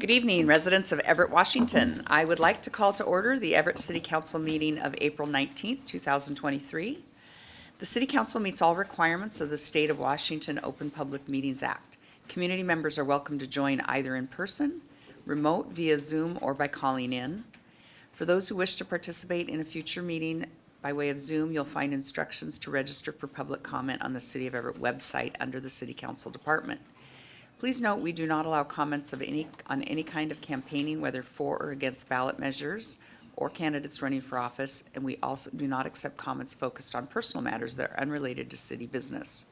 Good evening, residents of Everett, Washington. I would like to call to order the Everett City Council meeting of April 19th, 2023. The City Council meets all requirements of the State of Washington Open Public Meetings Act. Community members are welcome to join either in person, remote via Zoom, or by calling in. For those who wish to participate in a future meeting by way of Zoom, you'll find instructions to register for public comment on the City of Everett website under the City Council Department. Please note, we do not allow comments on any kind of campaigning, whether for or against ballot measures or candidates running for office, and we also do not accept comments focused on personal matters that are unrelated to city business.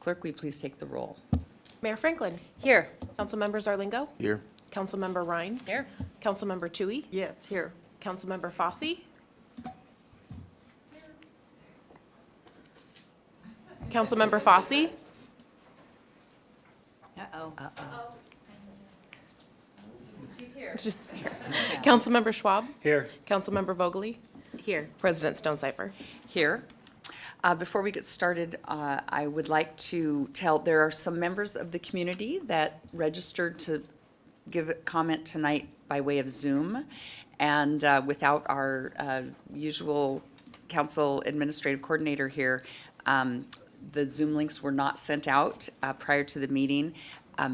Clerk, will you please take the roll? Mayor Franklin. Here. Councilmember Zarlingo. Here. Councilmember Ryan. Here. Councilmember Toohey. Yes, here. Councilmember Fossey. Councilmember Fossey. Uh-oh. Councilmember Schwab. Here. Councilmember Vogely. Here. President Stonecipher. Here. Before we get started, I would like to tell, there are some members of the community that registered to give a comment tonight by way of Zoom, and without our usual council administrative coordinator here, the Zoom links were not sent out prior to the meeting.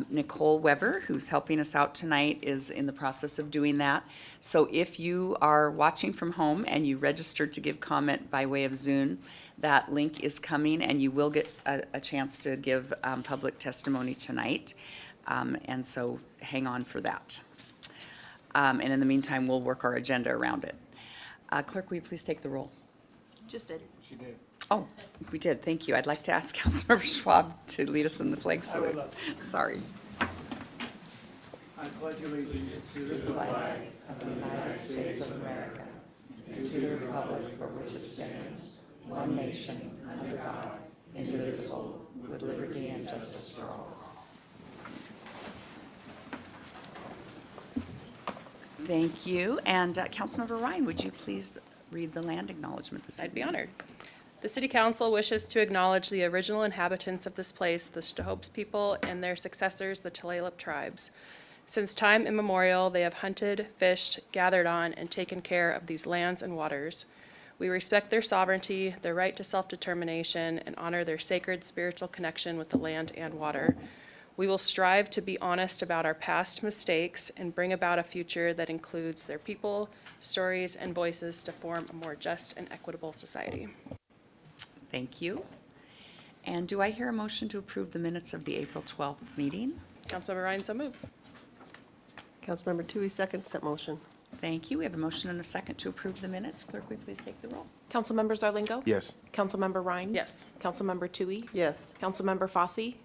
Nicole Weber, who's helping us out tonight, is in the process of doing that. So if you are watching from home and you registered to give comment by way of Zoom, that link is coming and you will get a chance to give public testimony tonight. And so hang on for that. And in the meantime, we'll work our agenda around it. Clerk, will you please take the roll? Just did. She did. Oh, we did, thank you. I'd like to ask Councilmember Schwab to lead us in the flag salute. Sorry. I pledge allegiance to the Flag of the United States of America, and to the republic for which it stands, one nation, under God, indivisible, with liberty and justice for all. Thank you. And Councilmember Ryan, would you please read the land acknowledgement this evening? I'd be honored. The City Council wishes to acknowledge the original inhabitants of this place, the Stahopes people, and their successors, the Tulalip tribes. Since time immemorial, they have hunted, fished, gathered on, and taken care of these lands and waters. We respect their sovereignty, their right to self-determination, and honor their sacred spiritual connection with the land and water. We will strive to be honest about our past mistakes and bring about a future that includes their people, stories, and voices to form a more just and equitable society. Thank you. And do I hear a motion to approve the minutes of the April 12th meeting? Councilmember Ryan so moves. Councilmember Toohey seconds that motion. Thank you. We have a motion and a second to approve the minutes. Clerk, will you please take the roll? Councilmember Zarlingo. Yes. Councilmember Ryan. Yes. Councilmember Toohey. Yes. Councilmember Fossey.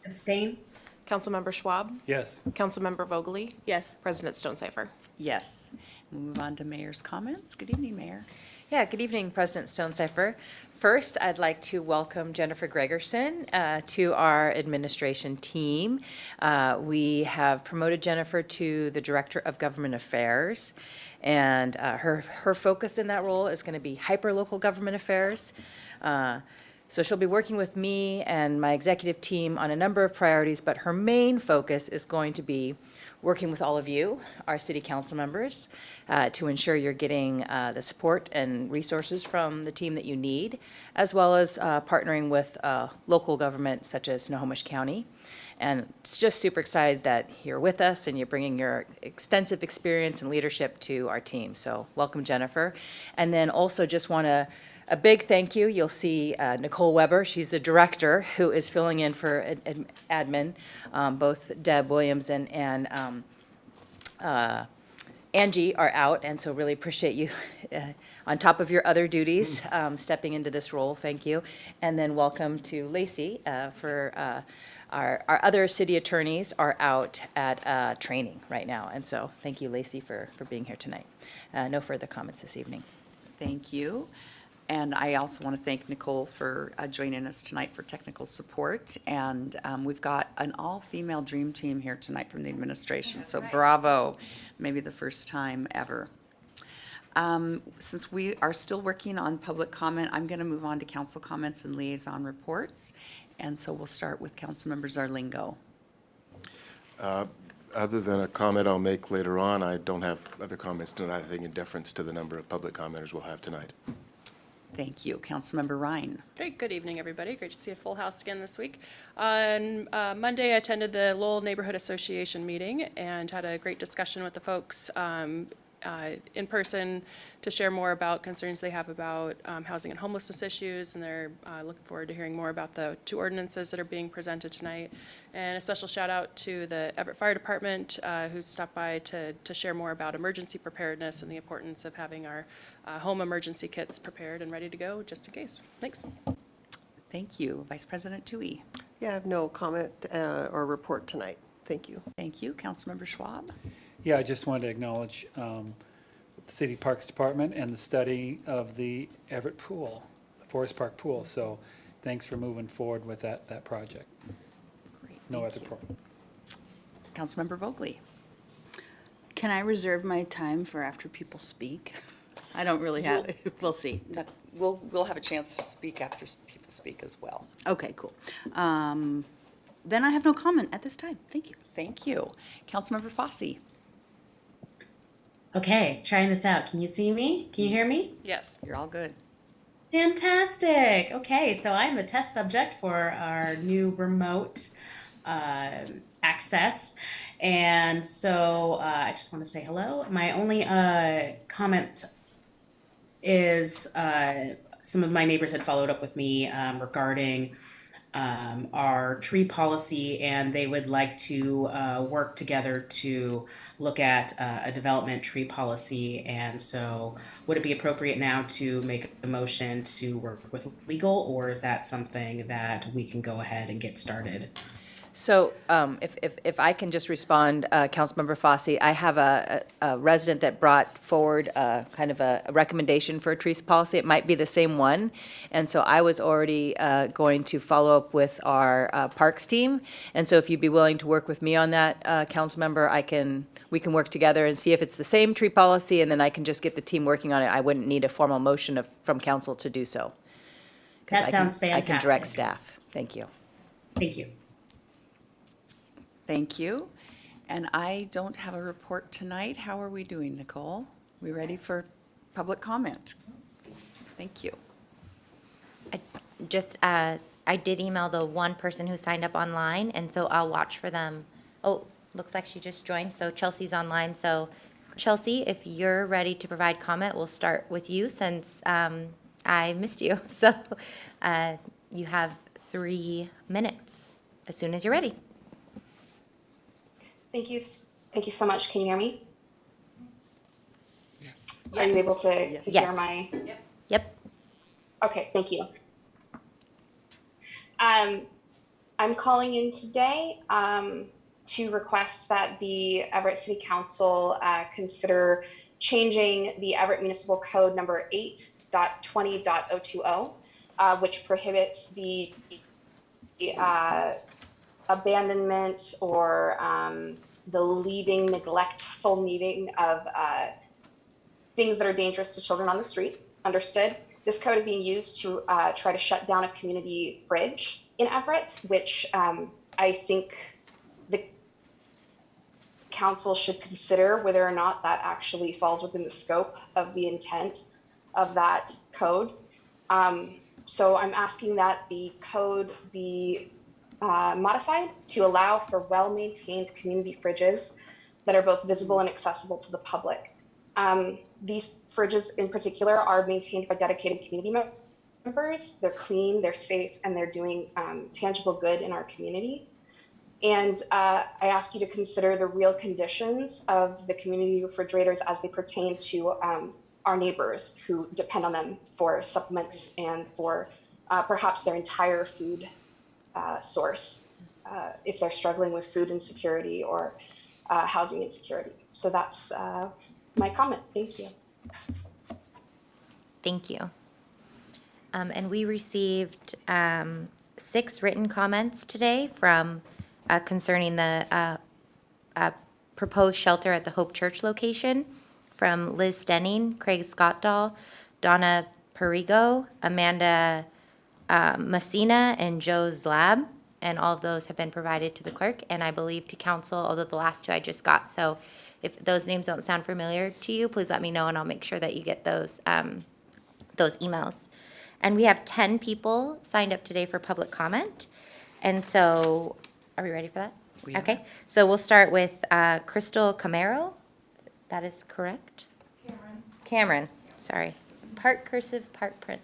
Abstain? Councilmember Schwab. Yes. Councilmember Vogely. Yes. President Stonecipher. Yes. We'll move on to Mayor's comments. Good evening, Mayor. Yeah, good evening, President Stonecipher. First, I'd like to welcome Jennifer Gregerson to our administration team. We have promoted Jennifer to the Director of Government Affairs, and her focus in that role is going to be hyper-local government affairs. So she'll be working with me and my executive team on a number of priorities, but her main focus is going to be working with all of you, our city council members, to ensure you're getting the support and resources from the team that you need, as well as partnering with local government such as Snohomish County. And it's just super excited that you're with us and you're bringing your extensive experience and leadership to our team. So welcome, Jennifer. And then also just want to a big thank you. You'll see Nicole Weber. She's the director who is filling in for admin. Both Deb Williams and Angie are out, and so really appreciate you on top of your other duties stepping into this role. Thank you. And then welcome to Lacey for our other city attorneys are out at training right now, and so thank you, Lacey, for being here tonight. No further comments this evening. Thank you. And I also want to thank Nicole for joining us tonight for technical support. And we've got an all-female dream team here tonight from the administration. So bravo, maybe the first time ever. Since we are still working on public comment, I'm going to move on to council comments and liaison reports. And so we'll start with Councilmember Zarlingo. Other than a comment I'll make later on, I don't have other comments tonight. I think in deference to the number of public commenters we'll have tonight. Thank you. Councilmember Ryan. Great, good evening, everybody. Great to see a full house again this week. On Monday, I attended the Lowell Neighborhood Association meeting and had a great discussion with the folks in person to share more about concerns they have about housing and homelessness issues, and they're looking forward to hearing more about the 2 ordinances that are being presented tonight. And a special shout out to the Everett Fire Department who stopped by to share more about emergency preparedness and the importance of having our home emergency kits prepared and ready to go just in case. Thanks. Thank you. Vice President Tui. Yeah, I have no comment or report tonight. Thank you. Thank you. Councilmember Schwab. Yeah, I just wanted to acknowledge the City Parks Department and the study of the Everett Pool, the Forest Park Pool. So thanks for moving forward with that project. Great. No Thank other you. problem. Councilmember Vogely. Can I reserve my time for after people speak? I don't really have, we'll see. We'll have a chance to speak after people speak as well. Okay, cool. Then I have no comment at this time. Thank you. Thank you. Councilmember Fosse. Okay, trying this out. Can you see me? Can you hear me? Yes. You're all good. Fantastic. Okay, so I'm the test subject for our new remote access. And so I just want to say hello. My only comment is some of my neighbors had followed up with me regarding our tree policy, and they would like to work together to look at a development tree policy. And so would it be appropriate now to make a motion to work with legal, or is that something that we can go ahead and get started? So if I can just respond, Councilmember Fosse, I have a resident that brought forward kind of a recommendation for a trees policy. It might be the same one. And so I was already going to follow up with our parks team. And so if you'd be willing to work with me on that, Councilmember, we can work together and see if it's the same tree policy, and then I can just get the team working on it. I wouldn't need a formal motion from council to do so. 'Cause That sounds I can direct fantastic. staff. Thank you. Thank you. Thank you. And I don't have a report tonight. How are we doing, Nicole? We ready for public comment? Thank you. I did email the one person who signed up online, and so I'll watch for them. Oh, looks like she just joined, so Chelsea's online. So Chelsea, if you're ready to provide comment, we'll start with you since I missed you. So you have 3 minutes as soon as you're ready. Thank you. Thank you so much. Can you hear me? Yes. Are you able to Yes. hear my? Yep. Okay, thank you. I'm calling in today to request that the Everett City Council consider changing the Everett Municipal Code number 8.20.020, which prohibits the abandonment or the leaving, neglectful leaving of things that are dangerous to children on the street. Understood. This code is being used to try to shut down a community fridge in Everett, which I think the council should consider whether or not that actually falls within the scope of the intent of that code. So I'm asking that the code be modified to allow for well-maintained community fridges that are both visible and accessible to the public. These fridges in particular are maintained by dedicated community members. They're clean, they're safe, and they're doing tangible good in our community. And I ask you to consider the real conditions of the community refrigerators as they pertain to our neighbors who depend on them for supplements and for perhaps their entire food source if they're struggling with food insecurity or housing insecurity. So that's my comment. Thank you. Thank you. And we received 6 written comments today from concerning the proposed shelter at the Hope Church location from Liz Stenning, Craig Scottdahl, Donna Perigo, Amanda Messina, and Joe Zlab. and all of those have been provided to the clerk, and I believe to council, although the last two I just got. So if those names don't sound familiar to you, please let me know, and I'll make sure that you get those emails. And we have 10 people signed up today for public comment. And so, are we ready for that? We are. Okay, so we'll start with Crystal Camaro. That is correct? Cameron, sorry. Part cursive, part print.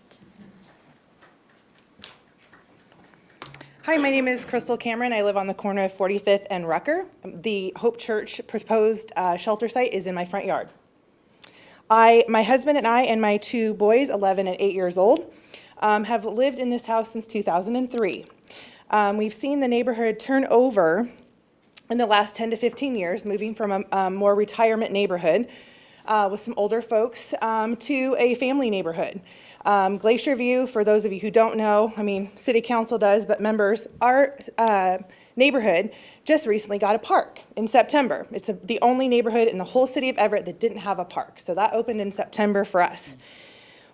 Hi, my name is Crystal Cameron. I live on the corner of 45th and Rucker. The Hope Church proposed shelter site is in my front yard. My husband and I and my two boys, 11 and 8 years old, have lived in this house since 2003. We've seen the neighborhood turn over in the last 10 to 15 years, moving from a more retirement neighborhood with some older folks to a family neighborhood. Glacier View, for those of you who don't know, I mean, City Council does, but members, our neighborhood just recently got a park in September. It's the only neighborhood in the whole city of Everett that didn't have a park, so that opened in September for us.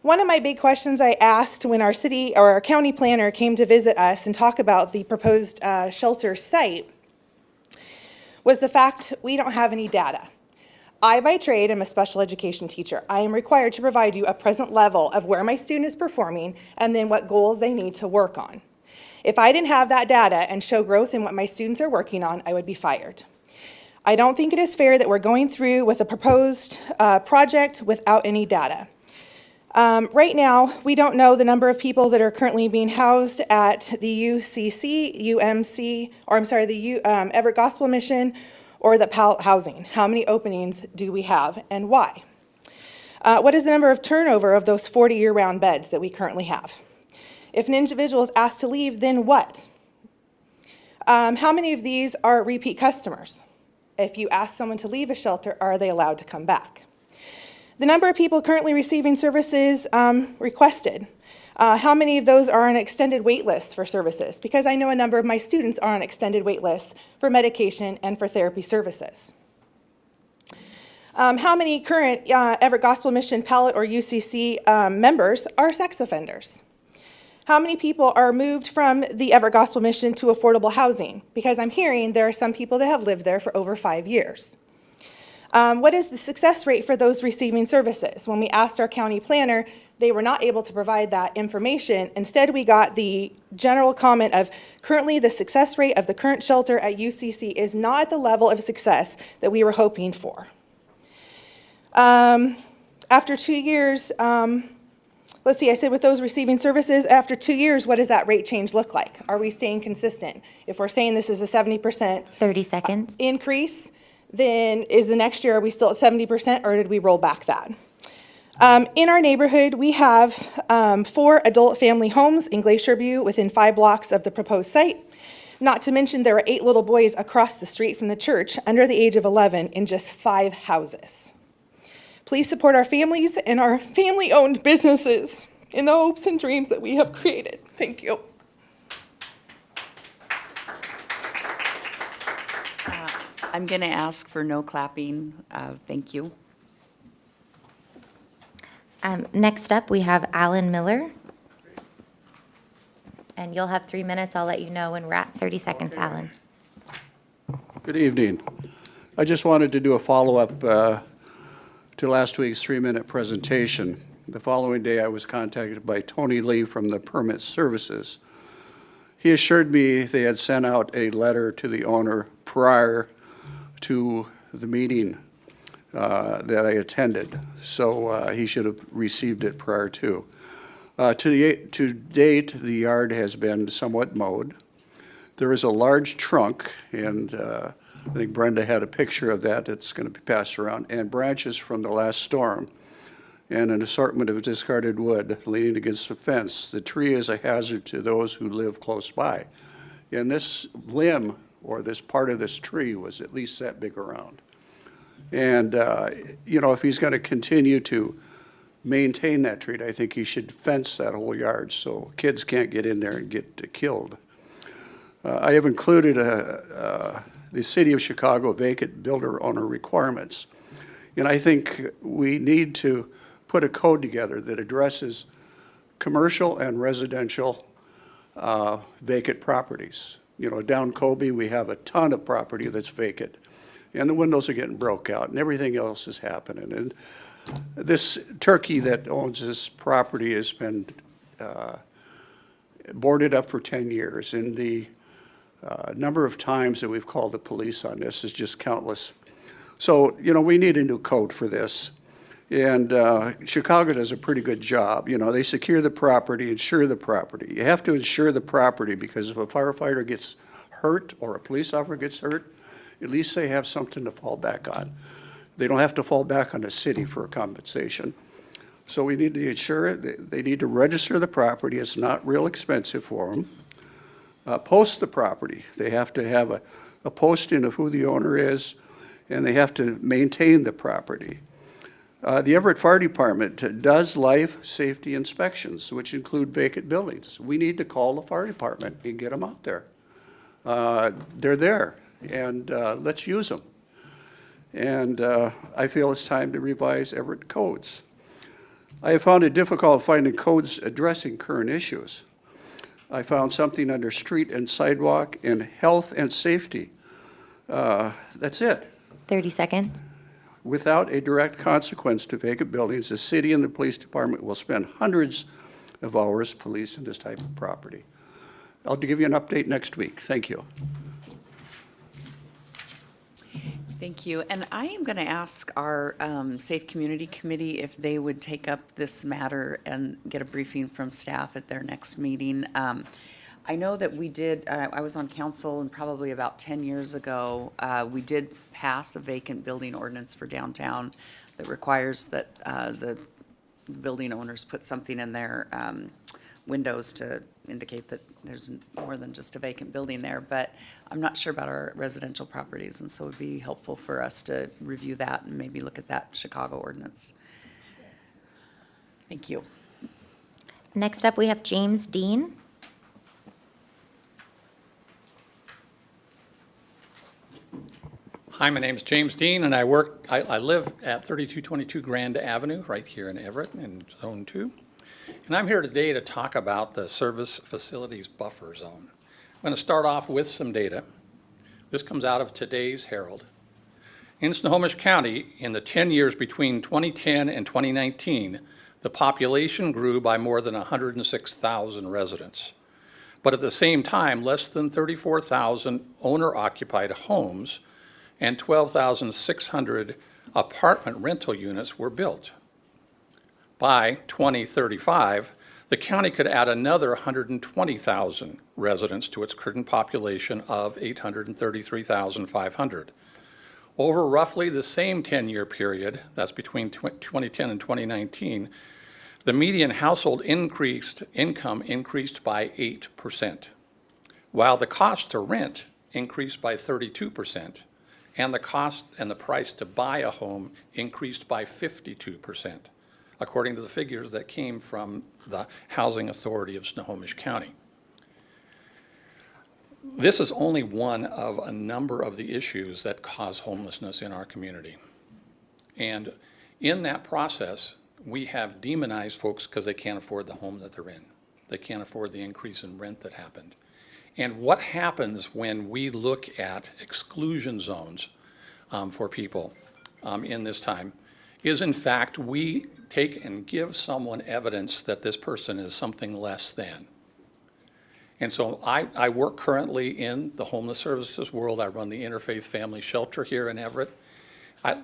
One of my big questions I asked when our city or our county planner came to visit us and talk about the proposed shelter site was the fact we don't have any data. I, by trade, am a special education teacher. I am required to provide you a present level of where my student is performing and then what goals they need to work on. If I didn't have that data and show growth in what my students are working on, I would be fired. I don't think it is fair that we're going through with a proposed project without any data. Right now, we don't know the number of people that are currently being housed at the UCC, UMC, or I'm sorry, the Everett Gospel Mission, or the pallet housing. How many openings do we have and why? What is the number of turnover of those 40 year-round beds that we currently have? If an individual is asked to leave, then what? How many of these are repeat customers? If you ask someone to leave a shelter, are they allowed to come back? The number of people currently receiving services requested. How many of those are on extended wait lists for services? Because I know a number of my students are on extended wait lists for medication and for therapy services. How many current Everett Gospel Mission, Pallet, or UCC members are sex offenders? How many people are moved from the Everett Gospel Mission to affordable housing? Because I'm hearing there are some people that have lived there for over 5 years. What is the success rate for those receiving services? When we asked our county planner, they were not able to provide that information. Instead, we got the general comment of currently the success rate of the current shelter at UCC is not at the level of success that we were hoping for. After 2 years, let's see, I said with those receiving services, after 2 years, what does that rate change look like? Are we staying consistent? If we're saying this is a 70% 30 seconds. increase, then is the next year, are we still at 70% or did we roll back that? In our neighborhood, we have 4 adult family homes in Glacier View within 5 blocks of the proposed site. Not to mention there are 8 little boys across the street from the church under the age of 11 in just 5 houses. Please support our families and our family-owned businesses in the hopes and dreams that we have created. Thank you. I'm going to ask for no clapping. Thank you. Next up, we have Alan Miller. And you'll have 3 minutes. I'll let you know when we're at 30 seconds, Alan. Good evening. I just wanted to do a follow-up to last week's 3-minute presentation. The following day, I was contacted by Tony Lee from the Permit Services. He assured me they had sent out a letter to the owner prior to the meeting that I attended, so he should have received it prior to. To date, the yard has been somewhat mowed. There is a large trunk, and I think Brenda had a picture of that that's going to be passed around, and branches from the last storm, and an assortment of discarded wood leaning against the fence. The tree is a hazard to those who live close by. And this limb, or this part of this tree, was at least that big around. And, you know, if he's going to continue to maintain that tree, I think he should fence that whole yard so kids can't get in there and get killed. I have included the City of Chicago vacant builder owner requirements. And I think we need to put a code together that addresses commercial and residential vacant properties. Down Kobe, we have a ton of property that's vacant, and the windows are getting broke out, and everything else is happening. And this turkey that owns this property has been boarded up for 10 years, and the number of times that we've called the police on this is just countless. So, we need a new code for this. And Chicago does a pretty good job. They secure the property, insure the property. You have to insure the property because if a firefighter gets hurt or a police officer gets hurt, at least they have something to fall back on. They don't have to fall back on the city for a compensation. So we need to insure it. They need to register the property. It's not real expensive for them. Post the property. They have to have a posting of who the owner is, and they have to maintain the property. The Everett Fire Department does life safety inspections, which include vacant buildings. We need to call the fire department and get them out there. They're there, and let's use them. And I feel it's time to revise Everett codes. I have found it difficult finding codes addressing current issues. I found something under street and sidewalk and health and safety. That's it. 30 seconds. Without a direct consequence to vacant buildings, the city and the police department will spend hundreds of hours policing this type of property. I'll give you an update next week. Thank you. Thank you. And I am going to ask our Safe Community Committee if they would take up this matter and get a briefing from staff at their next meeting. I know that we did, I was on council and probably about 10 years ago, we did pass a vacant building ordinance for downtown that requires that the building owners put something in their windows to indicate that there's more than just a vacant building there. But I'm not sure about our residential properties, and so it would be helpful for us to review that and maybe look at that Chicago ordinance. Thank you. Next up, we have James Dean. Hi, my name is James Dean, and I live at 3222 Grand Avenue, right here in Everett, in Zone 2. And I'm here today to talk about the Service Facilities Buffer Zone. I'm going to start off with some data. This comes out of today's Herald. In Snohomish County, in the 10 years between 2010 and 2019, the population grew by more than 106,000 residents. But at the same time, less than 34,000 owner-occupied homes and 12,600 apartment rental units were built. By 2035, the county could add another 120,000 residents to its current population of 833,500. Over roughly the same 10-year period, that's between 2010 and 2019, the median household income increased by 8%, while the cost to rent increased by 32%. And the cost and the price to buy a home increased by 52%, according to the figures that came from the Housing Authority of Snohomish County. This is only one of a number of the issues that cause homelessness in our community. And in that process, we have demonized folks because they can't afford the home that they're in. They can't afford the increase in rent that happened. And what happens when we look at exclusion zones for people in this time is, in fact, we take and give someone evidence that this person is something less than. And so I work currently in the homeless services world. I run the Interfaith Family Shelter here in Everett. I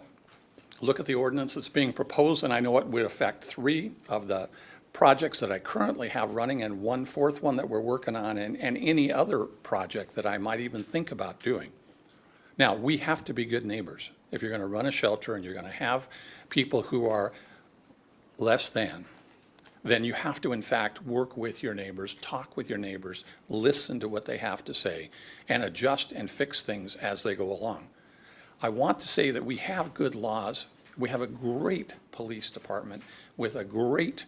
look at the ordinance that's being proposed, and I know it would affect 3 of the projects that I currently have running and 1 fourth one that we're working on, and any other project that I might even think about doing. Now, we have to be good neighbors. If you're going to run a shelter and you're going to have people who are less than, then you have to, in fact, work with your neighbors, talk with your neighbors, listen to what they have to say, and adjust and fix things as they go along. I want to say that we have good laws. We have a great police department with a great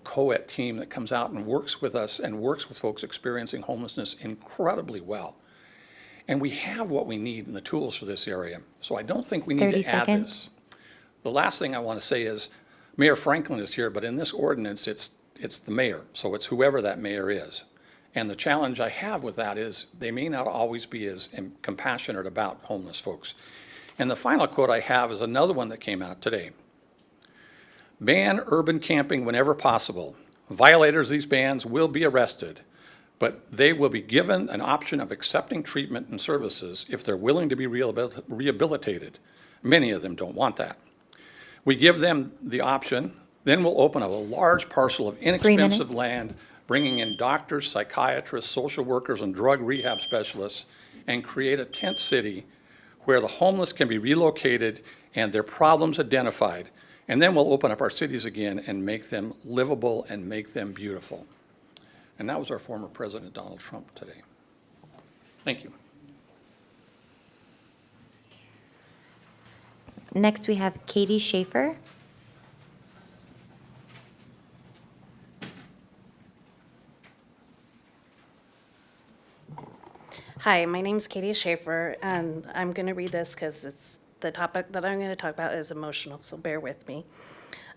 co-ed team that comes out and works with us and works with folks experiencing homelessness incredibly well. And we have what we need in the tools for this area. So I don't think we need 30 to add seconds. this. The last thing I want to say is Mayor Franklin is here, but in this ordinance, it's the mayor. So it's whoever that mayor is. And the challenge I have with that is they may not always be as compassionate about homeless folks. And the final quote I have is another one that came out today. Ban urban camping whenever possible. Violators of these bans will be arrested, but they will be given an option of accepting treatment and services if they're willing to be rehabilitated. Many of them don't want that. We give them the option, then we'll open up a large parcel of inexpensive land, bringing in doctors, psychiatrists, social workers, and drug rehab specialists, and create a tent city where the homeless can be relocated and their problems identified. And then we'll open up our cities again and make them livable and make them beautiful. And that was our former President Donald Trump today. Thank you. Next, we have Katie Schaefer. Hi, my name's Katie Schaefer, and I'm going to read this because it's the topic that I'm going to talk about is emotional, so bear with me.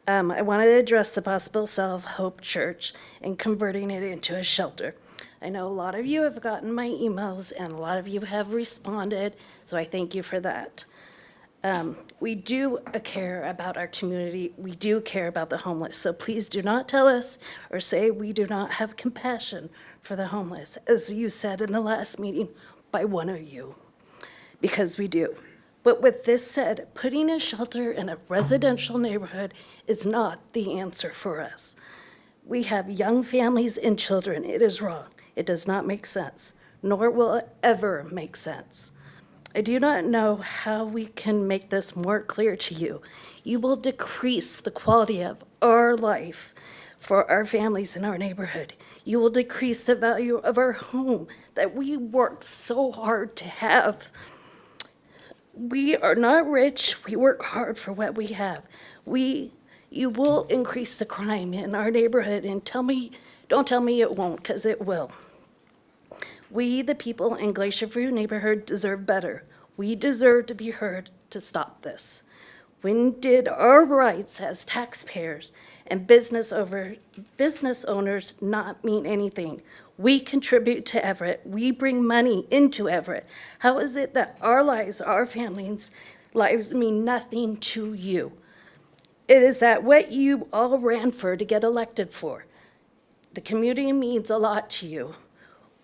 I wanted to address the possible sale of Hope Church and converting it into a shelter. I know a lot of you have gotten my emails, and a lot of you have responded, so I thank you for that. We do care about our community. We do care about the homeless. So please do not tell us or say we do not have compassion for the homeless, as you said in the last meeting by one of you, because we do. But with this said, putting a shelter in a residential neighborhood is not the answer for us. We have young families and children. It is wrong. It does not make sense, nor will it ever make sense. I do not know how we can make this more clear to you. You will decrease the quality of our life for our families in our neighborhood. You will decrease the value of our home that we worked so hard to have. We are not rich. We work hard for what we have. You will increase the crime in our neighborhood, and don't tell me it won't, because it will. We, the people in Glacier View neighborhood, deserve better. We deserve to be heard to stop this. When did our rights as taxpayers and business owners not mean anything? We contribute to Everett. We bring money into Everett. How is it that our lives, our families' lives mean nothing to you? It is that what you all ran for to get elected for. The community means a lot to you.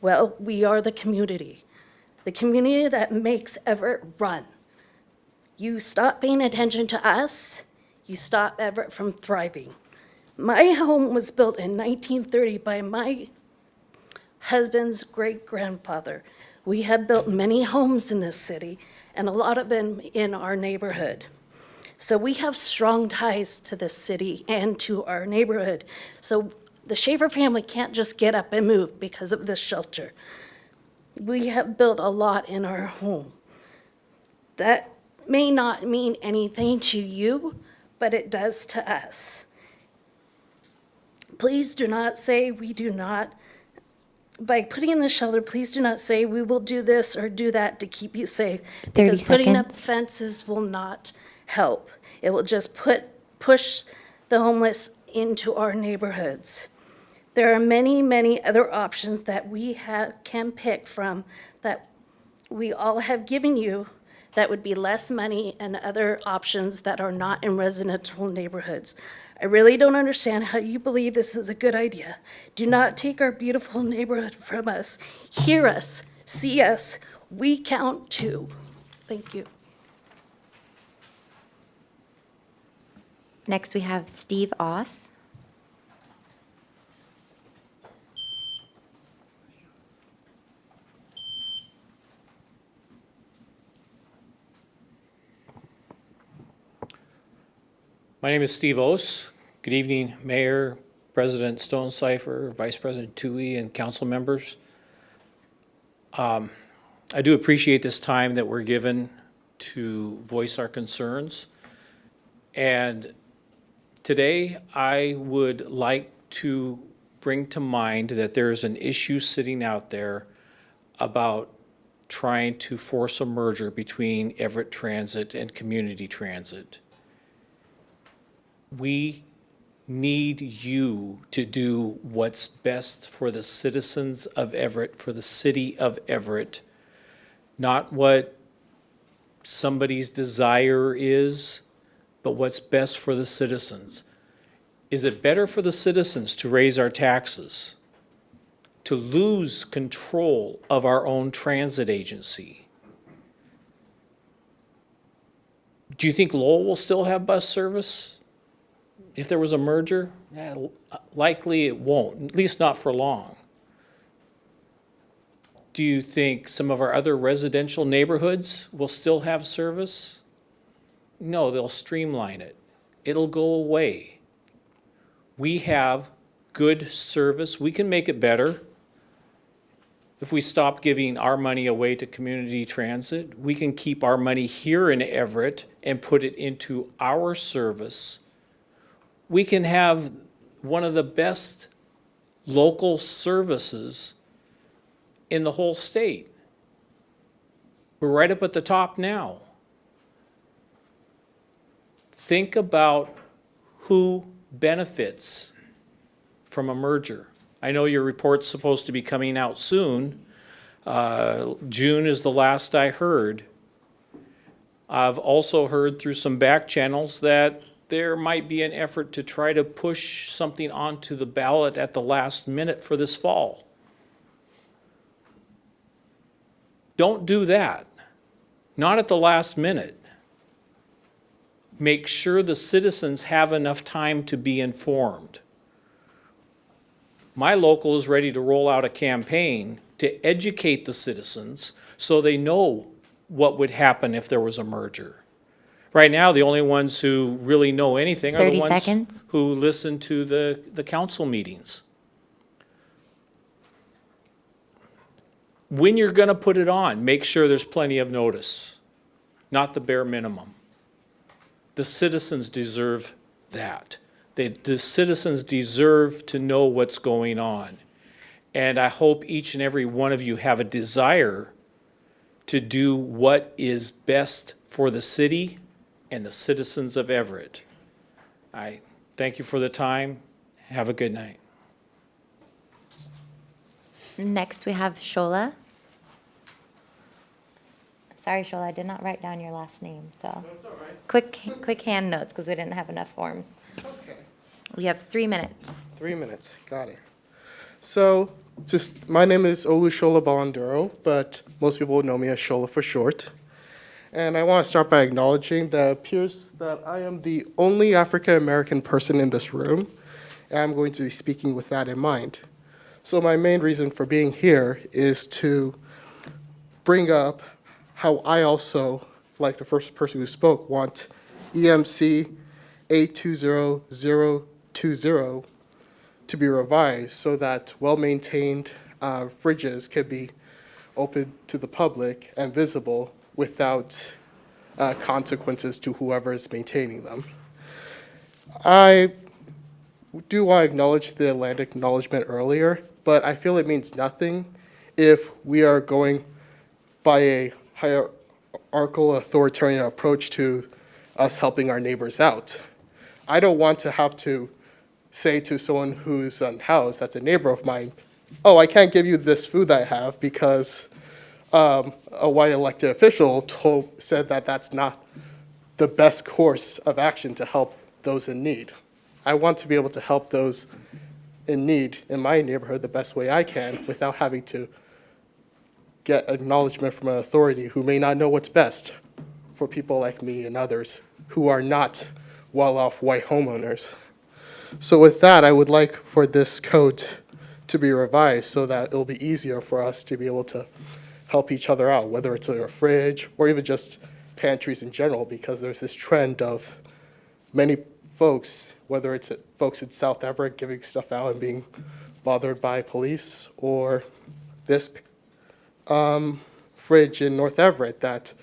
Well, we are the community that makes Everett run. You stop paying attention to us, you stop Everett from thriving. My home was built in 1930 by my husband's great-grandfather. We have built many homes in this city, and a lot of them in our neighborhood. So we have strong ties to this city and to our neighborhood. So the Schaefer family can't just get up and move because of this shelter. We have built a lot in our home. That may not mean anything to you, but it does to us. Please do not say we do not. By putting in the shelter, please do not say we will do this or do that to keep you safe. 30 Because putting up seconds. fences will not help. It will just push the homeless into our neighborhoods. There are many, many other options that we can pick from that we all have given you that would be less money and other options that are not in residential neighborhoods. I really don't understand how you believe this is a good idea. Do not take our beautiful neighborhood from us. Hear us, see us. We count too. Thank you. Next, we have Steve Oss. My name is Steve Oss. Good evening, Mayor, President Stonecipher, Vice President Toohey, and council members. I do appreciate this time that we're given to voice our concerns. And today, I would like to bring to mind that there's an issue sitting out there about trying to force a merger between Everett Transit and Community Transit. We need you to do what's best for the citizens of Everett, for the city of Everett, not what somebody's desire is, but what's best for the citizens. Is it better for the citizens to raise our taxes, to lose control of our own transit agency? Do you think Lowell will still have bus service if there was a merger? Likely it won't, at least not for long. Do you think some of our other residential neighborhoods will still have service? No, they'll streamline it. It'll go away. We have good service. We can make it better. If we stop giving our money away to community transit, we can keep our money here in Everett and put it into our service. We can have one of the best local services in the whole state. We're right up at the top now. Think about who benefits from a merger. I know your report's supposed to be coming out soon. June is the last I heard. I've also heard through some back channels that there might be an effort to try to push something onto the ballot at the last minute for this fall. Don't do that. Not at the last minute. Make sure the citizens have enough time to be informed. My local is ready to roll out a campaign to educate the citizens so they know what would happen if there was a merger. Right now, the only ones who really know anything are 30 the ones seconds. who listen to the council meetings. When you're gonna put it on, make sure there's plenty of notice, not the bare minimum. The citizens deserve that. The citizens deserve to know what's going on. And I hope each and every one of you have a desire to do what is best for the city and the citizens of Everett. I thank you for the time. Have a good night. Next, we have Shola. Sorry, Shola, I did not write down your last name, so. That's all right. Quick hand notes, because we didn't have enough forms. Okay. We have 3 minutes. 3 minutes, got it. So, my name is Olushola Balanduro, but most people would know me as Shola for short. And I want to start by acknowledging that it appears that I am the only African-American person in this room, and I'm going to be speaking with that in mind. So my main reason for being here is to bring up how I also, like the first person who spoke, want EMC 820020 to be revised so that well-maintained fridges can be open to the public and visible without consequences to whoever is maintaining them. I do want to acknowledge the land acknowledgement earlier, but I feel it means nothing if we are going by a hierarchical authoritarian approach to us helping our neighbors out. I don't want to have to say to someone who's unhoused, that's a neighbor of mine, oh, I can't give you this food I have because a white elected official said that that's not the best course of action to help those in need. I want to be able to help those in need in my neighborhood the best way I can without having to get acknowledgement from an authority who may not know what's best for people like me and others who are not well-off white homeowners. So with that, I would like for this code to be revised so that it'll be easier for us to be able to help each other out, whether it's a fridge or even just pantries in general, because there's this trend of many folks, whether it's folks in South Everett giving stuff out and being bothered by police, or this fridge in North Everett that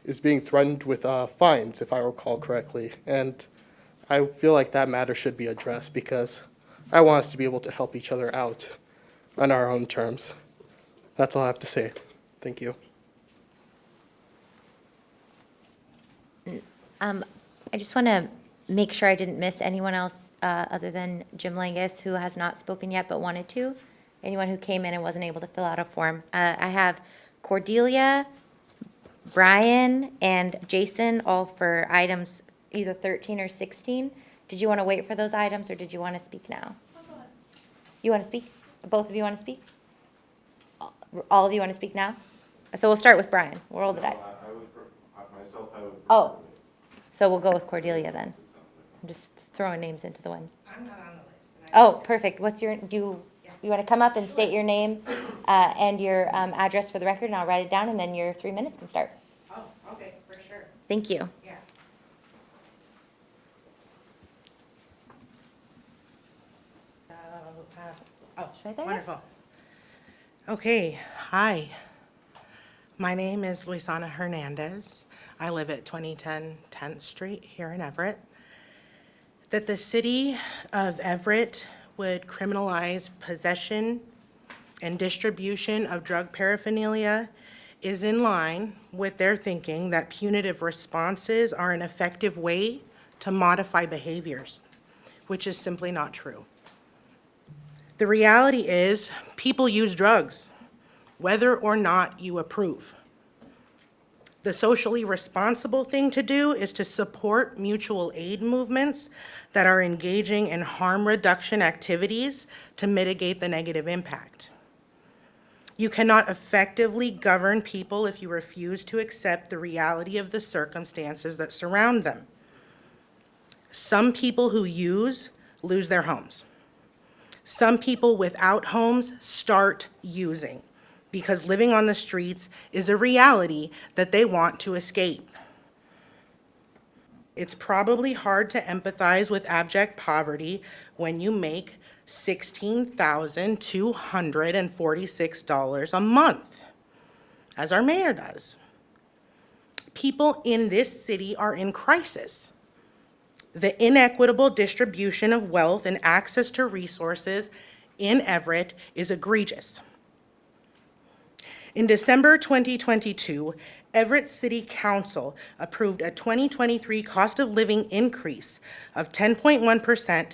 is being threatened with fines, if I recall correctly. And I feel like that matter should be addressed because I want us to be able to help each other out on our own terms. That's all I have to say. Thank you. I just want to make sure I didn't miss anyone else other than Jim Langus, who has not spoken yet but wanted to? Anyone who came in and wasn't able to fill out a form? I have Cordelia, Brian, and Jason, all for items either 13 or 16. Did you want to wait for those items, or did you want to speak now? You want to speak? Both of you want to speak? All of you want to speak now? So we'll start with Brian. We'll roll the dice. I would. Oh, so we'll go with Cordelia then. I'm just throwing names into the wind. I'm not on the list. Oh, perfect. What's your, you want to come up and state your name and your address for the record, and I'll write it down, and then your 3 minutes can start. Oh, okay, for sure. Thank you. Yeah. So, Right there, yeah. wonderful. Okay, hi. My name is Luisana Hernandez. I live at 2010 10th Street here in Everett. That the city of Everett would criminalize possession and distribution of drug paraphernalia is in line with their thinking that punitive responses are an effective way to modify behaviors, which is simply not true. The reality is, people use drugs, whether or not you approve. The socially responsible thing to do is to support mutual aid movements that are engaging in harm reduction activities to mitigate the negative impact. You cannot effectively govern people if you refuse to accept the reality of the circumstances that surround them. Some people who use lose their homes. Some people without homes start using because living on the streets is a reality that they want to escape. It's probably hard to empathize with abject poverty when you make $16,246 a month, as our mayor does. People in this city are in crisis. The inequitable distribution of wealth and access to resources in Everett is egregious. In December 2022, Everett City Council approved a 2023 cost of living increase of 10.1%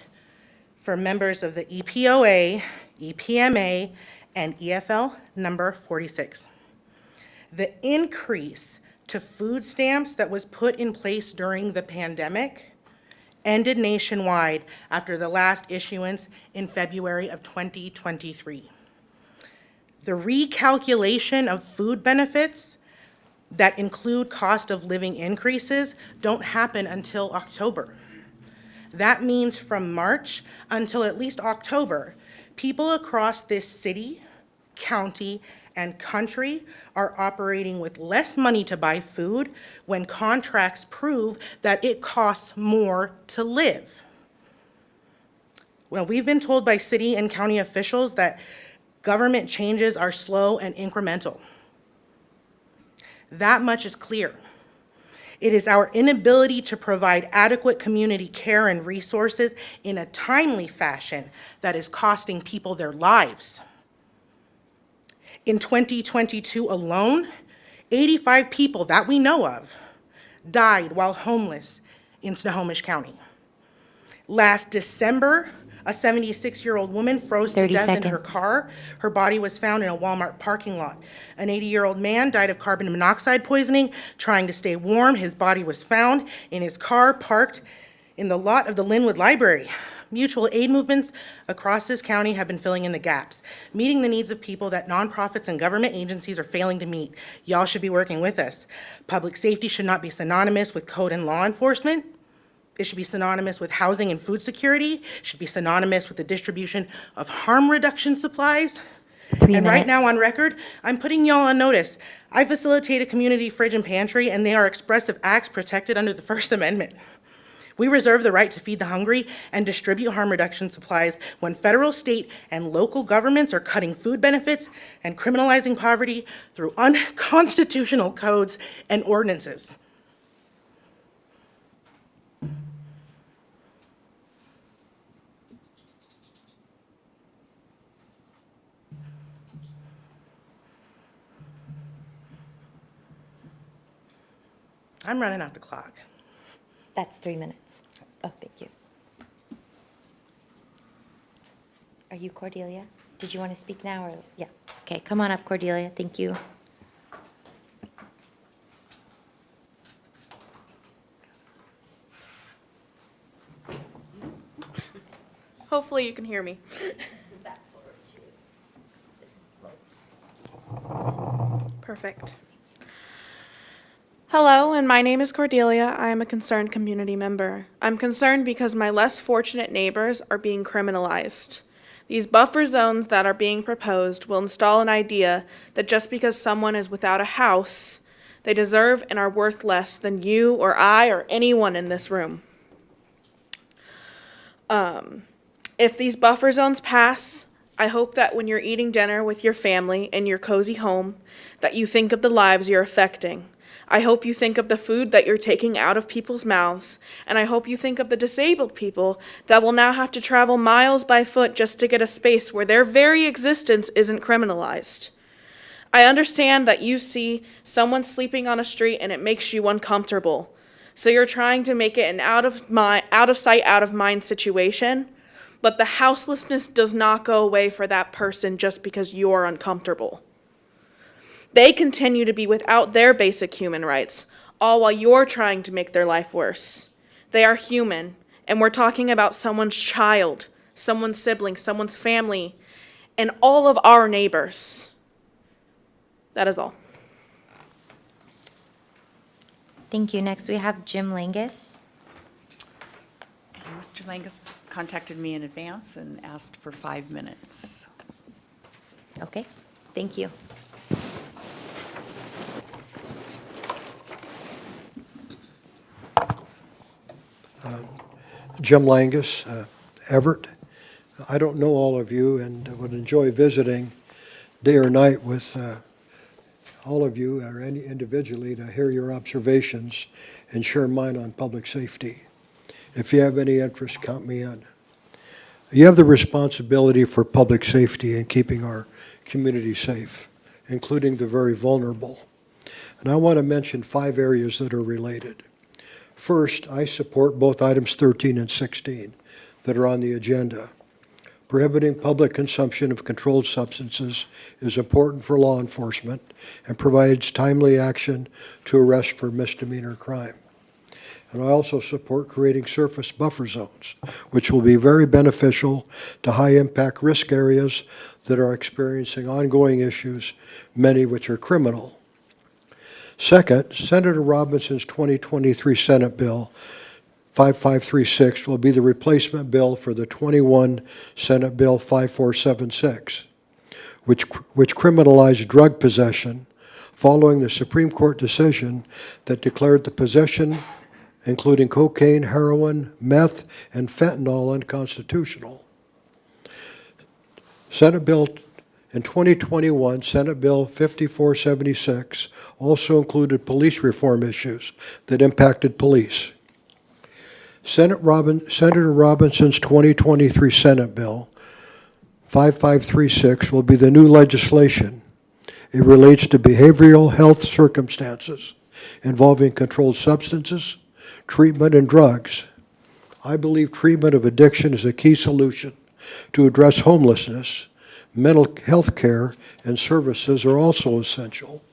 for members of the EPOA, EPMA, and EFL number 46. The increase to food stamps that was put in place during the pandemic ended nationwide after the last issuance in February of 2023. The recalculation of food benefits that include cost of living increases don't happen until October. That means from March until at least October, people across this city, county, and country are operating with less money to buy food when contracts prove that it costs more to live. Well, we've been told by city and county officials that government changes are slow and incremental. That much is clear. It is our inability to provide adequate community care and resources in a timely fashion that is costing people their lives. In 2022 alone, 85 people that we know of died while homeless in Snohomish County. Last December, a 76-year-old woman froze to 30 death in her seconds. car. Her body was found in a Walmart parking lot. An 80-year-old man died of carbon monoxide poisoning trying to stay warm. His body was found in his car parked in the lot of the Linwood Library. Mutual aid movements across this county have been filling in the gaps, meeting the needs of people that nonprofits and government agencies are failing to meet. Y'all should be working with us. Public safety should not be synonymous with code and law enforcement. It should be synonymous with housing and food security. It should be synonymous with the distribution of harm reduction supplies. 3 And right now minutes. on record, I'm putting y'all on notice. I facilitate a community fridge and pantry, and they are expressive acts protected under the First Amendment. We reserve the right to feed the hungry and distribute harm reduction supplies when federal, state, and local governments are cutting food benefits and criminalizing poverty through unconstitutional codes and ordinances. I'm running out the clock. That's 3 minutes. Oh, thank you. Are you Cordelia? Did you want to speak now or, yeah? Okay, come on up, Cordelia. Thank you. Hopefully you can hear me. Perfect. Hello, and my name is Cordelia. I am a concerned community member. I'm concerned because my less fortunate neighbors are being criminalized. These buffer zones that are being proposed will install an idea that just because someone is without a house, they deserve and are worth less than you or I or anyone in this room. If these buffer zones pass, I hope that when you're eating dinner with your family in your cozy home, that you think of the lives you're affecting. I hope you think of the food that you're taking out of people's mouths, and I hope you think of the disabled people that will now have to travel miles by foot just to get a space where their very existence isn't criminalized. I understand that you see someone sleeping on a street and it makes you uncomfortable, so you're trying to make it an out of sight, out of mind situation. But the houselessness does not go away for that person just because you're uncomfortable. They continue to be without their basic human rights, all while you're trying to make their life worse. They are human, and we're talking about someone's child, someone's sibling, someone's family, and all of our neighbors. That is all. Thank you. Next, we have Jim Langus. And Mr. Langus contacted me in advance and asked for 5 minutes. Okay, thank you. Jim Langus, Everett. I don't know all of you and would enjoy visiting day or night with all of you or any individually to hear your observations and share mine on public safety. If you have any interest, count me in. You have the responsibility for public safety and keeping our community safe, including the very vulnerable. And I want to mention 5 areas that are related. First, I support both items 13 and 16 that are on the agenda. Prohibiting public consumption of controlled substances is important for law enforcement and provides timely action to arrest for misdemeanor crime. And I also support creating surface buffer zones, which will be very beneficial to high-impact risk areas that are experiencing ongoing issues, many which are criminal. Second, Senator Robinson's 2023 Senate Bill 5536 will be the replacement bill for the 21 Senate Bill 5476, which criminalized drug possession following the Supreme Court decision that declared the possession including cocaine, heroin, meth, and fentanyl unconstitutional. Senate Bill in 2021, Senate Bill 5476 also included police reform issues that impacted police. Senator Robinson's 2023 Senate Bill 5536 will be the new legislation. It relates to behavioral health circumstances involving controlled substances, treatment, and drugs. I believe treatment of addiction is a key solution to address homelessness. Mental health care and services are also essential.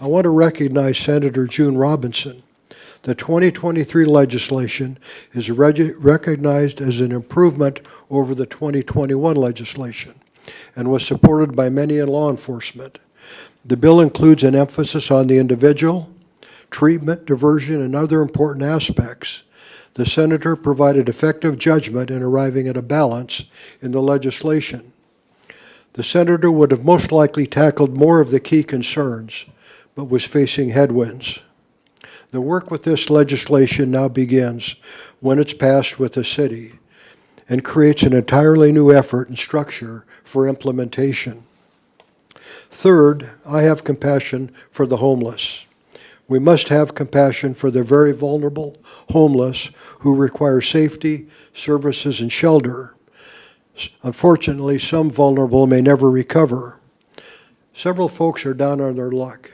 I want to recognize Senator June Robinson. The 2023 legislation is recognized as an improvement over the 2021 legislation and was supported by many in law enforcement. The bill includes an emphasis on the individual, treatment, diversion, and other important aspects. The senator provided effective judgment in arriving at a balance in the legislation. The senator would have most likely tackled more of the key concerns, but was facing headwinds. The work with this legislation now begins when it's passed with the city and creates an entirely new effort and structure for implementation. Third, I have compassion for the homeless. We must have compassion for the very vulnerable homeless who require safety, services, and shelter. Unfortunately, some vulnerable may never recover. Several folks are down on their luck.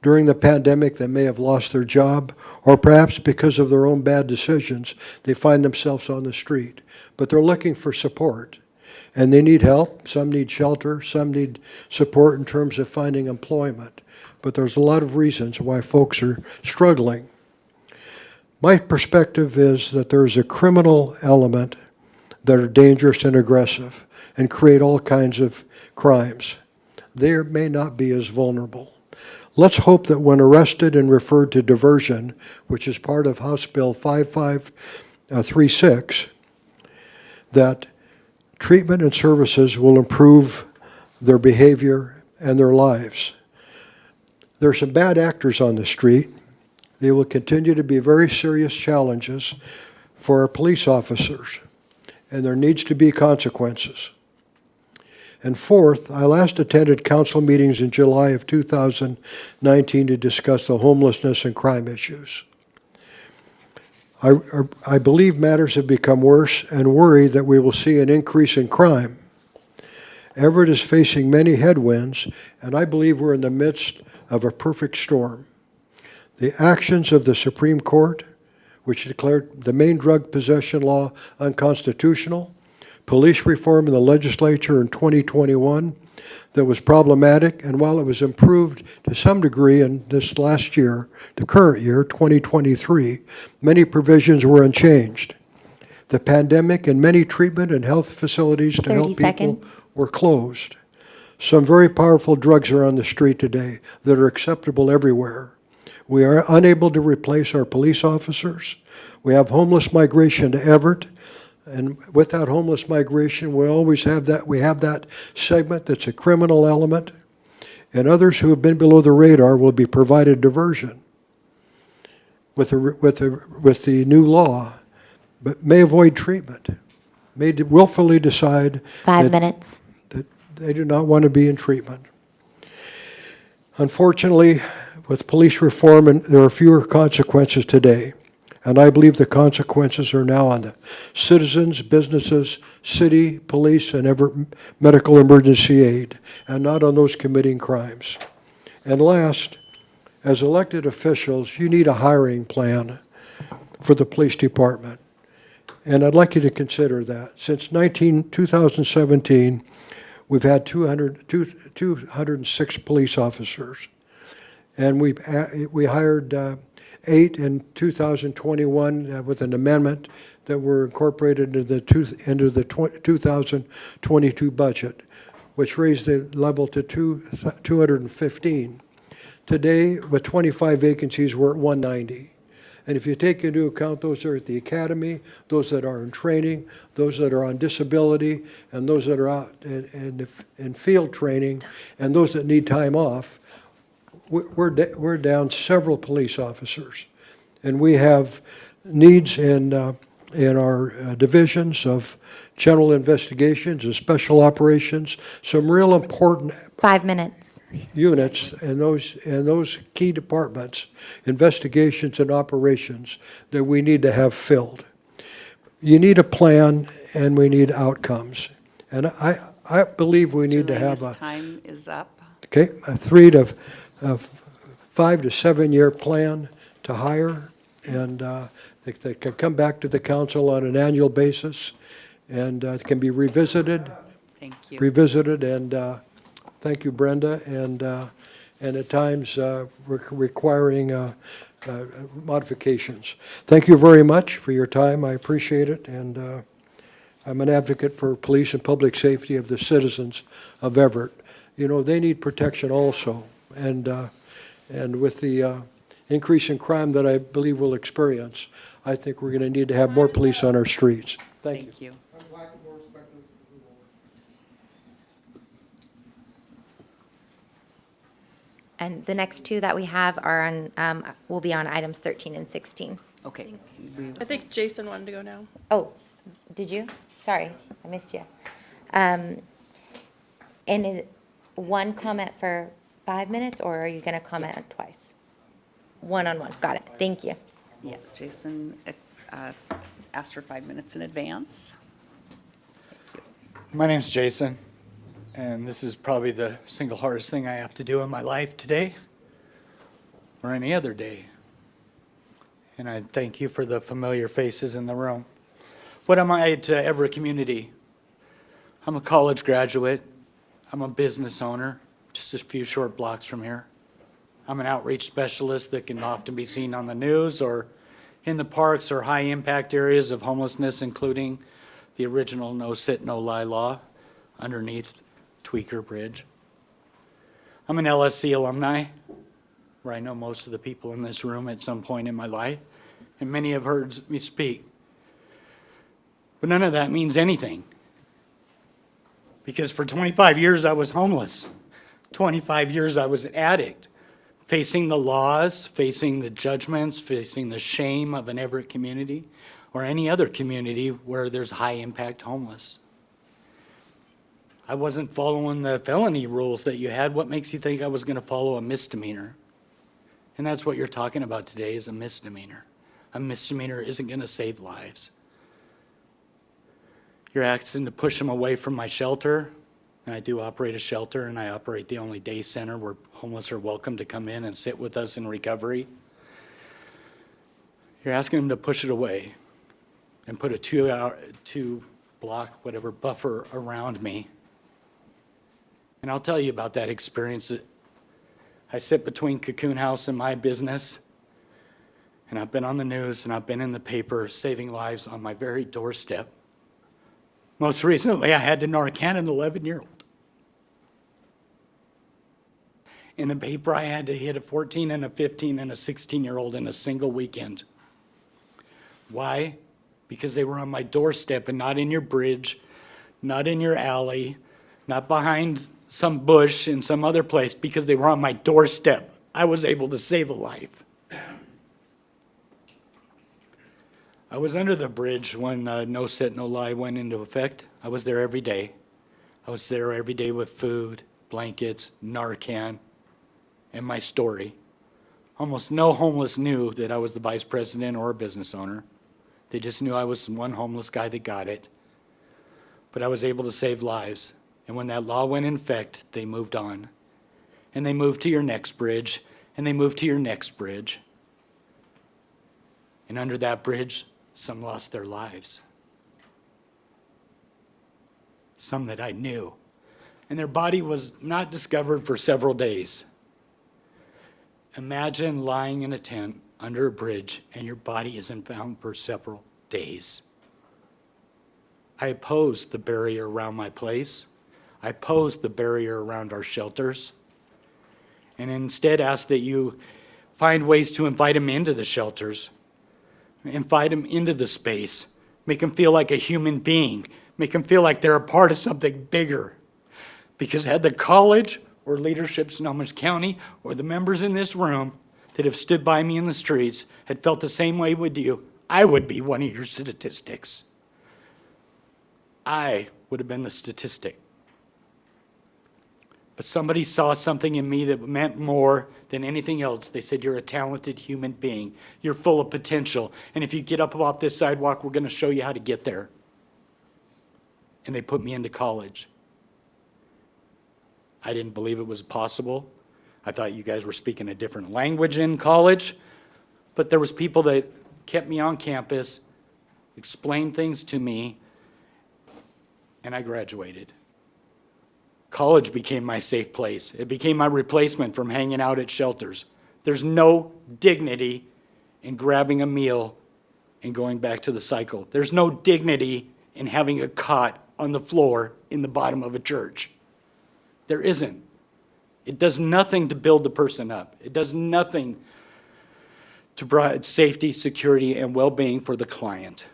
During the pandemic, they may have lost their job, or perhaps because of their own bad decisions, they find themselves on the street. But they're looking for support, and they need help. Some need shelter, some need support in terms of finding employment. But there's a lot of reasons why folks are struggling. My perspective is that there's a criminal element that are dangerous and aggressive and create all kinds of crimes. They may not be as vulnerable. Let's hope that when arrested and referred to diversion, which is part of House Bill 5536, that treatment and services will improve their behavior and their lives. There are some bad actors on the street. They will continue to be very serious challenges for our police officers, and there needs to be consequences. And fourth, I last attended council meetings in July of 2019 to discuss the homelessness and crime issues. I believe matters have become worse and worry that we will see an increase in crime. Everett is facing many headwinds, and I believe we're in the midst of a perfect storm. The actions of the Supreme Court, which declared the main drug possession law unconstitutional, police reform in the legislature in 2021 that was problematic, and while it was improved to some degree in this last year, the current year, 2023, many provisions were unchanged. The pandemic and many treatment and health facilities to help people were closed. Some very powerful drugs are on the street today that are acceptable everywhere. We are unable to replace our police officers. We have homeless migration to Everett. And with that homeless migration, we always have that. We have that segment that's a criminal element, and others who have been below the radar will be provided diversion with the new law, but may avoid treatment, may willfully decide 5 minutes. that they do not want to be in treatment. Unfortunately, with police reform, there are fewer consequences today. And I believe the consequences are now on the citizens, businesses, city, police, and Everett Medical Emergency Aid, and not on those committing crimes. And last, as elected officials, you need a hiring plan for the police department. And I'd like you to consider that. Since 2017, we've had 206 police officers. And we hired 8 in 2021 with an amendment that were incorporated into the 2022 budget, which raised the level to 215. Today, with 25 vacancies, we're at 190. And if you take into account those that are at the academy, those that are in training, those that are on disability, and those that are out in field training, and those that need time off, we're down several police officers, and we have needs in our divisions of general investigations and special operations, some real important 5 minutes. units in those key departments, investigations and operations, that we need to have filled. You need a plan, and we need outcomes, and I believe we need to have a time is up. a 5 to 7 year plan to hire, and they can come back to the council on an annual basis, and it can be revisited. Thank you. Revisited, and thank you, Brenda, and at times requiring modifications. Thank you very much for your time. I appreciate it, and I'm an advocate for police and public safety of the citizens of Everett. You know, they need protection also, and with the increase in crime that I believe we'll experience, I think we're going to need to have more police on our streets. Thank you. And the next two that we have are on, will be on items 13 and 16. Okay. I think Jason wanted to go now. Oh, did you? Sorry, I missed you. And one comment for 5 minutes, or are you going to comment twice? One-on-one, got it, thank you. Yeah, Jason asked for 5 minutes in advance. My name's Jason, and this is probably the single hardest thing I have to do in my life today, or any other day. And I thank you for the familiar faces in the room. What am I to Everett community? I'm a college graduate. I'm a business owner, just a few short blocks from here. I'm an outreach specialist that can often be seen on the news or in the parks or high-impact areas of homelessness, including the original no sit, no lie law underneath Tweaker Bridge. I'm an LSC alumni, where I know most of the people in this room at some point in my life, and many have heard me speak. But none of that means anything, because for 25 years I was homeless. 25 years I was an addict, facing the laws, facing the judgments, facing the shame of an Everett community or any other community where there's high-impact homeless. I wasn't following the felony rules that you had. What makes you think I was going to follow a misdemeanor? And that's what you're talking about today, is a misdemeanor. A misdemeanor isn't going to save lives. You're asking to push them away from my shelter, and I do operate a shelter, and I operate the only day center where homeless are welcome to come in and sit with us in recovery. You're asking them to push it away and put a 2-block, whatever, buffer around me. And I'll tell you about that experience. I sit between Cocoon House and my business, and I've been on the news and I've been in the paper saving lives on my very doorstep. Most recently, I had to Narcan an 11-year-old. In the paper, I had to hit a 14 and a 15 and a 16-year-old in a single weekend. Why? Because they were on my doorstep and not in your bridge, not in your alley, not behind some bush in some other place, because they were on my doorstep. I was able to save a life. I was under the bridge when No Sit, No Lie went into effect. I was there every day. I was there every day with food, blankets, Narcan, and my story. Almost no homeless knew that I was the vice president or a business owner. They just knew I was one homeless guy that got it. But I was able to save lives. And when that law went in effect, they moved on. And they moved to your next bridge, and they moved to your next bridge. And under that bridge, some lost their lives. Some that I knew. And their body was not discovered for several days. Imagine lying in a tent under a bridge and your body isn't found for several days. I opposed the barrier around my place. I opposed the barrier around our shelters. And instead asked that you find ways to invite them into the shelters. Invite them into the space. Make them feel like a human being. Make them feel like they're a part of something bigger. Because had the college or leadership Snohomish County or the members in this room that have stood by me in the streets had felt the same way with you, I would be one of your statistics. I would have been the statistic. But somebody saw something in me that meant more than anything else. They said, you're a talented human being. You're full of potential. And if you get up off this sidewalk, we're going to show you how to get there. And they put me into college. I didn't believe it was possible. I thought you guys were speaking a different language in college. But there was people that kept me on campus, explained things to me, and I graduated. College became my safe place. It became my replacement from hanging out at shelters. There's no dignity in grabbing a meal and going back to the cycle. There's no dignity in having a cot on the floor in the bottom of a church. There isn't. It does nothing to build the person up. It does nothing to provide safety, security, and well-being for the client.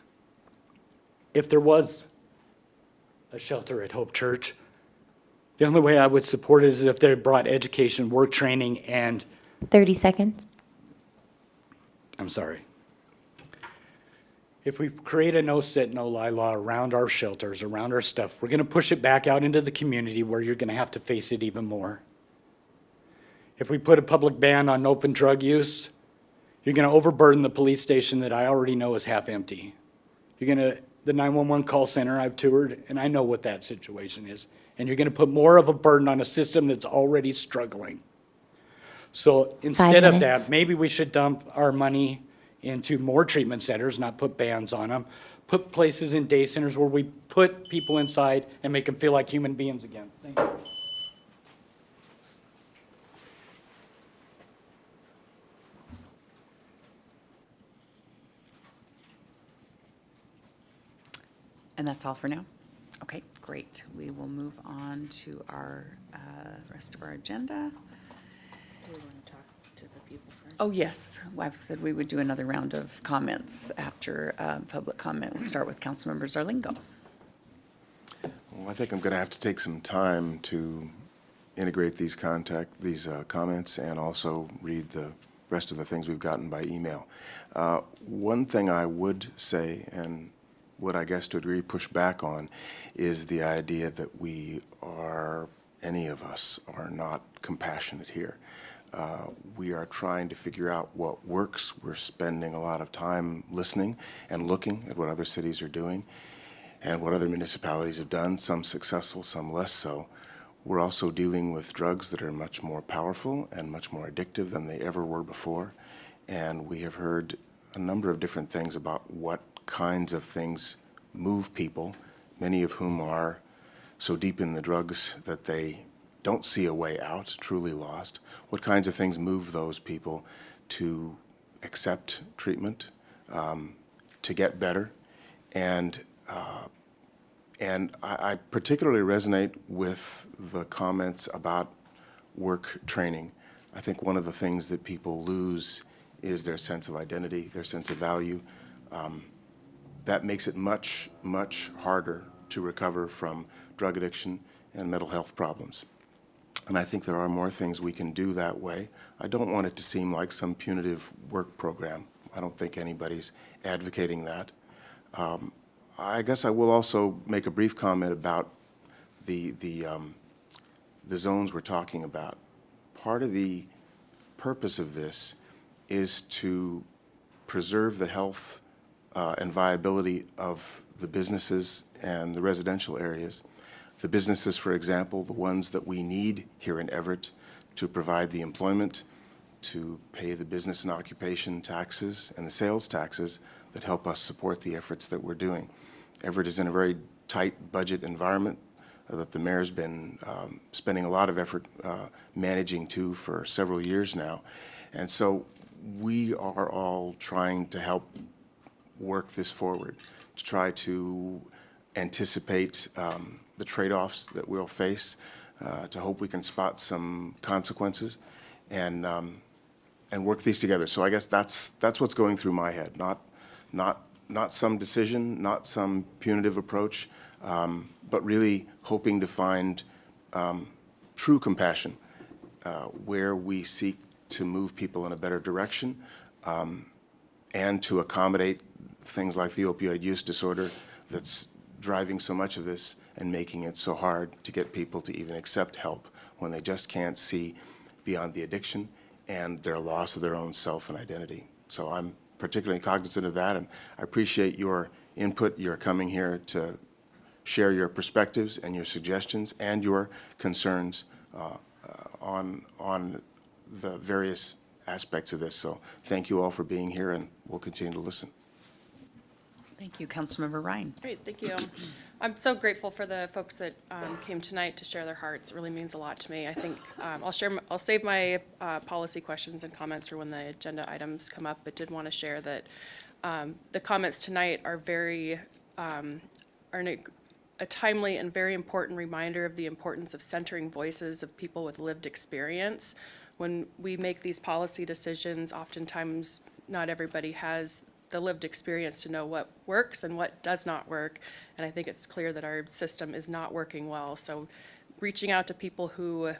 If there was a shelter at Hope Church, the only way I would support it is if they brought education, work training, and 30 seconds. I'm sorry. If we create a no sit, no lie law around our shelters, around our stuff, we're going to push it back out into the community where you're going to have to face it even more. If we put a public ban on open drug use, you're going to overburden the police station that I already know is half empty. The 911 call center I've toured, and I know what that situation is. And you're going to put more of a burden on a system that's already struggling. So instead of that, maybe we should dump our money into more treatment centers, not put bans on them, put places in day centers where we put people inside and make them feel like human beings again. Thank you. And that's all for now? Okay, great. We will move on to our rest of our agenda. Do we want to talk to the people first? Oh, yes. I said we would do another round of comments after public comment. We'll start with Councilmember Zarlingo. Well, I think I'm going to have to take some time to integrate these comments and also read the rest of the things we've gotten by email. One thing I would say, and would I guess to a degree push back on, is the idea that any of us are not compassionate here. We are trying to figure out what works. We're spending a lot of time listening and looking at what other cities are doing and what other municipalities have done, some successful, some less so. We're also dealing with drugs that are much more powerful and much more addictive than they ever were before. And we have heard a number of different things about what kinds of things move people, many of whom are so deep in the drugs that they don't see a way out, truly lost. What kinds of things move those people to accept treatment, to get better? And I particularly resonate with the comments about work training. I think one of the things that people lose is their sense of identity, their sense of value. That makes it much, much harder to recover from drug addiction and mental health problems. And I think there are more things we can do that way. I don't want it to seem like some punitive work program. I don't think anybody's advocating that. I guess I will also make a brief comment about the zones we're talking about. Part of the purpose of this is to preserve the health and viability of the businesses and the residential areas. The businesses, for example, the ones that we need here in Everett to provide the employment, to pay the business and occupation taxes and the sales taxes that help us support the efforts that we're doing. Everett is in a very tight budget environment that the mayor's been spending a lot of effort managing to for several years now. And so we are all trying to help work this forward, to try to anticipate the trade-offs that we'll face, to hope we can spot some consequences and work these together. So I guess that's what's going through my head, not some decision, not some punitive approach, but really hoping to find true compassion where we seek to move people in a better direction and to accommodate things like the opioid use disorder that's driving so much of this and making it so hard to get people to even accept help when they just can't see beyond the addiction and their loss of their own self and identity. So I'm particularly cognizant of that, and I appreciate your input. You're coming here to share your perspectives and your suggestions and your concerns on the various aspects of this. So thank you all for being here, and we'll continue to listen. Thank you, Councilmember Ryan. Great, thank you. I'm so grateful for the folks that came tonight to share their hearts. It really means a lot to me. I think I'll save my policy questions and comments for when the agenda items come up, but did want to share that the comments tonight are a timely and very important reminder of the importance of centering voices of people with lived experience. When we make these policy decisions, oftentimes not everybody has the lived experience to know what works and what does not work. And I think it's clear that our system is not working well. So reaching out to people who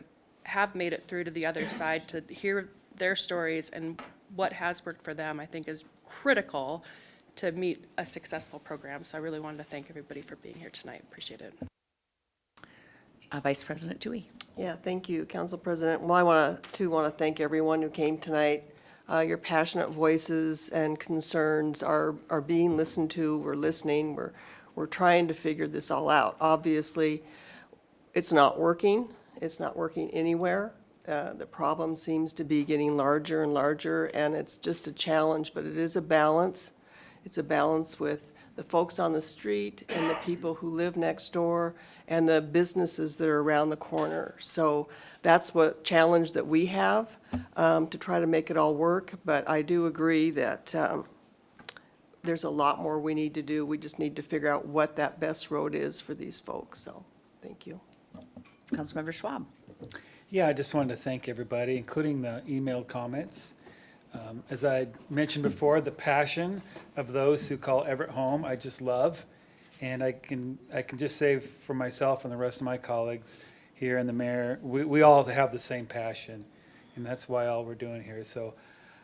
have made it through to the other side to hear their stories and what has worked for them, I think is critical to meet a successful program. So I really wanted to thank everybody for being here tonight. Appreciate it. Vice President Dewey. Yeah, thank you, Council President. Well, I want to thank everyone who came tonight. Your passionate voices and concerns are being listened to. We're listening. We're trying to figure this all out. Obviously, it's not working. It's not working anywhere. The problem seems to be getting larger and larger, and it's just a challenge, but it is a balance. It's a balance with the folks on the street and the people who live next door and the businesses that are around the corner. So that's what challenge that we have to try to make it all work. But I do agree that there's a lot more we need to do. We just need to figure out what that best road is for these folks. So, thank you. Councilmember Schwab. Yeah, I just wanted to thank everybody, including the emailed comments. As I mentioned before, the passion of those who call Everett home, I just love. And I can just say for myself and the rest of my colleagues here and the mayor, we all have the same passion. And that's why all we're doing here. So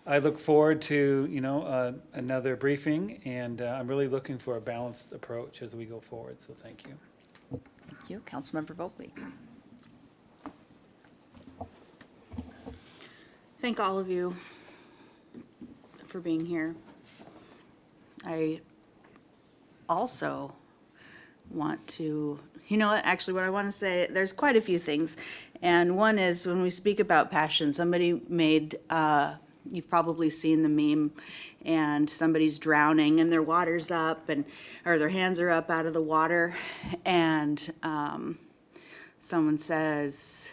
I look forward to, another briefing, and I'm really looking for a balanced approach as we go forward. So thank you. Thank you. Councilmember Vogley. Thank all of you for being here. I also want to, actually what I want to say, there's quite a few things. And one is when we speak about passion, somebody made, you've probably seen the meme, and somebody's drowning and their water's up or their hands are up out of the water. And someone says,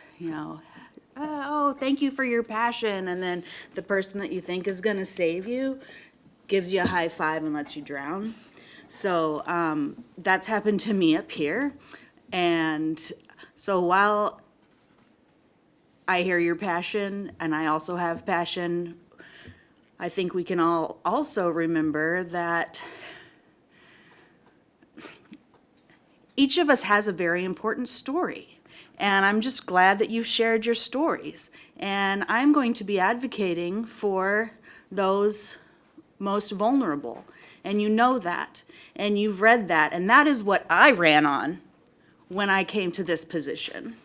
oh, thank you for your passion. And then the person that you think is going to save you gives you a high five and lets you drown. So that's happened to me up here. And so while I hear your passion and I also have passion, I think we can all also remember that each of us has a very important story. And I'm just glad that you've shared your stories. And I'm going to be advocating for those most vulnerable. And you know that. And you've read that. And that is what I ran on when I came to this position.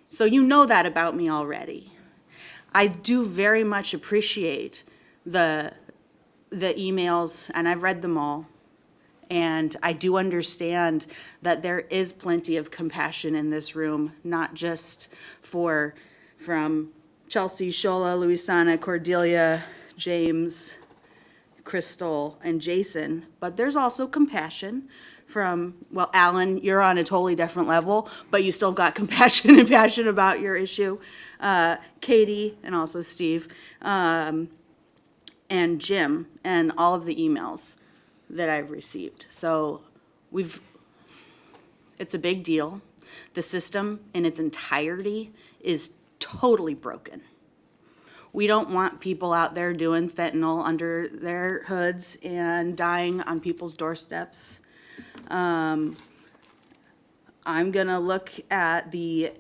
So you know that about me already. I do very much appreciate the emails, and I've read them all. And I do understand that there is plenty of compassion in this room, not just from Chelsea, Shola, Luisana, Cordelia, James, Crystal, and Jason, but there's also compassion from, well, Alan, you're on a totally different level, but you still got compassion and passion about your issue. Katie, and also Steve, and Jim, and all of the emails that I've received. So it's a big deal. The system in its entirety is totally broken. We don't want people out there doing fentanyl under their hoods and dying on people's doorsteps. I'm gonna look at the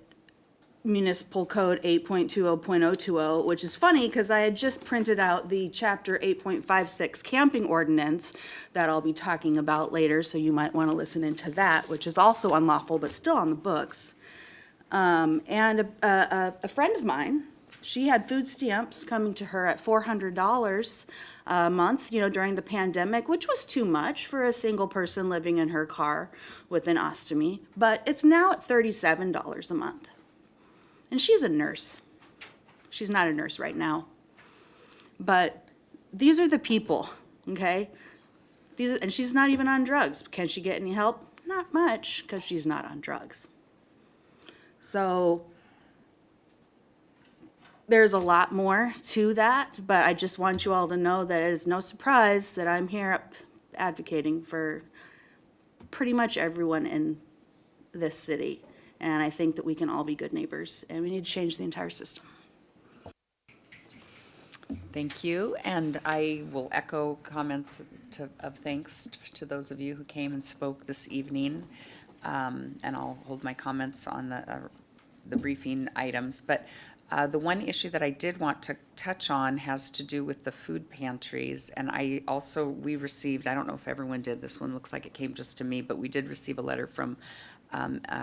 Municipal Code 8.20.020, which is funny because I had just printed out the Chapter 8.56 camping ordinance that I'll be talking about later, so you might want to listen into that, which is also unlawful but still on the books. And a friend of mine, she had food stamps coming to her at $400 a month, during the pandemic, which was too much for a single person living in her car with an ostomy, but it's now at $37 a month. And she's a nurse. She's not a nurse right now. But these are the people, okay? And she's not even on drugs. Can she get any help? Not much, because she's not on drugs. So there's a lot more to that, but I just want you all to know that it is no surprise that I'm here advocating for pretty much everyone in this city. And I think that we can all be good neighbors, and we need to change the entire system. Thank you, and I will echo comments of thanks to those of you who came and spoke this evening, and I'll hold my comments on the briefing items. But the one issue that I did want to touch on has to do with the food pantries, and we received, I don't know if everyone did, this one looks like it came just to me, but we did receive a letter from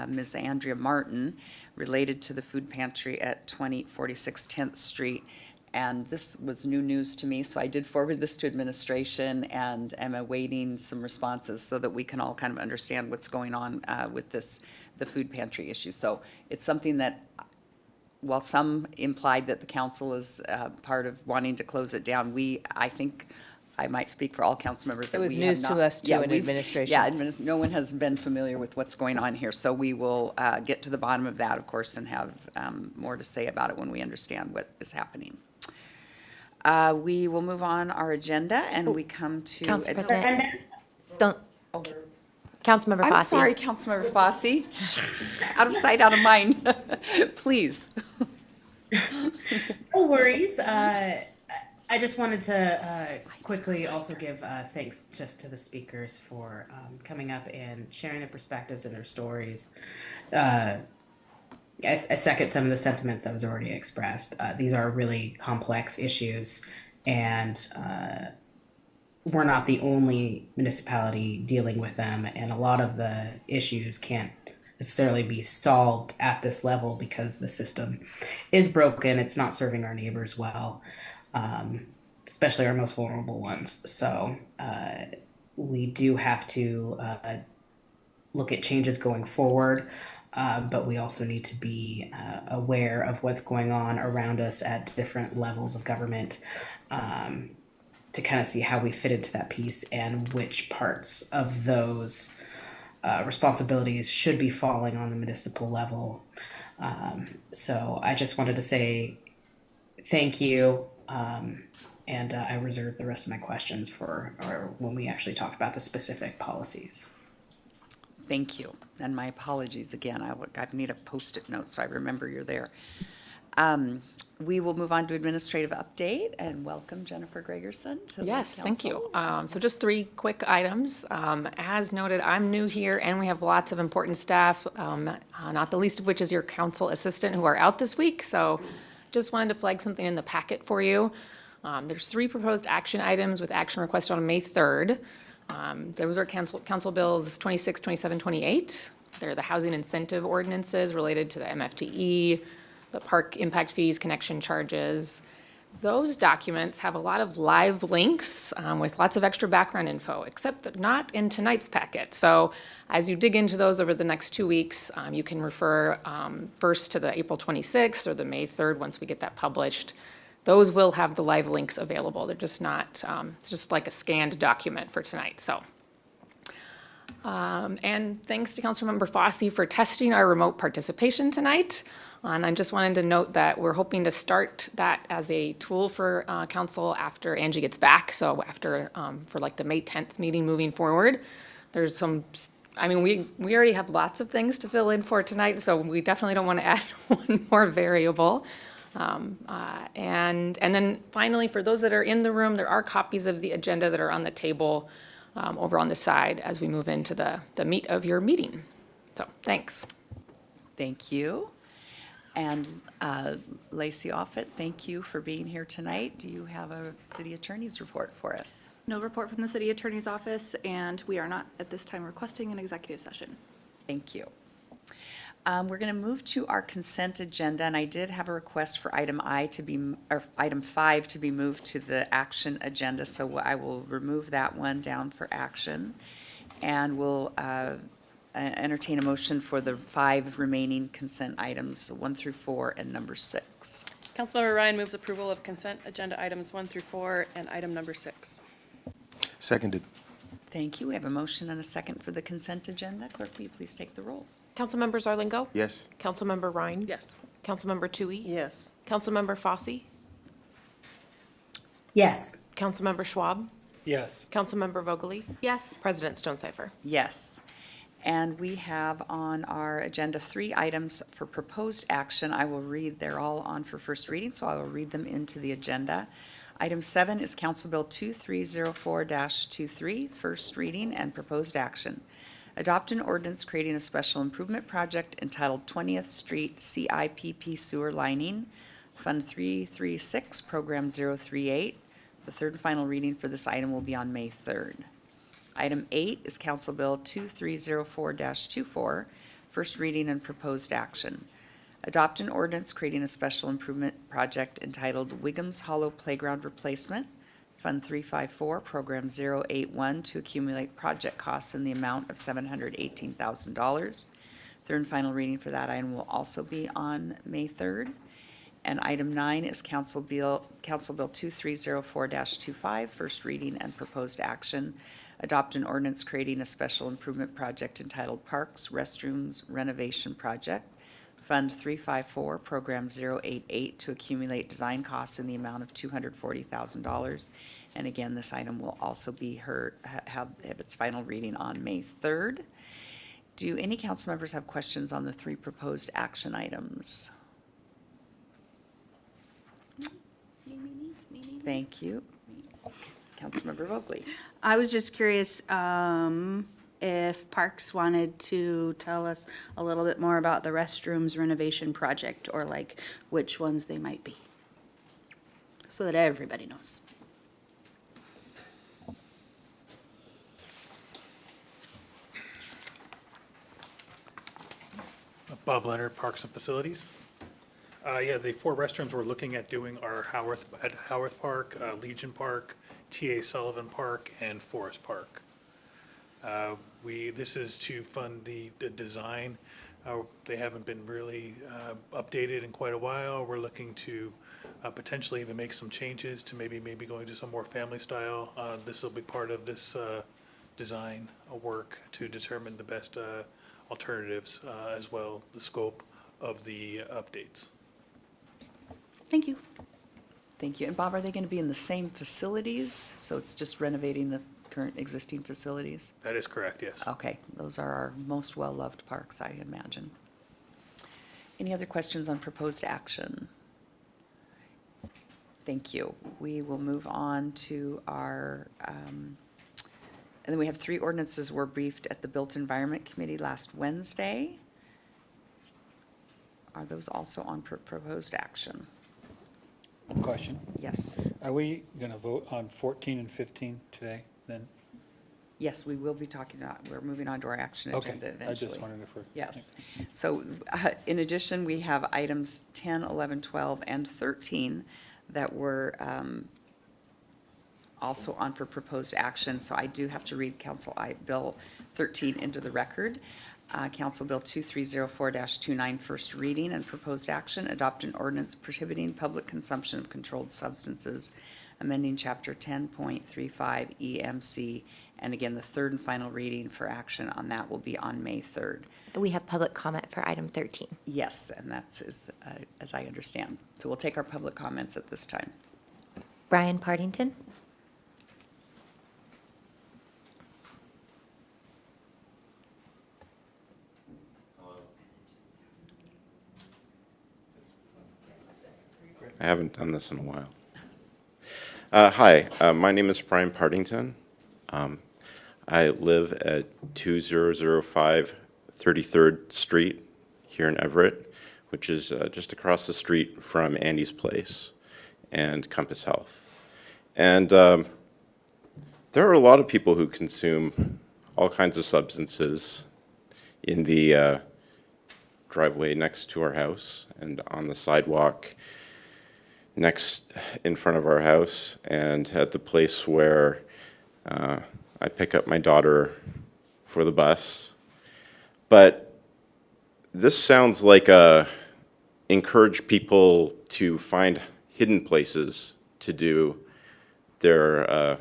Ms. Andrea Martin related to the food pantry at 2046 10th Street. And this was new news to me, so I did forward this to administration and am awaiting some responses so that we can all kind of understand what's going on with the food pantry issue. So it's something that, while some implied that the council is part of wanting to close it down, I think I might speak for all council members that It was we have news to not- us, too, Yeah, in we've- administration. Yeah, no one has been familiar with what's going on here, so we will get to the bottom of that, of course, and have more to say about it when we understand what is happening. We will move on our agenda, and we come to. Council President, Stone, Councilmember I'm Fosse. sorry, Councilmember Fosse. Out of sight, out of mind. Please. No worries. I just wanted to quickly also give thanks just to the speakers for coming up and sharing their perspectives and their stories. I second some of the sentiments that was already expressed. These are really complex issues, and we're not the only municipality dealing with them, and a lot of the issues can't necessarily be solved at this level because the system is broken. It's not serving our neighbors well, especially our most vulnerable ones. So we do have to look at changes going forward, but we also need to be aware of what's going on around us at different levels of government, to kind of see how we fit into that piece and which parts of those responsibilities should be falling on the municipal level. So I just wanted to say thank you, and I reserve the rest of my questions for or when we actually talk about the specific policies. Thank you, and my apologies again. I need a Post-it note so I remember you're there. We will move on to administrative update and welcome Jennifer Gregerson to the Yes, thank you. council. So just 3 quick items. As noted, I'm new here and we have lots of important staff, not the least of which is your council assistant who are out this week. So just wanted to flag something in the packet for you. There's 3 proposed action items with action requested on May 3rd. Those are council bills 26, 27, 28. They're the housing incentive ordinances related to the MFTE, the park impact fees, connection charges. Those documents have a lot of live links with lots of extra background info, except that not in tonight's packet. So as you dig into those over the next 2 weeks, you can refer first to the April 26th or the May 3rd once we get that published. Those will have the live links available. They're just not, it's just like a scanned document for tonight, so. And thanks to Councilmember Fosse for testing our remote participation tonight. And I just wanted to note that we're hoping to start that as a tool for council after Angie gets back. So after, for like the May 10th meeting moving forward, there's some, I mean, we already have lots of things to fill in for tonight, so we definitely don't want to add one more variable. And then finally, for those that are in the room, there are copies of the agenda that are on the table over on the side as we move into the meat of your meeting. So, thanks. Thank you. And Lacey Offit, thank you for being here tonight. Do you have a city attorney's report for us? No report from the city attorney's office, and we are not at this time requesting an executive session. Thank you. We're going to move to our consent agenda, and I did have a request for item 5 to be moved to the action agenda, so I will remove that one down for action, and we'll entertain a motion for the 5 remaining consent items, 1 through 4 and number 6. Councilmember Ryan moves approval of consent agenda items 1 through 4 and item number 6. Seconded. Thank you. We have a motion and a second for the consent agenda. Clerk, will you please take the roll? Councilmember Zarlingo? Yes. Councilmember Ryan? Yes. Councilmember Toohey? Yes. Councilmember Fosse? Yes. Councilmember Schwab? Yes. Councilmember Vogely? Yes. President Stonecipher? Yes. And we have on our agenda 3 items for proposed action. I will read, they're all on for first reading, so I will read them into the agenda. Item 7 is Council Bill 2304-23, first reading and proposed action. Adopt an ordinance creating a special improvement project entitled 20th Street CIPP Sewer Lining, Fund 336, Program 038. The third and final reading for this item will be on May 3rd. Item 8 is Council Bill 2304-24, first reading and proposed action. Adopt an ordinance creating a special improvement project entitled Wiggum's Hollow Playground Replacement, Fund 354, Program 081, to accumulate project costs in the amount of $718,000. Third and final reading for that item will also be on May 3rd. And item 9 is Council Bill 2304-25, first reading and proposed action. Adopt an ordinance creating a special improvement project entitled Parks Restrooms Renovation Project, Fund 354, Program 088, to accumulate design costs in the amount of $240,000. And again, this item will also be have its final reading on May 3rd. Do any council members have questions on the 3 proposed action items? Thank you. Councilmember Vogely. I was just curious if Parks wanted to tell us a little bit more about the restrooms renovation project, or like which ones they might be, so that everybody knows. Bob Leonard, Parks and Facilities. Yeah, the 4 restrooms we're looking at doing are at Howarth Park, Legion Park, T.A. Sullivan Park, and Forest Park. This is to fund the design. They haven't been really updated in quite a while. We're looking to potentially even make some changes to maybe going to some more family style. This will be part of this design work to determine the best alternatives, as well the scope of the updates. Thank you. Thank you. And Bob, are they going to be in the same facilities? So it's just renovating the current existing facilities? That is correct, yes. Okay, those are our most well-loved parks, I imagine. Any other questions on proposed action? Thank you. We will move on to our, and then we have 3 ordinances were briefed at the Built Environment Committee last Wednesday. Are those also on proposed action? Question. Yes. Are we going to vote on 14 and 15 today, then? Yes, we will be talking about, we're moving on to our action Okay, agenda I eventually. just wondered if we're. Yes. So in addition, we have items 10, 11, 12, and 13 that were also on for proposed action. So I do have to read Bill 13 into the record. Council Bill 2304-29, first reading and proposed action, adopt an ordinance prohibiting public consumption of controlled substances, amending Chapter 10.35 EMC, and again, the 3rd and final reading for action on that will be on May 3rd. We have public comment for item 13. Yes, and that's as I understand. So we'll take our public comments at this time. Brian Partington? I haven't done this in a while. Hi, my name is Brian Partington. I live at 2005 33rd Street here in Everett, which is just across the street from Andy's Place and Compass Health. And there are a lot of people who consume all kinds of substances in the driveway next to our house and on the sidewalk next in front of our house, and at the place where I pick up my daughter for the bus. But this sounds like encourage people to find hidden places to do their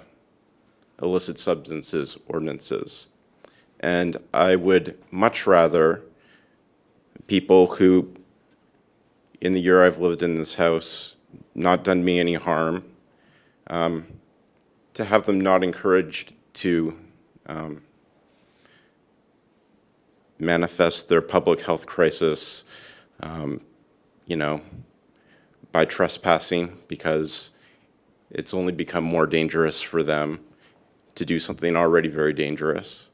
illicit substances ordinances. And I would much rather people who, in the year I've lived in this house, not done me any harm, to have them not encouraged to manifest their public health crisis, by trespassing, because it's only become more dangerous for them to do something already very dangerous.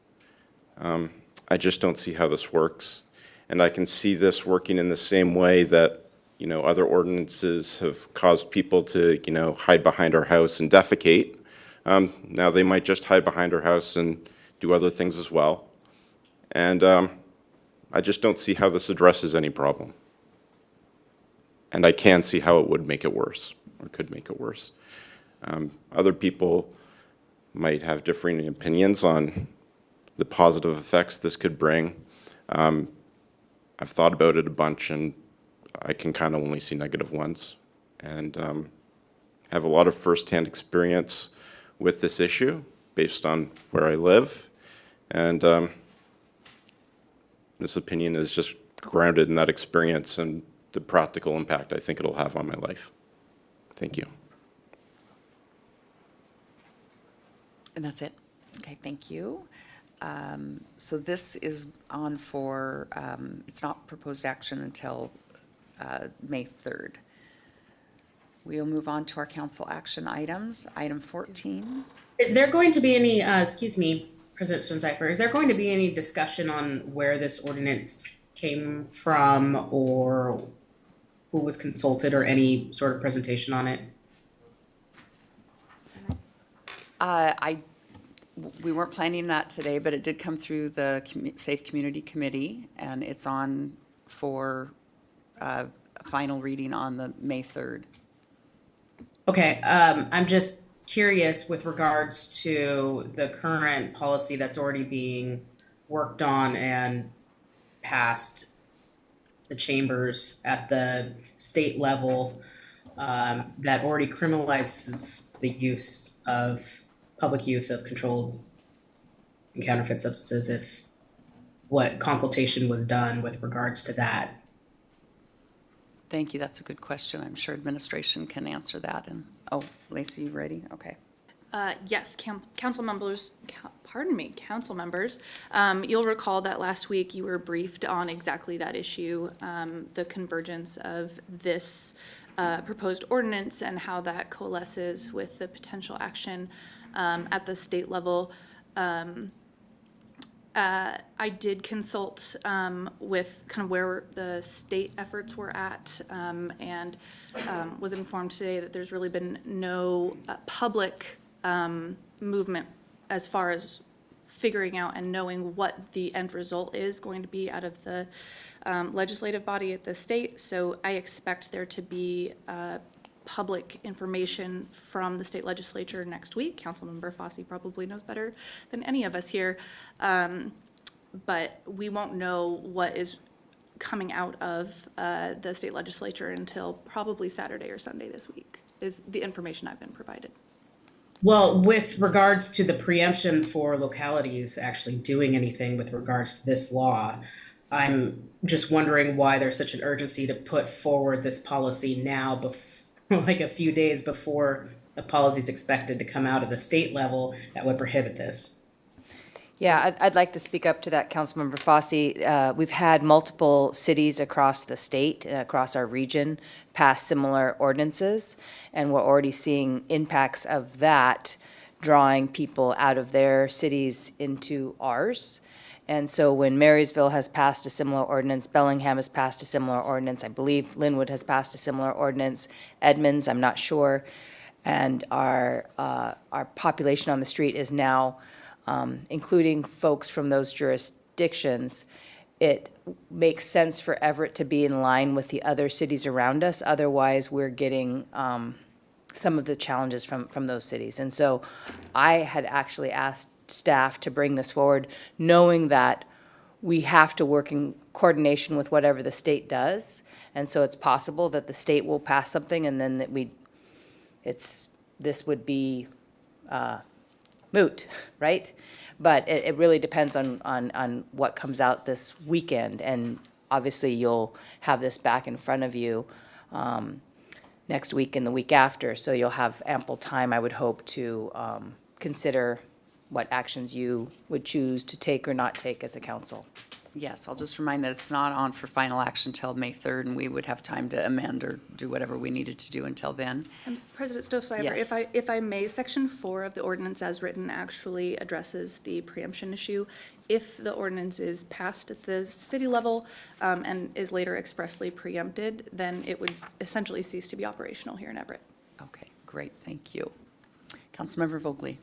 I just don't see how this works. And I can see this working in the same way that other ordinances have caused people to, hide behind our house and defecate. Now they might just hide behind our house and do other things as well. And I just don't see how this addresses any problem. And I can see how it would make it worse, or could make it worse. Other people might have differing opinions on the positive effects this could bring. I've thought about it a bunch, and I can kind of only see negative ones. And have a lot of firsthand experience with this issue based on where I live. And this opinion is just grounded in that experience and the practical impact I think it'll have on my life. Thank you. And that's it? Okay, thank you. So this is on for, it's not proposed action until May 3rd. We'll move on to our council action items. Item 14. Is there going to be any, excuse me, President Stonecipher, is there going to be any discussion on where this ordinance came from or who was consulted or any sort of presentation on it? We weren't planning that today, but it did come through the Safe Community Committee, and it's on for a final reading on the May 3rd. Okay, I'm just curious with regards to the current policy that's already being worked on and passed the chambers at the state level, that already criminalizes the use of public use of controlled and counterfeit substances. If what consultation was done with regards to that? Thank you, that's a good question. I'm sure administration can answer that. And, oh, Lacey, you ready? Okay. Yes, council members, council members. You'll recall that last week you were briefed on exactly that issue, the convergence of this proposed ordinance and how that coalesces with the potential action at the state level. I did consult with kind of where the state efforts were at, and was informed today that there's really been no public movement as far as figuring out and knowing what the end result is going to be out of the legislative body at the state. So I expect there to be public information from the state legislature next week. Councilmember Fossey probably knows better than any of us here. But we won't know what is coming out of the state legislature until probably Saturday or Sunday this week, is the information I've been provided. Well, with regards to the preemption for localities actually doing anything with regards to this law, I'm just wondering why there's such an urgency to put forward this policy now, like a few days before the policy is expected to come out at the state level that would prohibit this. Yeah, I'd like to speak up to that, Councilmember Fossey. We've had multiple cities across the state, across our region, pass similar ordinances, and we're already seeing impacts of that drawing people out of their cities into ours. And so when Marysville has passed a similar ordinance, Bellingham has passed a similar ordinance, I believe Linwood has passed a similar ordinance, Edmonds, I'm not sure, and our population on the street is now including folks from those jurisdictions, it makes sense for Everett to be in line with the other cities around us. Otherwise, we're getting some of the challenges from those cities. And so I had actually asked staff to bring this forward, knowing that we have to work in coordination with whatever the state does. And so it's possible that the state will pass something and then that this would be moot, right? But it really depends on what comes out this weekend. And obviously, you'll have this back in front of you next week and the week after. So you'll have ample time, I would hope, to consider what actions you would choose to take or not take as a council. Yes, I'll just remind that it's not on for final action till May 3rd, and we would have time to amend or do whatever we needed to do until then. And President Stonecipher, Yes. if I may, Section 4 of the ordinance as written actually addresses the preemption issue. If the ordinance is passed at the city level and is later expressly preempted, then it would essentially cease to be operational here in Everett. Okay, great, thank you. Councilmember Vogely.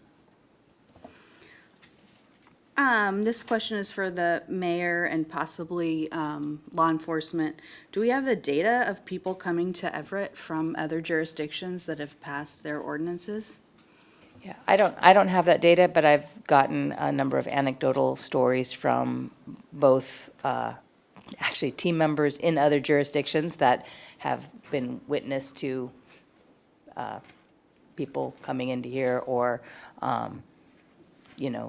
This question is for the mayor and possibly law enforcement. Do we have the data of people coming to Everett from other jurisdictions that have passed their ordinances? Yeah, I don't have that data, but I've gotten a number of anecdotal stories from both actually team members in other jurisdictions that have been witness to people coming into here, or,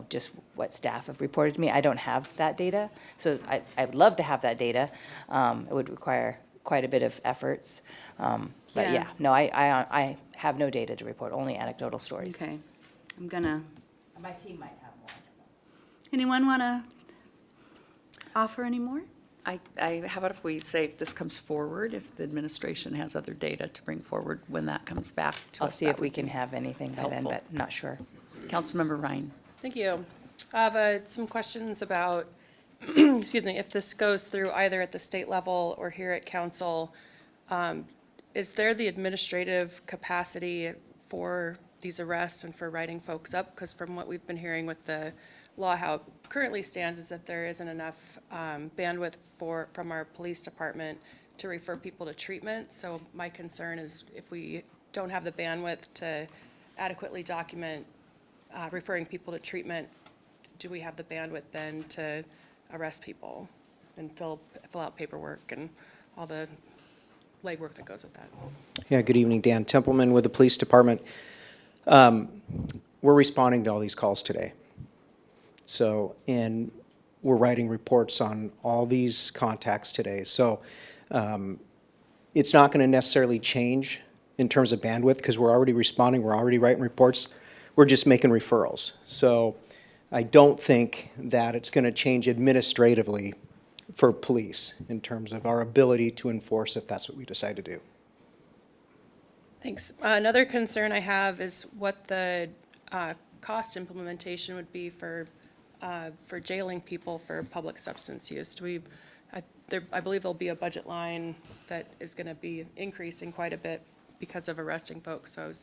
just what staff have reported to me. I don't have that data, so I would love to have that data. It would require quite a bit of efforts. But yeah, no, I have no data to report, only anecdotal stories. Okay. My team might have more. Anyone want to offer any more? How about if we say if this comes forward, if the administration has other data to bring forward when that comes back to us? I'll see that if we would can be have anything by then, helpful. but not sure. Councilmember Ryan. Thank you. I have some questions about, excuse me, if this goes through either at the state level or here at council, is there the administrative capacity for these arrests and for writing folks up? Because from what we've been hearing with the law, how it currently stands is that there isn't enough bandwidth from our police department to refer people to treatment. So my concern is if we don't have the bandwidth to adequately document referring people to treatment, do we have the bandwidth then to arrest people and fill out paperwork and all the legwork that goes with that? Yeah, good evening, Dan Templeman with the Police Department. We're responding to all these calls today. So, and we're writing reports on all these contacts today. So it's not going to necessarily change in terms of bandwidth because we're already responding, we're already writing reports. We're just making referrals. So I don't think that it's going to change administratively for police in terms of our ability to enforce if that's what we decide to do. Thanks. Another concern I have is what the cost implementation would be for jailing people for public substance use. I believe there'll be a budget line that is going to be increasing quite a bit because of arresting folks. So I was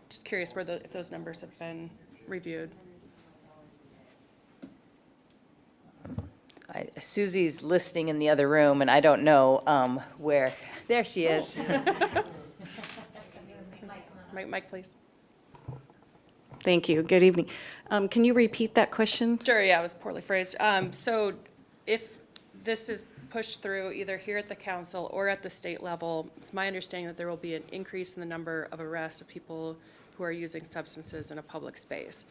just curious if those numbers have been reviewed. Susie's listening in the other room, and I don't know where. There she is. Mike, please. Thank you. Good evening. Can you repeat that question? Sure, yeah, it was poorly phrased. So if this is pushed through either here at the council or at the state level, it's my understanding that there will be an increase in the number of arrests of people who are using substances in a public space.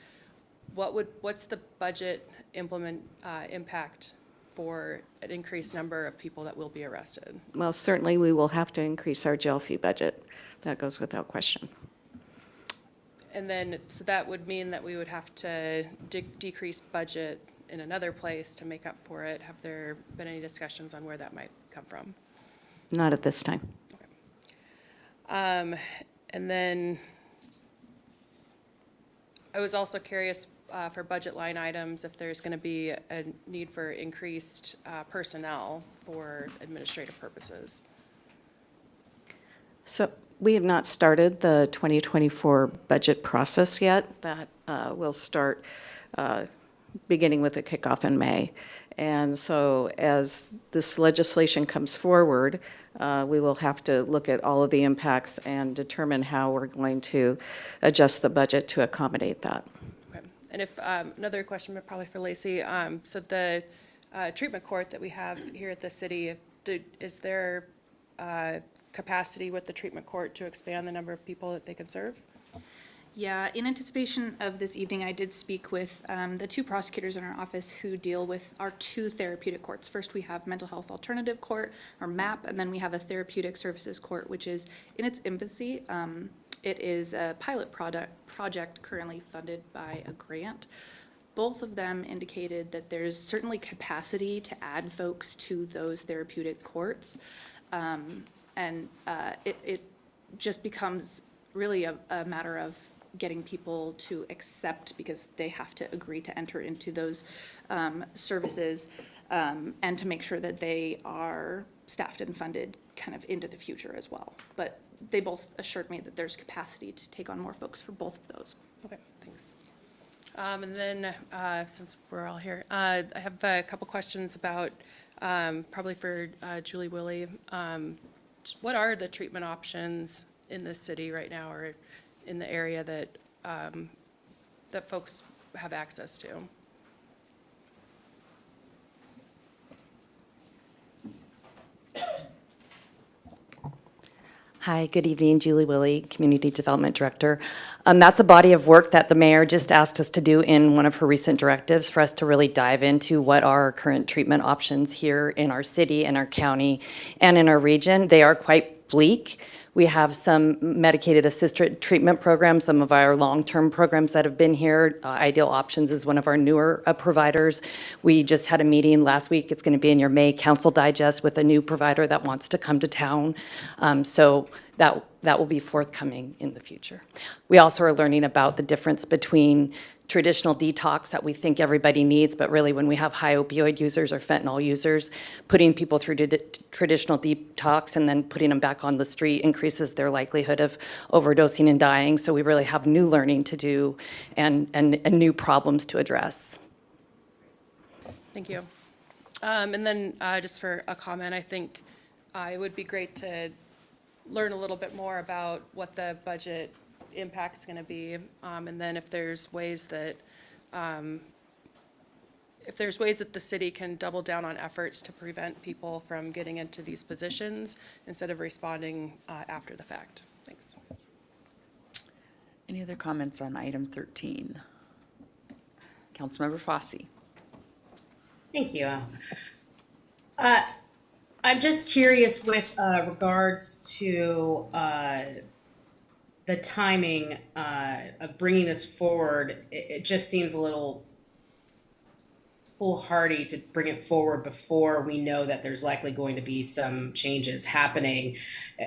What's the budget impact for an increased number of people that will be arrested? Well, certainly we will have to increase our jail fee budget. That goes without question. And then, so that would mean that we would have to decrease budget in another place to make up for it. Have there been any discussions on where that might come from? Not at this time. And then I was also curious for budget line items if there's going to be a need for increased personnel for administrative purposes. So we have not started the 2024 budget process yet. That will start beginning with a kickoff in May. And so as this legislation comes forward, we will have to look at all of the impacts and determine how we're going to adjust the budget to accommodate that. Okay. And if another question, but probably for Lacey. So the treatment court that we have here at the city, is there capacity with the treatment court to expand the number of people that they can serve? Yeah, in anticipation of this evening, I did speak with the two prosecutors in our office who deal with our two therapeutic courts. First, we have Mental Health Alternative Court, or MAP, and then we have a Therapeutic Services Court, which is in its infancy. It is a pilot project currently funded by a grant. Both of them indicated that there's certainly capacity to add folks to those therapeutic courts. And it just becomes really a matter of getting people to accept, because they have to agree to enter into those services, and to make sure that they are staffed and funded kind of into the future as well. But they both assured me that there's capacity to take on more folks for both of those. Okay, thanks. And then, since we're all here, I have a couple questions about, probably for Julie Willie. What are the treatment options in this city right now, or in the area that that folks have access to? Hi, good evening, Julie Willie, Community Development Director. That's a body of work that the mayor just asked us to do in one of her recent directives for us to really dive into what are our current treatment options here in our city, in our county, and in our region. They are quite bleak. We have some medicated assisted treatment programs, some of our long-term programs that have been here. Ideal Options is one of our newer providers. We just had a meeting last week. It's going to be in your May Council Digest with a new provider that wants to come to town. So that will be forthcoming in the future. We also are learning about the difference between traditional detox that we think everybody needs, but really when we have high opioid users or fentanyl users, putting people through traditional detox and then putting them back on the street increases their likelihood of overdosing and dying. So we really have new learning to do and new problems to address. Thank you. And then just for a comment, I think it would be great to learn a little bit more about what the budget impact's going to be, and then if there's ways that the city can double down on efforts to prevent people from getting into these positions instead of responding after the fact. Thanks. Any other comments on item 13? Councilmember Fosse. Thank you. I'm just curious with regards to the timing of bringing this forward. It just seems a little foolhardy to bring it forward before we know that there's likely going to be some changes happening.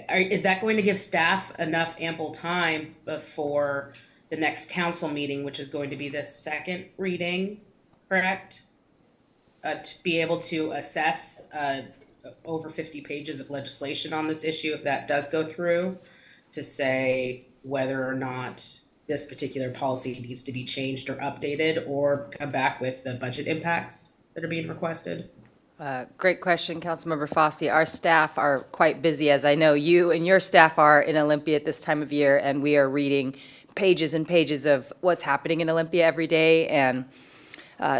Is that going to give staff enough ample time before the next council meeting, which is going to be the second reading, correct? To be able to assess over 50 pages of legislation on this issue, if that does go through, to say whether or not this particular policy needs to be changed or updated, or come back with the budget impacts that are being requested? Great question, Councilmember Fosse. Our staff are quite busy, as I know you and your staff are in Olympia at this time of year, and we are reading pages and pages of what's happening in Olympia every day. And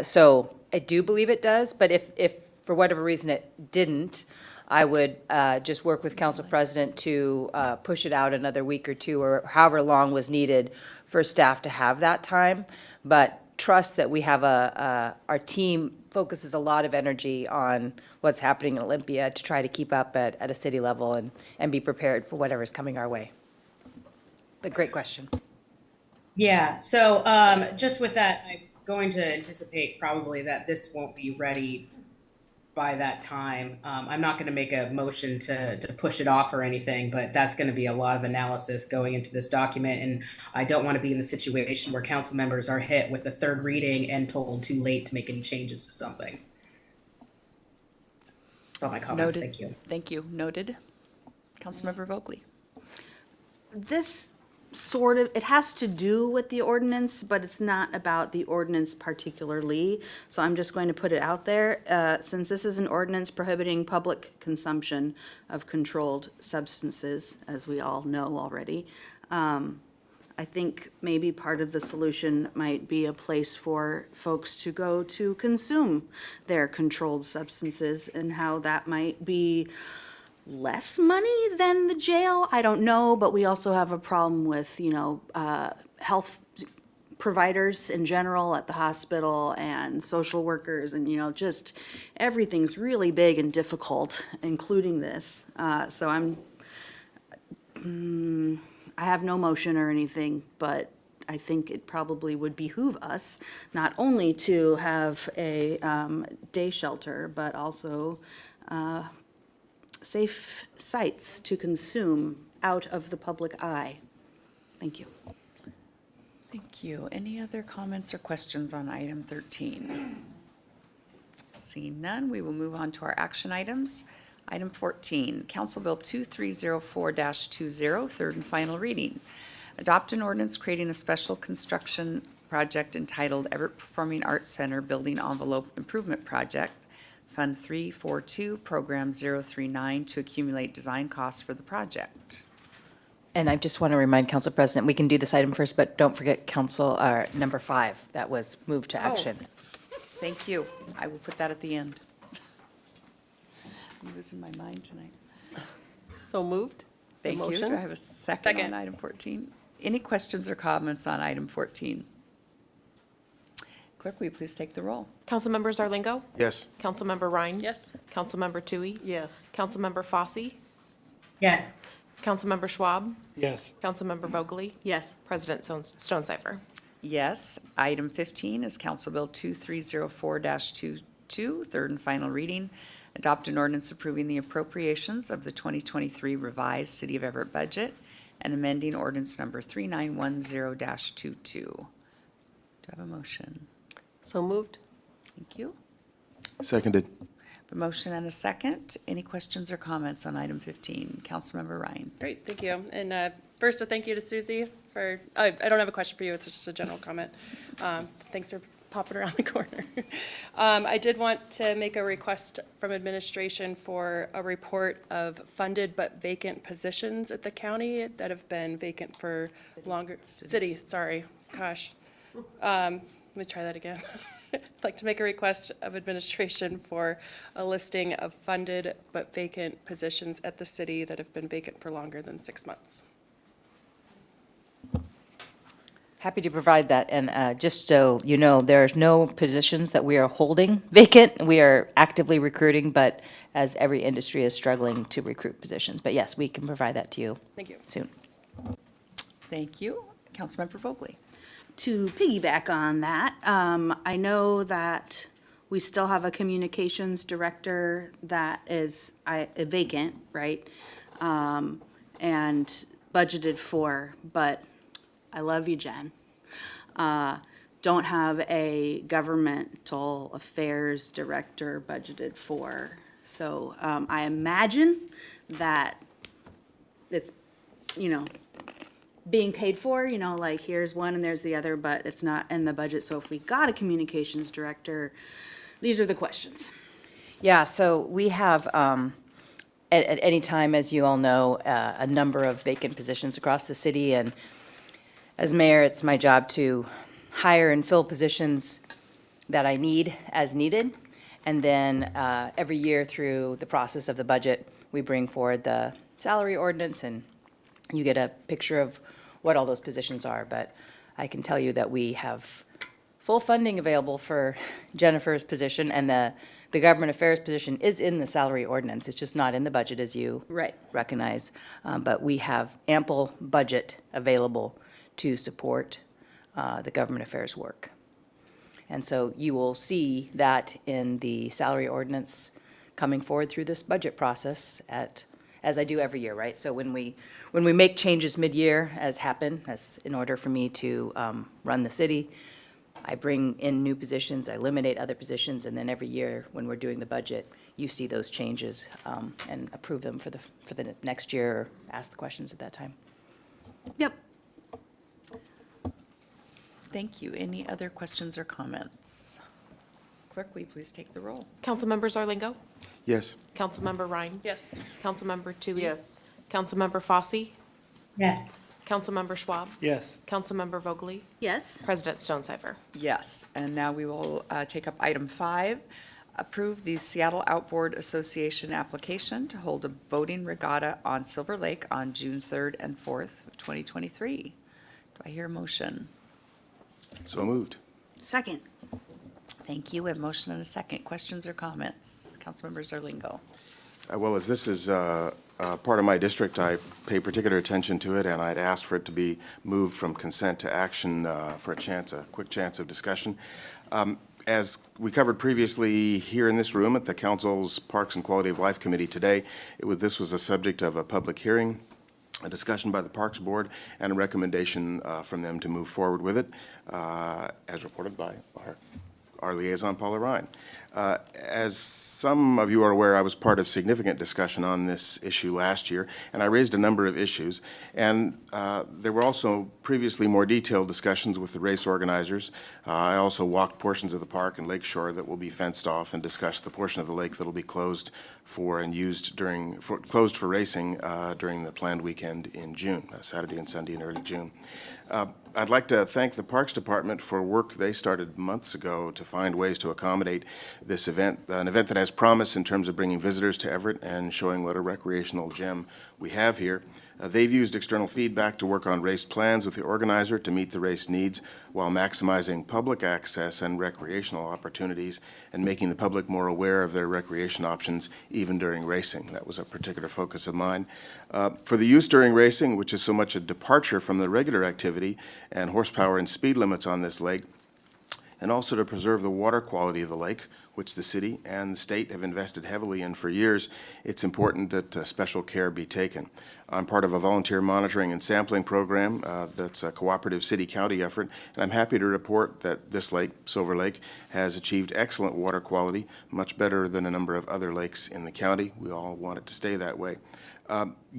so I do believe it does, but if for whatever reason it didn't, I would just work with Council President to push it out another week or two, or however long was needed for staff to have that time. But trust that we have our team focuses a lot of energy on what's happening in Olympia to try to keep up at a city level and be prepared for whatever's coming our way. But great question. Yeah, so just with that, I'm going to anticipate probably that this won't be ready by that time. I'm not going to make a motion to push it off or anything, but that's going to be a lot of analysis going into this document, and I don't want to be in the situation where council members are hit with a third reading and told too late to make any changes to something. That's all my comments. Noted. Thank you. Thank you. Noted. Councilmember Vogely. This it has to do with the ordinance, but it's not about the ordinance particularly. So I'm just going to put it out there. Since this is an ordinance prohibiting public consumption of controlled substances, as we all know already, I think maybe part of the solution might be a place for folks to go to consume their controlled substances, and how that might be less money than the jail. I don't know, but we also have a problem with, health providers in general at the hospital and social workers, and, just everything's really big and difficult, including this. So I have no motion or anything, but I think it probably would behoove us not only to have a day shelter, but also safe sites to consume out of the public eye. Thank you. Thank you. Any other comments or questions on item 13? Seeing none, we will move on to our action items. Item 14, Council Bill 2304-20, third and final reading. Adopt an ordinance creating a special construction project entitled Everett Performing Arts Center Building Envelope Improvement Project, Fund 342, Program 039, to accumulate design costs for the project. And I just want to remind Council President, we can do this item first, but don't forget number 5, that was moved to action. Thank you. I will put that at the end. I'm losing my mind tonight. So moved? Thank you. motion? Do I have a second Second. on item 14? Any questions or comments on item 14? Clerk, will you please take the roll? Councilmember Zarlingo. Yes. Councilmember Ryan. Yes. Councilmember Tui. Yes. Councilmember Fosse. Yes. Councilmember Schwab. Yes. Councilmember Vogely. Yes. President Stonecipher. Yes. Item 15 is Council Bill 2304-22, third and final reading. Adopt an ordinance approving the appropriations of the 2023 revised City of Everett budget and amending ordinance number 3910-22. Do I have a motion? So moved? Thank you. Seconded. A motion and a second. Any questions or comments on item 15? Councilmember Ryan. Great, thank you. And first, a thank you to Susie for, I don't have a question for you, it's just a general comment. Thanks for popping around the corner. I did want to make a request from administration for a report of funded but vacant positions at the county that have been vacant for longer. City, sorry, gosh. Let me try that again. I'd like to make a request of administration for a listing of funded but vacant positions at the city that have been vacant for longer than 6 months. Happy to provide that, and just so you know, there's no positions that we are holding vacant. We are actively recruiting, but as every industry is struggling to recruit positions. But yes, we can provide that to you Thank you. soon. Thank you. Councilmember Vogely. To piggyback on that, I know that we still have a communications director that is vacant, right? And budgeted for, but I love you, Jen. Don't have a governmental affairs director budgeted for. So I imagine that it's, being paid for, like here's one and there's the other, but it's not in the budget. So if we got a communications director, these are the questions. Yeah, so we have, at any time, as you all know, a number of vacant positions across the city, and as mayor, it's my job to hire and fill positions that I need as needed. And then every year through the process of the budget, we bring forward the salary ordinance, and you get a picture of what all those positions are. But I can tell you that we have full funding available for Jennifer's position, and the government affairs position is in the salary ordinance. It's just not in the budget, as you Right. recognize. But we have ample budget available to support the government affairs work. And so you will see that in the salary ordinance coming forward through this budget process as I do every year, right? So when we make changes mid-year, as in order for me to run the city, I bring in new positions, I eliminate other positions, and then every year when we're doing the budget, you see those changes and approve them for the next year, or ask the questions at that time. Yep. Thank you. Any other questions or comments? Clerk, will you please take the roll? Councilmember Zarlingo. Yes. Councilmember Ryan. Yes. Councilmember Tui. Yes. Councilmember Fosse. Yes. Councilmember Schwab. Yes. Councilmember Vogely. Yes. President Stonecipher. Yes, and now we will take up item 5, approve the Seattle Outboard Association application to hold a boating regatta on Silver Lake on June 3rd and 4th, of 2023. Do I hear a motion? So moved. Second. Thank you. A motion and a second. Questions or comments? Councilmember Zarlingo. Well, as this is part of my district, I pay particular attention to it, and I'd asked for it to be moved from consent to action for a quick chance of discussion. As we covered previously here in this room at the Council's Parks and Quality of Life Committee today, this was the subject of a public hearing, a discussion by the Parks Board, and a recommendation from them to move forward with it, as reported by our liaison, Paula Ryan. As some of you are aware, I was part of significant discussion on this issue last year, and I raised a number of issues. And there were also previously more detailed discussions with the race organizers. I also walked portions of the park and lakeshore that will be fenced off, and discussed the portion of the lake that will be closed for and used closed for racing during the planned weekend in June, Saturday and Sunday in early June. I'd like to thank the Parks Department for work they started months ago to find ways to accommodate this event, an event that has promise in terms of bringing visitors to Everett and showing what a recreational gem we have here. They've used external feedback to work on race plans with the organizer to meet the race needs while maximizing public access and recreational opportunities and making the public more aware of their recreation options even during racing. That was a particular focus of mine. For the use during racing, which is so much a departure from the regular activity and horsepower and speed limits on this lake, and also to preserve the water quality of the lake, which the city and the state have invested heavily in for years, it's important that special care be taken. I'm part of a volunteer monitoring and sampling program that's a cooperative city-county effort, and I'm happy to report that this lake, Silver Lake, has achieved excellent water quality, much better than a number of other lakes in the county. We all want it to stay that way.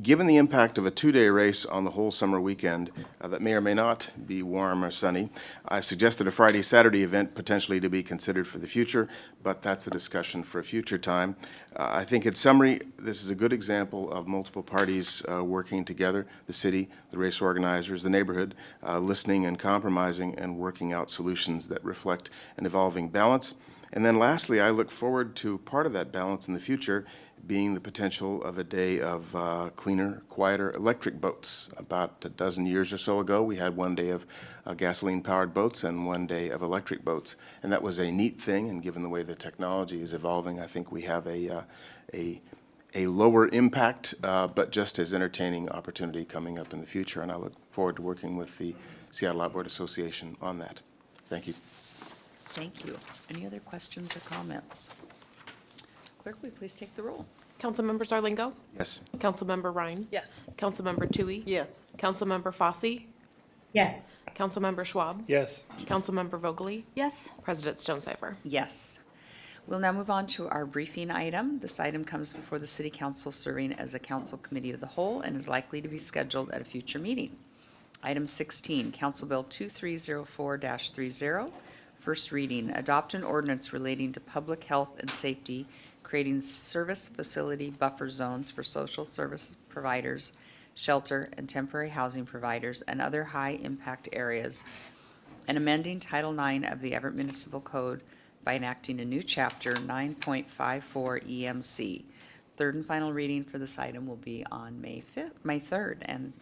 Given the impact of a two-day race on the whole summer weekend that may or may not be warm or sunny, I've suggested a Friday-Saturday event potentially to be considered for the future, but that's a discussion for a future time. I think in summary, this is a good example of multiple parties working together, the city, the race organizers, the neighborhood, listening and compromising and working out solutions that reflect an evolving balance. And then lastly, I look forward to part of that balance in the future being the potential of a day of cleaner, quieter electric boats. About a dozen years or so ago, we had one day of gasoline-powered boats and one day of electric boats. And that was a neat thing, and given the way the technology is evolving, I think we have a lower impact, but just as entertaining opportunity coming up in the future. And I look forward to working with the Seattle Outboard Association on that. Thank you. Thank you. Any other questions or comments? Clerk, will you please take the roll? Councilmember Zarlingo? Yes. Councilmember Ryan? Yes. Councilmember Tui? Yes. Councilmember Fosse? Yes. Councilmember Schwab? Yes. Councilmember Vogely? Yes. President Stonecipher? Yes. We'll now move on to our briefing item. This item comes before the City Council serving as a council committee of the whole and is likely to be scheduled at a future meeting. Item 16, Council Bill 2304-30, first reading, adopt an ordinance relating to public health and safety, creating service facility buffer zones for social service providers, shelter and temporary housing providers, and other high-impact areas, and amending Title IX of the Everett Municipal Code by enacting a new chapter 9.54 EMC. Third and final reading for this item will be on May 3rd. And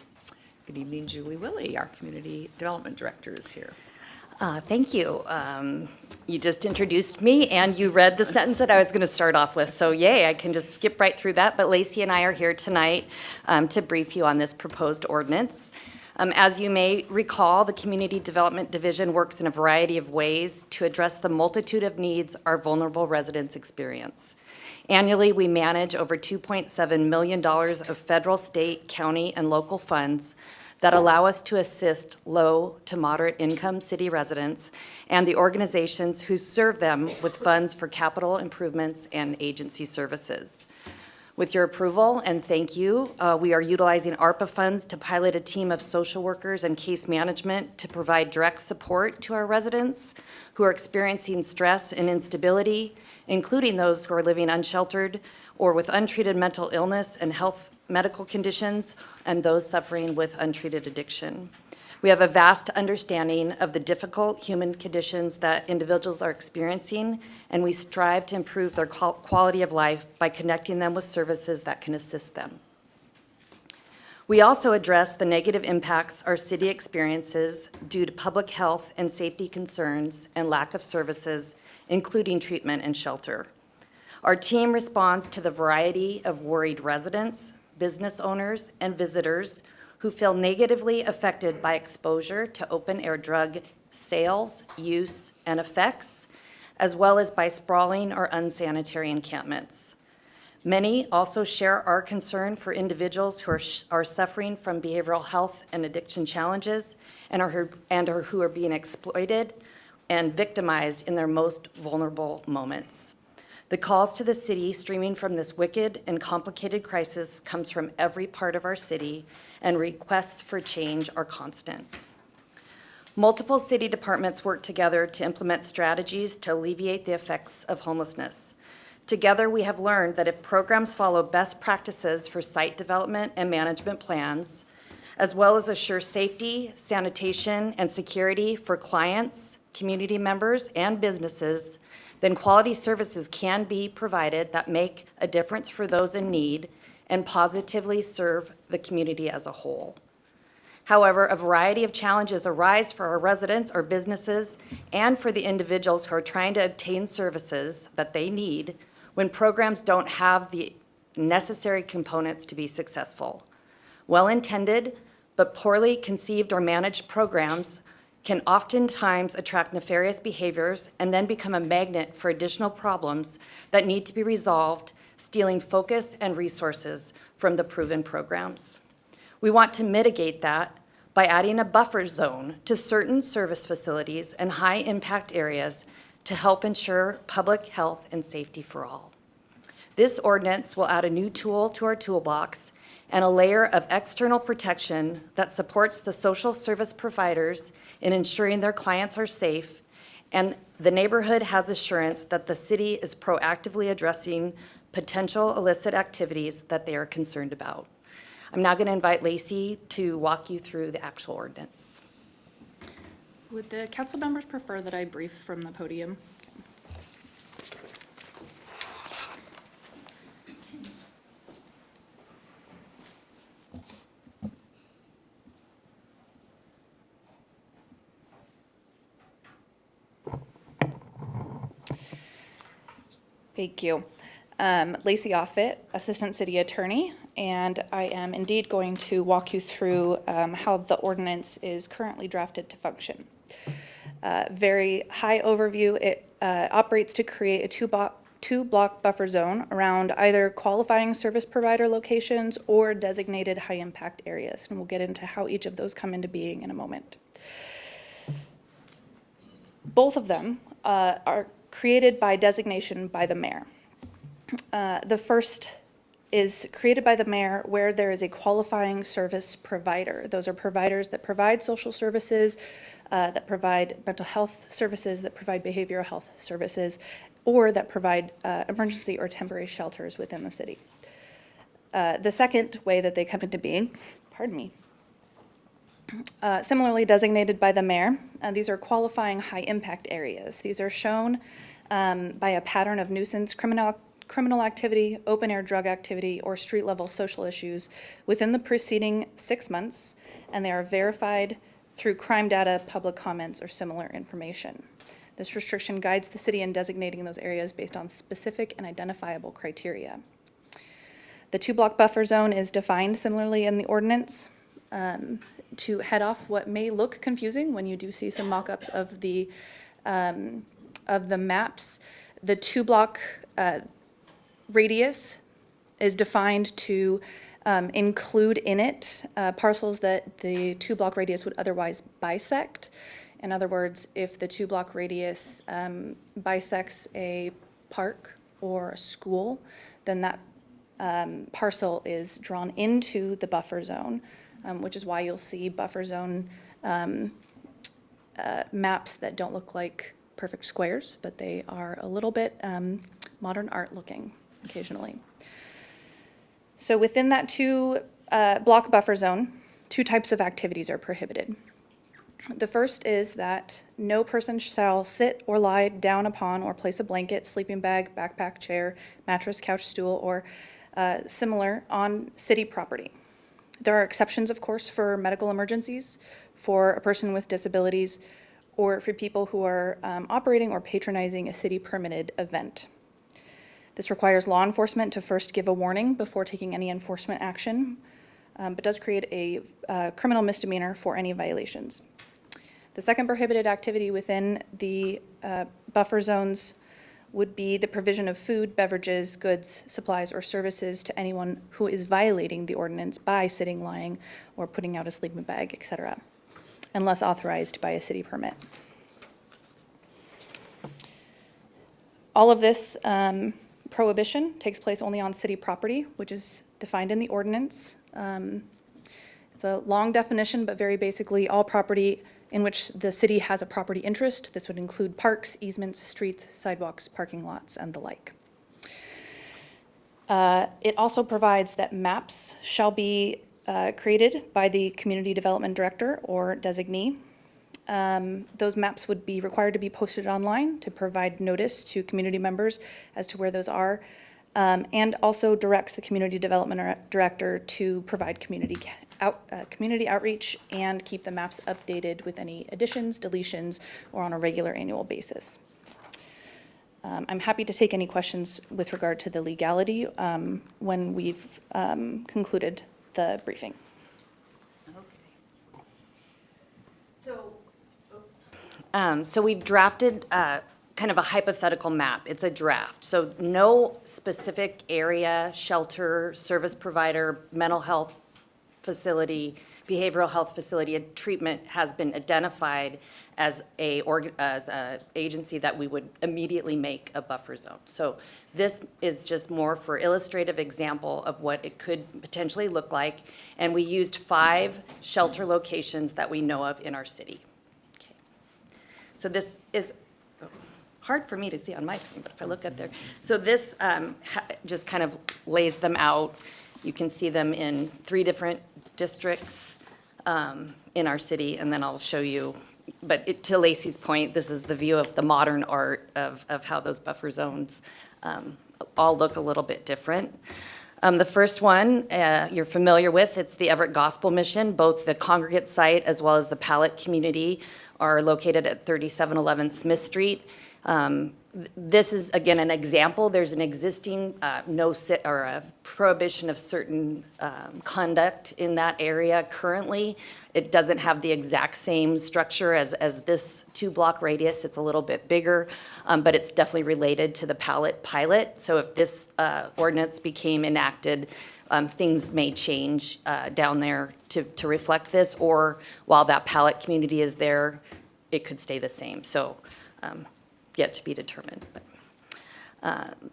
good evening, Julie Willie, our Community Development Director, is here. Thank you. You just introduced me, and you read the sentence that I was going to start off with, so yay, I can just skip right through that. But Lacey and I are here tonight to brief you on this proposed ordinance. As you may recall, the Community Development Division works in a variety of ways to address the multitude of needs our vulnerable residents experience. Annually, we manage over $2.7 million of federal, state, county, and local funds that allow us to assist low to moderate income city residents and the organizations who serve them with funds for capital improvements and agency services. With your approval and thank you, we are utilizing ARPA funds to pilot a team of social workers and case management to provide direct support to our residents who are experiencing stress and instability, including those who are living unsheltered or with untreated mental illness and medical conditions, and those suffering with untreated addiction. We have a vast understanding of the difficult human conditions that individuals are experiencing, and we strive to improve their quality of life by connecting them with services that can assist them. We also address the negative impacts our city experiences due to public health and safety concerns and lack of services, including treatment and shelter. Our team responds to the variety of worried residents, business owners, and visitors who feel negatively affected by exposure to open-air drug sales, use, and effects, as well as by sprawling or unsanitary encampments. Many also share our concern for individuals who are suffering from behavioral health and addiction challenges and who are being exploited and victimized in their most vulnerable moments. The calls to the city streaming from this wicked and complicated crisis comes from every part of our city, and requests for change are constant. Multiple city departments work together to implement strategies to alleviate the effects of homelessness. Together, we have learned that if programs follow best practices for site development and management plans, as well as assure safety, sanitation, and security for clients, community members, and businesses, then quality services can be provided that make a difference for those in need and positively serve the community as a whole. However, a variety of challenges arise for our residents, our businesses, and for the individuals who are trying to obtain services that they need when programs don't have the necessary components to be successful. Well-intended but poorly conceived or managed programs can oftentimes attract nefarious behaviors and then become a magnet for additional problems that need to be resolved, stealing focus and resources from the proven programs. We want to mitigate that by adding a buffer zone to certain service facilities and high-impact areas to help ensure public health and safety for all. This ordinance will add a new tool to our toolbox and a layer of external protection that supports the social service providers in ensuring their clients are safe, and the neighborhood has assurance that the city is proactively addressing potential illicit activities that they are concerned about. I'm now going to invite Lacey to walk you through the actual ordinance. Would the council members prefer that I brief from the podium? Thank you. Lacey Offit, Assistant City Attorney, and I am indeed going to walk you through how the ordinance is currently drafted to function. Very high overview, it operates to create a two-block buffer zone around either qualifying service provider locations or designated high-impact areas, and we'll get into how each of those come into being in a moment. Both of them are created by designation by the mayor. The first is created by the mayor where there is a qualifying service provider. Those are providers that provide social services, that provide mental health services, that provide behavioral health services, or that provide emergency or temporary shelters within the city. The second way that they come into being, pardon me, similarly designated by the mayor, these are qualifying high-impact areas. These are shown by a pattern of nuisance criminal activity, open-air drug activity, or street-level social issues within the preceding 6 months, and they are verified through crime data, public comments, or similar information. This restriction guides the city in designating those areas based on specific and identifiable criteria. The two-block buffer zone is defined similarly in the ordinance. To head off what may look confusing when you do see some mock-ups of the maps, the two-block radius is defined to include in it parcels that the two-block radius would otherwise bisect. In other words, if the two-block radius bisects a park or a school, then that parcel is drawn into the buffer zone, which is why you'll see buffer zone maps that don't look like perfect squares, but they are a little bit modern art looking occasionally. So within that two-block buffer zone, two types of activities are prohibited. The first is that no person shall sit or lie down upon or place a blanket, sleeping bag, backpack, chair, mattress, couch, stool, or similar on city property. There are exceptions, of course, for medical emergencies, for a person with disabilities, or for people who are operating or patronizing a city-permitted event. This requires law enforcement to first give a warning before taking any enforcement action, but does create a criminal misdemeanor for any violations. The second prohibited activity within the buffer zones would be the provision of food, beverages, goods, supplies, or services to anyone who is violating the ordinance by sitting, lying, or putting out a sleeping bag, etc., unless authorized by a city permit. All of this prohibition takes place only on city property, which is defined in the ordinance. It's a long definition, but very basically all property in which the city has a property interest. This would include parks, easements, streets, sidewalks, parking lots, and the like. It also provides that maps shall be created by the Community Development Director or designee. Those maps would be required to be posted online to provide notice to community members as to where those are. and also directs the community development director to provide community outreach and keep the maps updated with any additions, deletions, or on a regular annual basis. I'm happy to take any questions with regard to the legality when we've concluded the briefing. So we've drafted kind of a hypothetical map. It's a draft. So no specific area, shelter, service provider, mental health facility, behavioral health facility, and treatment has been identified as a agency that we would immediately make a buffer zone. So this is just more for illustrative example of what it could potentially look like. And we used 5 shelter locations that we know of in our city. Okay. So this is hard for me to see on my screen, but if I look up there. So this just kind of lays them out. You can see them in 3 different districts in our city, and then I'll show you. But to Lacey's point, this is the view of the modern art of how those buffer zones all look a little bit different. The first one you're familiar with, it's the Everett Gospel Mission. Both the congregate site as well as the Pallet community are located at 3711 Smith Street. This is, again, an example. There's an existing or a prohibition of certain conduct in that area currently. It doesn't have the exact same structure as this 2-block radius. It's a little bit bigger, but it's definitely related to the Pallet pilot. So if this ordinance became enacted, things may change down there to reflect this, or while that Pallet community is there, it could stay the same. So yet to be determined.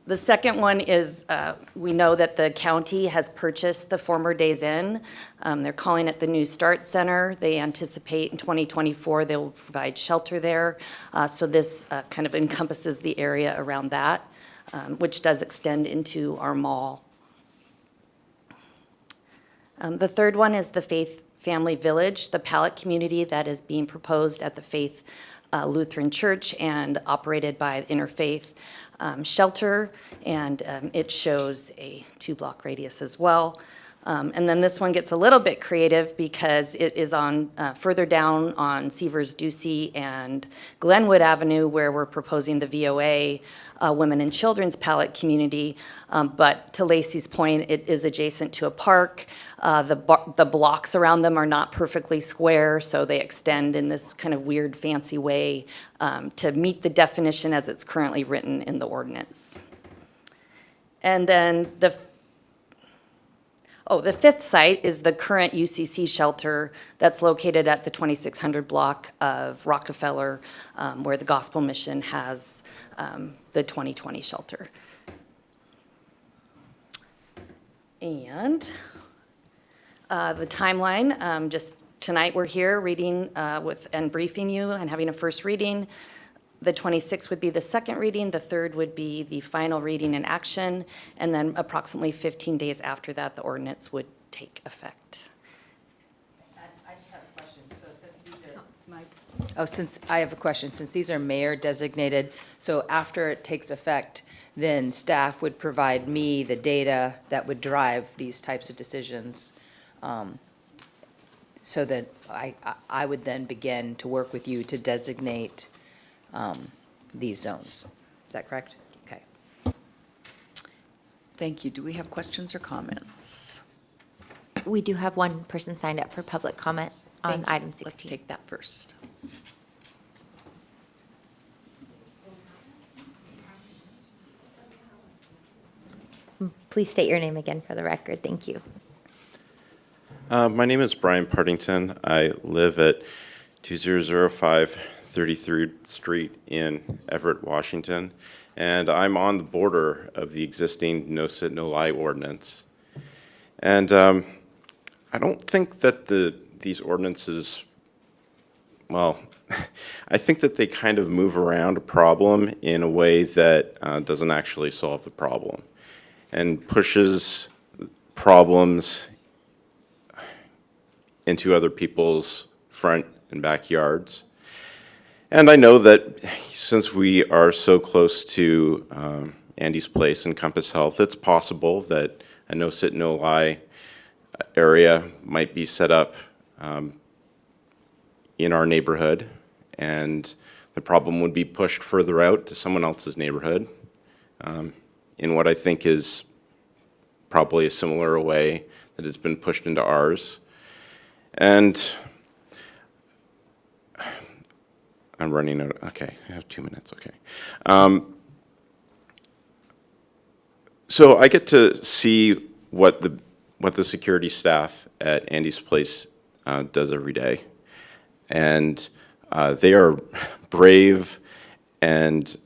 The second one is we know that the county has purchased the former Days Inn. They're calling it the New Start Center. They anticipate in 2024 they will provide shelter there. So this kind of encompasses the area around that, which does extend into our mall. The third one is the Faith Family Village, the Pallet community that is being proposed at the Faith Lutheran Church and operated by Interfaith Shelter, and it shows a 2-block radius as well. And then this one gets a little bit creative because it is on further down on Seavers Ducey and Glenwood Avenue, where we're proposing the VOA Women and Children's Pallet community. But to Lacey's point, it is adjacent to a park. The blocks around them are not perfectly square, so they extend in this kind of weird, fancy way to meet the definition as it's currently written in the ordinance. And then the fifth site is the current UCC shelter that's located at the 2600 block of Rockefeller, where the Gospel Mission has the 2020 shelter. And the timeline, just tonight we're here reading and briefing you and having a first reading. The 26th would be the second reading, the 3rd would be the final reading and action, and then approximately 15 days after that, the ordinance would take effect. I just have a question. So since I have a question. Since these are mayor designated, so after it takes effect, then staff would provide me the data that would drive these types of decisions, so that I would then begin to work with you to designate these zones. Is that correct? Okay. Thank you. Do we have questions or comments? We do have one person signed up for public comment on item 16. Let's take that first. Please state your name again for the record. Thank you. My name is Brian Partington. I live at 2005 33rd Street in Everett, Washington, and I'm on the border of the existing no sit, no lie ordinance. And I don't think that these ordinances, well, I think that they kind of move around a problem in a way that doesn't actually solve the problem and pushes problems into other people's front and backyards. And I know that since we are so close to Andy's Place and Compass Health, it's possible that a no sit, no lie area might be set up in our neighborhood, and the problem would be pushed further out to someone else's neighborhood in what I think is probably a similar way that it's been pushed into ours. And I'm running out. Okay, I have 2 minutes. Okay. So I get to see what the security staff at Andy's Place does every day, and they are brave and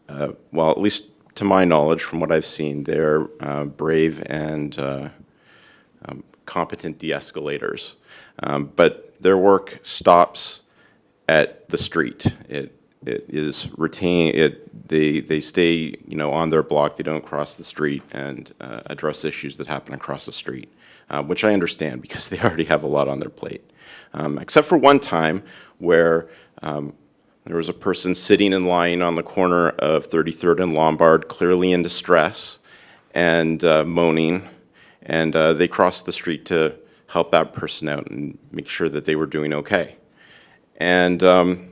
well, at least to my knowledge, from what I've seen, they're brave and competent de-escalators. But their work stops at the street. It is routine. They stay, on their block. They don't cross the street and address issues that happen across the street, which I understand because they already have a lot on their plate. Except for one time where there was a person sitting in line on the corner of 33rd and Lombard, clearly in distress and moaning, and they crossed the street to help that person out and make sure that they were doing okay. And I'm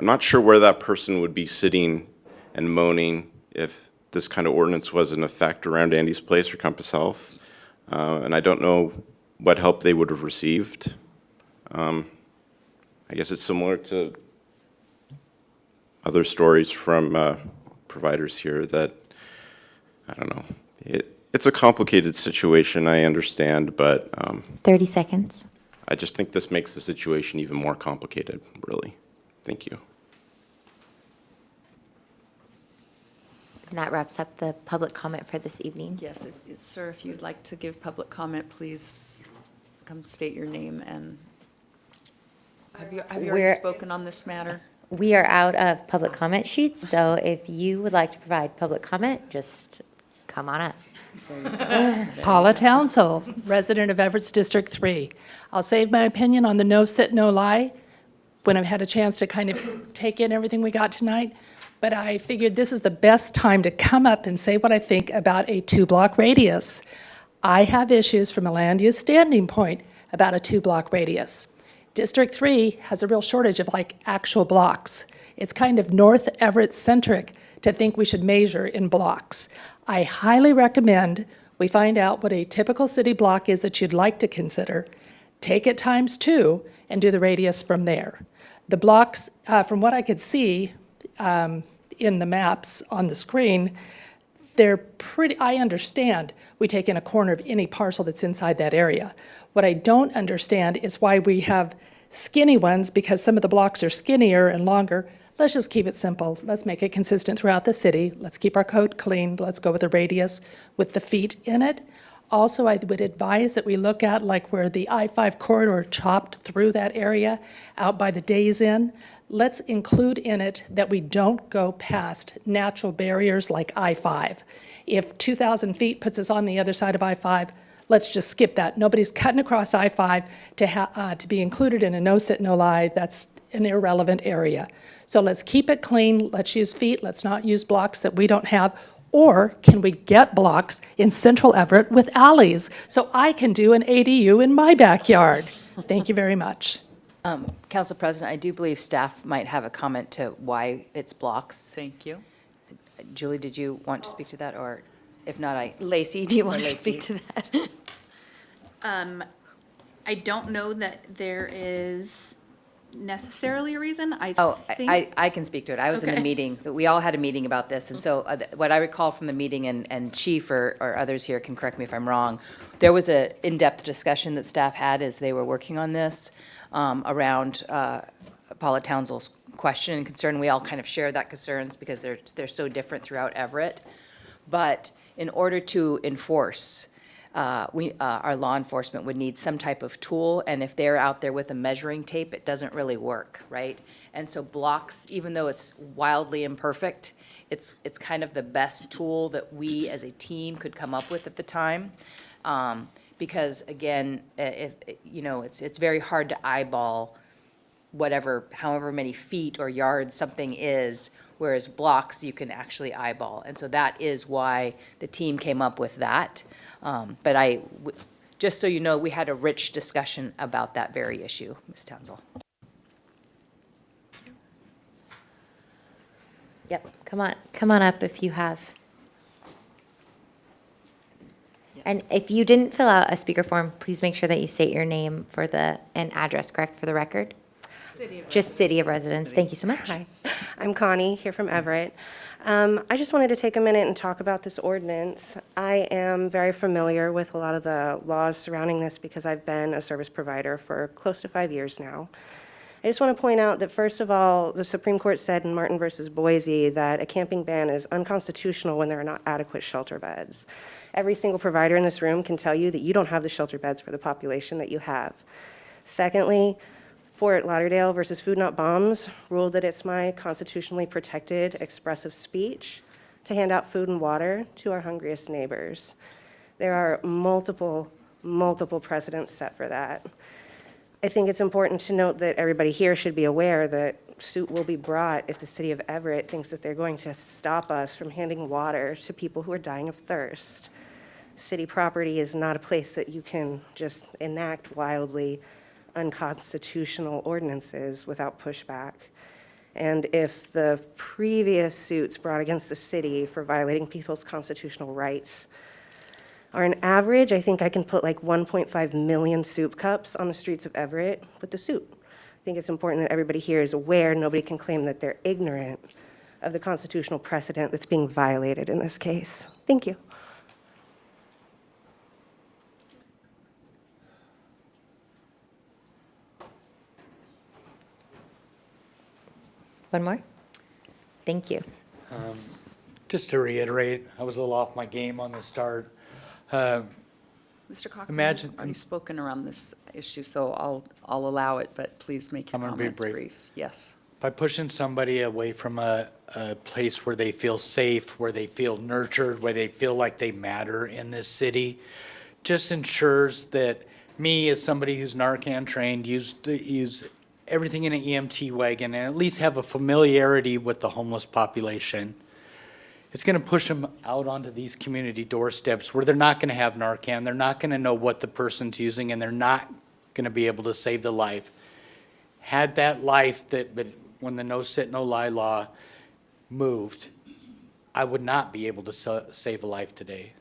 not sure where that person would be sitting and moaning if this kind of ordinance was in effect around Andy's Place or Compass Health. And I don't know what help they would have received. I guess it's similar to other stories from providers here that, I don't know, it's a complicated situation, I understand, but 30 seconds. I just think this makes the situation even more complicated, really. Thank you. And that wraps up the public comment for this evening. Yes, sir, if you'd like to give public comment, please come state your name and have you already spoken on this matter? We are out of public comment sheets, so if you would like to provide public comment, just come on up. Paula Townsell, resident of Everett's District 3. I'll save my opinion on the no sit, no lie when I've had a chance to kind of take in everything we got tonight, but I figured this is the best time to come up and say what I think about a 2-block radius. I have issues from a land use standing point about a 2-block radius. District 3 has a real shortage of actual blocks. It's kind of North Everett centric to think we should measure in blocks. I highly recommend we find out what a typical city block is that you'd like to consider, take it times 2, and do the radius from there. The blocks, from what I could see in the maps on the screen, they're pretty, I understand we take in a corner of any parcel that's inside that area. What I don't understand is why we have skinny ones, because some of the blocks are skinnier and longer. Let's just keep it simple. Let's make it consistent throughout the city. Let's keep our code clean. Let's go with a radius with the feet in it. Also, I would advise that we look at where the I-5 corridor chopped through that area out by the Days Inn. Let's include in it that we don't go past natural barriers like I-5. If 2,000 feet puts us on the other side of I-5, let's just skip that. Nobody's cutting across I-5 to be included in a no sit, no lie. That's an irrelevant area. So let's keep it clean. Let's use feet. Let's not use blocks that we don't have. Or can we get blocks in Central Everett with alleys so I can do an ADU in my backyard? Thank you very much. Council President, I do believe staff might have a comment to why it's blocks. Thank you. Julie, did you want to speak to that, or if not, Lacey, do you want to speak to that? I don't know that there is necessarily a reason. I can speak to it. I was in the Okay. meeting. We all had a meeting about this, and so what I recall from the meeting, and Chief or others here can correct me if I'm wrong, there was a in-depth discussion that staff had as they were working on this around Paula Townsell's question and concern. We all kind of share that concerns because they're so different throughout Everett. But in order to enforce, our law enforcement would need some type of tool, and if they're out there with a measuring tape, it doesn't really work, right? And so blocks, even though it's wildly imperfect, it's kind of the best tool that we as a team could come up with at the time. Because again, it's very hard to eyeball whatever, however many feet or yards something is, whereas blocks you can actually eyeball. And so that is why the team came up with that. But just so you know, we had a rich discussion about that very issue, Ms. Townsell. Yep, come on up if you have. And if you didn't fill out a speaker form, please make sure that you state your name and address correct for the record. Just city of residence. Thank you so much. Hi, I'm Connie, here from Everett. I just wanted to take a minute and talk about this ordinance. I am very familiar with a lot of the laws surrounding this because I've been a service provider for close to 5 years now. I just want to point out that, first of all, the Supreme Court said in Martin versus Boise that a camping ban is unconstitutional when there are not adequate shelter beds. Every single provider in this room can tell you that you don't have the shelter beds for the population that you have. Secondly, Fort Lauderdale versus Food Not Bombs ruled that it's my constitutionally protected expressive speech to hand out food and water to our hungriest neighbors. There are multiple precedents set for that. I think it's important to note that everybody here should be aware that suit will be brought if the city of Everett thinks that they're going to stop us from handing water to people who are dying of thirst. City property is not a place that you can just enact wildly unconstitutional ordinances without pushback. And if the previous suits brought against the city for violating people's constitutional rights are an average, I think I can put like 1.5 million soup cups on the streets of Everett with the suit. I think it's important that everybody here is aware. Nobody can claim that they're ignorant of the constitutional precedent that's being violated in this case. Thank you. One more? Thank you. Just to reiterate, I was a little off my game on the start. Mr. Cochran, Imagine- you've already spoken around this issue, so I'll allow it, but please make your I'm gonna be comments brief. brief. Yes. By pushing somebody away from a place where they feel safe, where they feel nurtured, where they feel like they matter in this city, just ensures that me, as somebody who's Narcan trained, use everything in an EMT wagon and at least have a familiarity with the homeless population. It's going to push them out onto these community doorsteps where they're not going to have Narcan, they're not going to know what the person's using, and they're not going to be able to save the life. Had that life but when the no sit, no lie law moved, I would not be able to save a life today.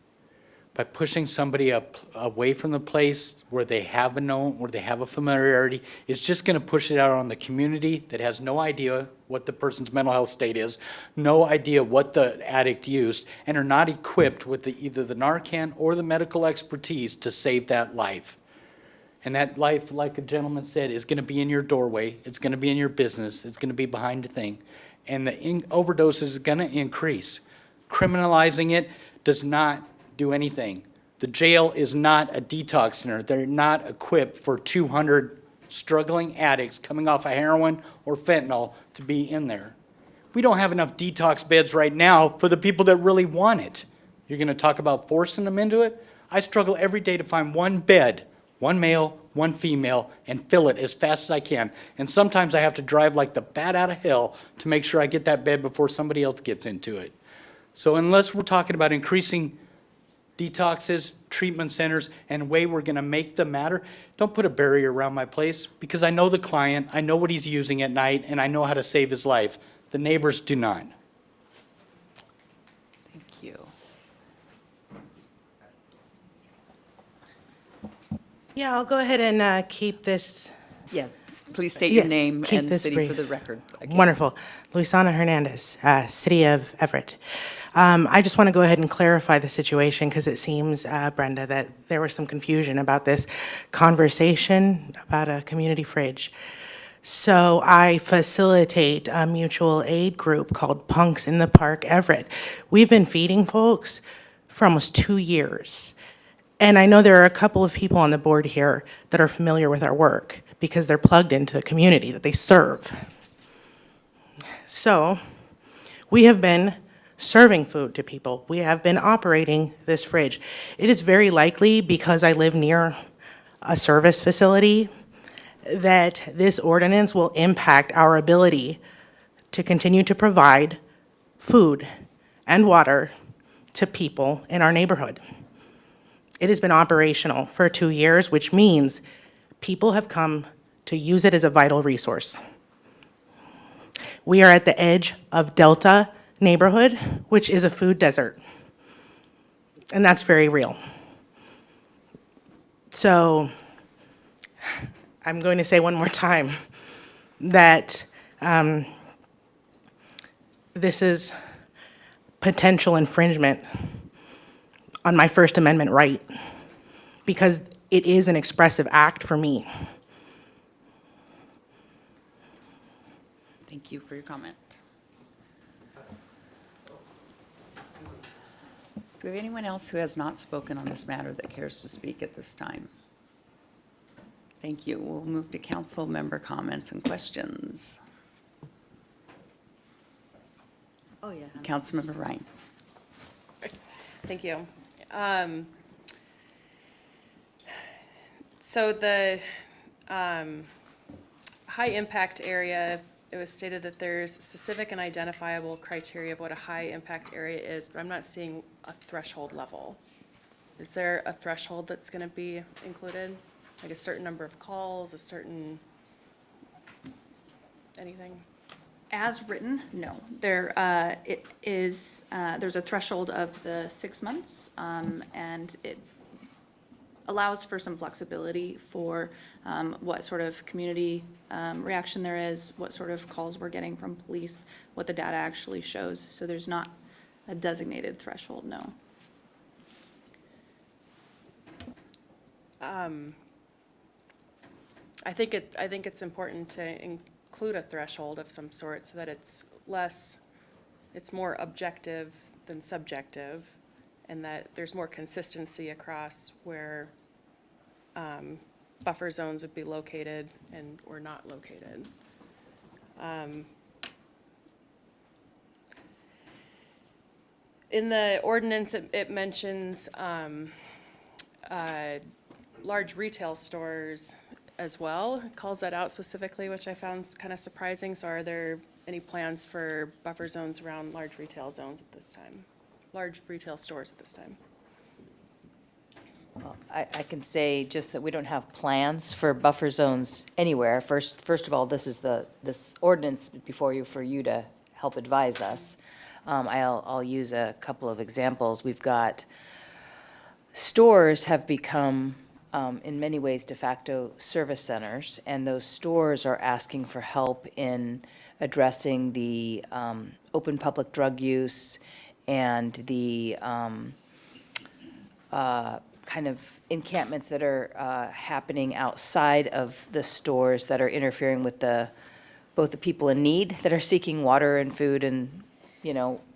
By pushing somebody away from the place where they have a known, where they have a familiarity, it's just going to push it out on the community that has no idea what the person's mental health state is, no idea what the addict used, and are not equipped with either the Narcan or the medical expertise to save that life. And that life, like a gentleman said, is going to be in your doorway, it's going to be in your business, it's going to be behind a thing. And the overdose is going to increase. Criminalizing it does not do anything. The jail is not a detox center. They're not equipped for 200 struggling addicts coming off of heroin or fentanyl to be in there. We don't have enough detox beds right now for the people that really want it. You're going to talk about forcing them into it? I struggle every day to find one bed, one male, one female, and fill it as fast as I can. And sometimes I have to drive like the bat out of hell to make sure I get that bed before somebody else gets into it. So unless we're talking about increasing detoxes, treatment centers, and a way we're going to make them matter, don't put a barrier around my place, because I know the client, I know what he's using at night, and I know how to save his life. The neighbors do not. Thank you. Yeah, I'll go ahead and keep this. Yes, please state your Yeah, name keep and this city brief. for the record. again. Wonderful. Luisana Hernandez, City of Everett. I just want to go ahead and clarify the situation because it seems, Brenda, that there was some confusion about this conversation about a community fridge. So I facilitate a mutual aid group called Punks in the Park Everett. We've been feeding folks for almost 2 years. And I know there are a couple of people on the board here that are familiar with our work because they're plugged into the community that they serve. So we have been serving food to people. We have been operating this fridge. It is very likely because I live near a service facility that this ordinance will impact our ability to continue to provide food and water to people in our neighborhood. It has been operational for 2 years, which means people have come to use it as a vital resource. We are at the edge of Delta neighborhood, which is a food desert. And that's very real. So I'm going to say one more time that this is potential infringement on my First Amendment right, because it is an expressive act for me. Thank you for your comment. Do we have anyone else who has not spoken on this matter that cares to speak at this time? Thank you. We'll move to council member comments and questions. Oh, yeah. Councilmember Ryan. Thank you. So the high impact area, it was stated that there's specific and identifiable criteria of what a high impact area is, but I'm not seeing a threshold level. Is there a threshold that's going to be included? Like a certain number of calls, a certain, anything? As written, no. There, it is, there's a threshold of the 6 months, and it allows for some flexibility for what sort of community reaction there is, what sort of calls we're getting from police, what the data actually shows. So there's not a designated threshold, no. I think it's important to include a threshold of some sort so that it's more objective than subjective, and that there's more consistency across where buffer zones would be located and or not located. In the ordinance, it mentions large retail stores as well. It calls that out specifically, which I found kind of surprising. So are there any plans for buffer zones around large retail zones at this time? Large retail stores at this time? Well, I can say just that we don't have plans for buffer zones anywhere. First of all, this ordinance before you for you to help advise us. I'll use a couple of examples. We've got stores have become in many ways de facto service centers, and those stores are asking for help in addressing the open public drug use and the kind of encampments that are happening outside of the stores that are interfering with both the people in need that are seeking water and food and,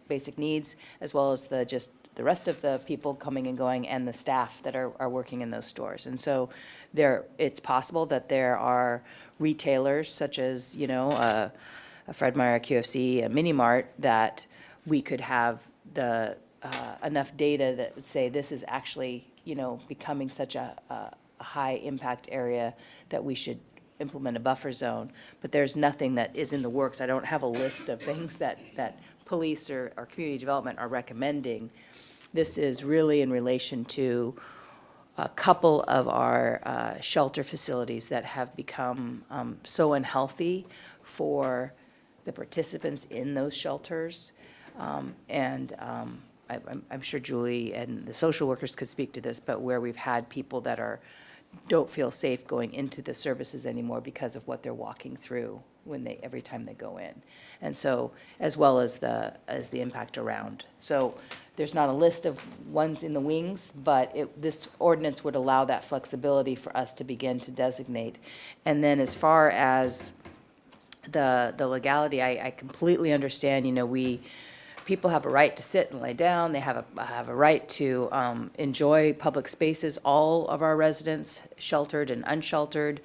basic needs, as well as the rest of the people coming and going and the staff that are working in those stores. And so it's possible that there are retailers such as, a Fred Meyer, QFC, a Mini Mart, that we could have enough data that would say this is actually, becoming such a high impact area that we should implement a buffer zone. But there's nothing that is in the works. I don't have a list of things that police or community development are recommending. This is really in relation to a couple of our shelter facilities that have become so unhealthy for the participants in those shelters. I'm sure Julie and the social workers could speak to this, but where we've had people that don't feel safe going into the services anymore because of what they're walking through every time they go in. And so, as well as the impact around. So there's not a list of ones in the wings, but this ordinance would allow that flexibility for us to begin to designate. And then as far as the legality, I completely understand, people have a right to sit and lay down. They have a right to enjoy public spaces. All of our residents, sheltered and unsheltered,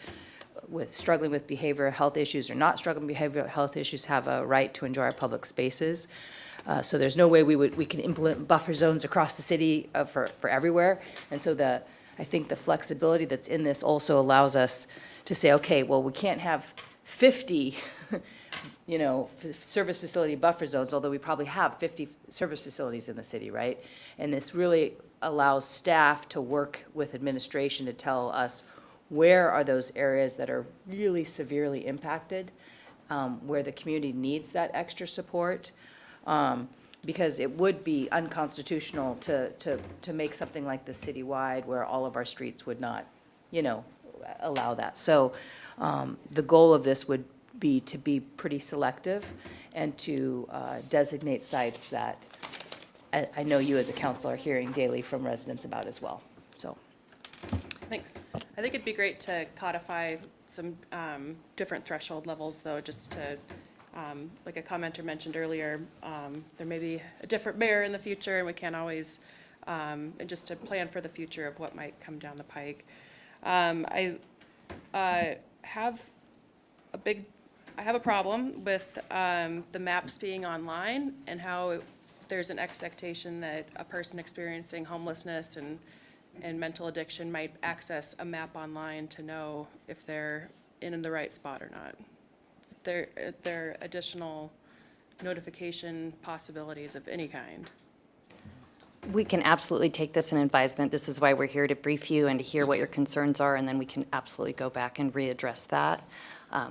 struggling with behavioral health issues or not struggling with behavioral health issues, have a right to enjoy our public spaces. So there's no way we can implement buffer zones across the city for everywhere. And so I think the flexibility that's in this also allows us to say, okay, well, we can't have 50, service facility buffer zones, although we probably have 50 service facilities in the city, right? And this really allows staff to work with administration to tell us where are those areas that are really severely impacted, where the community needs that extra support. Because it would be unconstitutional to make something like this citywide where all of our streets would not, allow that. So the goal of this would be to be pretty selective and to designate sites that I know you as a council are hearing daily from residents about as well, so. Thanks. I think it'd be great to codify some different threshold levels, though, just to, like a commenter mentioned earlier, there may be a different mayor in the future, and we can't always, and just to plan for the future of what might come down the pike. I have a problem with the maps being online and how there's an expectation that a person experiencing homelessness and mental addiction might access a map online to know if they're in the right spot or not. If there are additional notification possibilities of any kind. We can absolutely take this in advisement. This is why we're here, to brief you and to hear what your concerns are, and then we can absolutely go back and readdress that.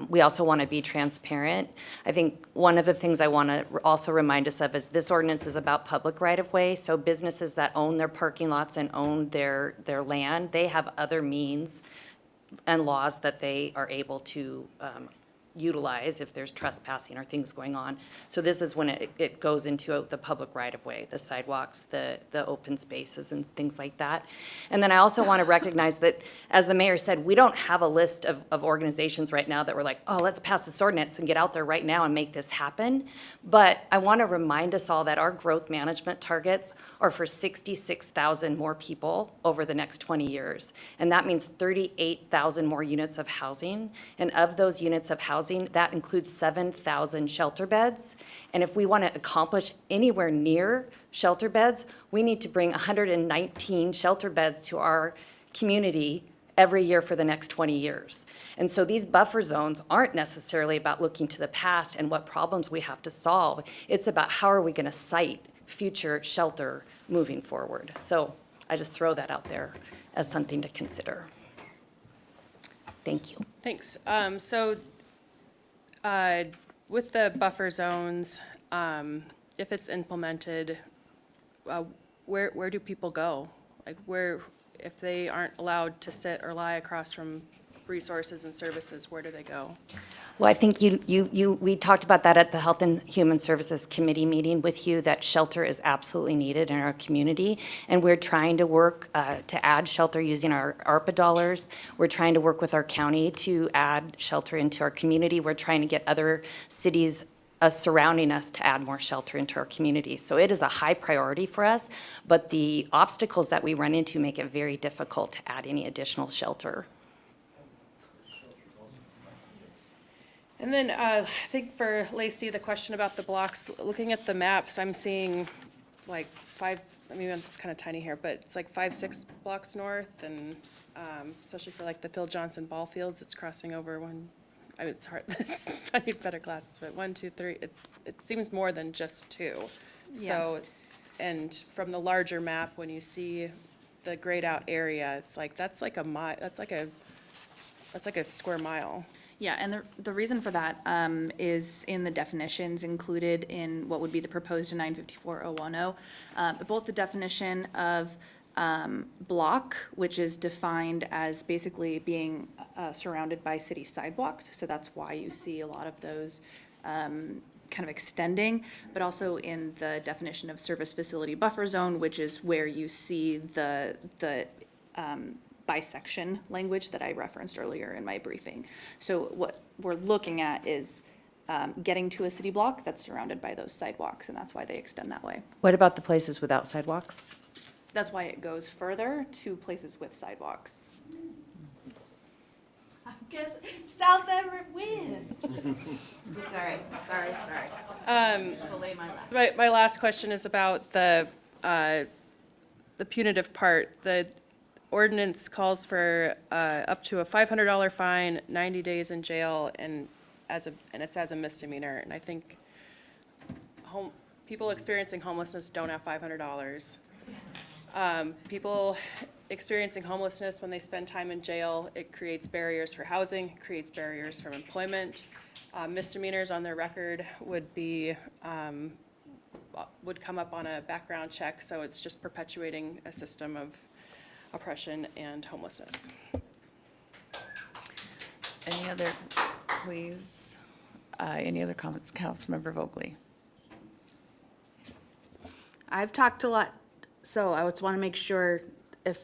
We also want to be transparent. I think one of the things I want to also remind us of is this ordinance is about public right-of-way, so businesses that own their parking lots and own their land, they have other means and laws that they are able to utilize if there's trespassing or things going on. So this is when it goes into the public right-of-way, the sidewalks, the open spaces and things like that. And then I also want to recognize that, as the mayor said, we don't have a list of organizations right now that we're like, oh, let's pass this ordinance and get out there right now and make this happen. But I want to remind us all that our growth management targets are for 66,000 more people over the next 20 years. And that means 38,000 more units of housing. And of those units of housing, that includes 7,000 shelter beds. And if we want to accomplish anywhere near shelter beds, we need to bring 119 shelter beds to our community every year for the next 20 years. And so these buffer zones aren't necessarily about looking to the past and what problems we have to solve. It's about how are we going to site future shelter moving forward. So I just throw that out there as something to consider. Thank you. Thanks. With the buffer zones, if it's implemented, where do people go? Like if they aren't allowed to sit or lie across from resources and services, where do they go? Well, I think we talked about that at the Health and Human Services Committee meeting with you, that shelter is absolutely needed in our community. And we're trying to work to add shelter using our ARPA dollars. We're trying to work with our county to add shelter into our community. We're trying to get other cities surrounding us to add more shelter into our community. So it is a high priority for us, but the obstacles that we run into make it very difficult to add any additional shelter. And then I think for Lacey, the question about the blocks, looking at the maps, I'm seeing like it's kind of tiny here, but it's like 5-6 blocks north, and especially for like the Phil Johnson ball fields, it's crossing over it's hard, I need better glasses, but 1, 2, 3, it seems more than just 2. Yeah. So, and from the larger map, when you see the grayed out area, it's like, that's like a square mile. Yeah, and the reason for that is in the definitions included in what would be the proposed 954.010. Both the definition of block, which is defined as basically being surrounded by city sidewalks, so that's why you see a lot of those kind of extending, but also in the definition of service facility buffer zone, which is where you see the bisection language that I referenced earlier in my briefing. So what we're looking at is getting to a city block that's surrounded by those sidewalks, and that's why they extend that way. What about the places without sidewalks? That's why it goes further to places with sidewalks. I guess South Everett wins. Sorry. Belay my last. My last question is about the punitive part. ordinance calls for up to a $500 fine, 90 days in jail, and it's as a misdemeanor. And I think people experiencing homelessness don't have $500. People experiencing homelessness, when they spend time in jail, it creates barriers for housing, creates barriers from employment. Misdemeanors on their record would come up on a background check, so it's just perpetuating a system of oppression and homelessness. Any other, please? Any other comments? Councilmember Vogely. I've talked a lot, so I just want to make sure if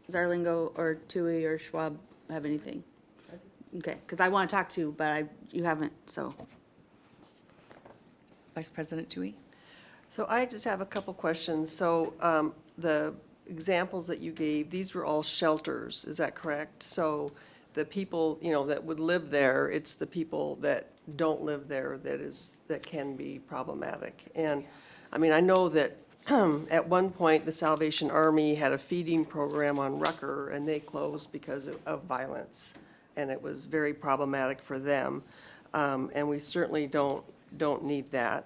Zarlingo or Tui or Schwab have anything. Okay, because I want to talk to, but you haven't, so. Vice President Tui. So I just have a couple questions. So the examples that you gave, these were all shelters, is that correct? So the people, that would live there, it's the people that don't live there that can be problematic. And, I mean, I know that at one point, the Salvation Army had a feeding program on Rucker, and they closed because of violence, and it was very problematic for them. And we certainly don't need that.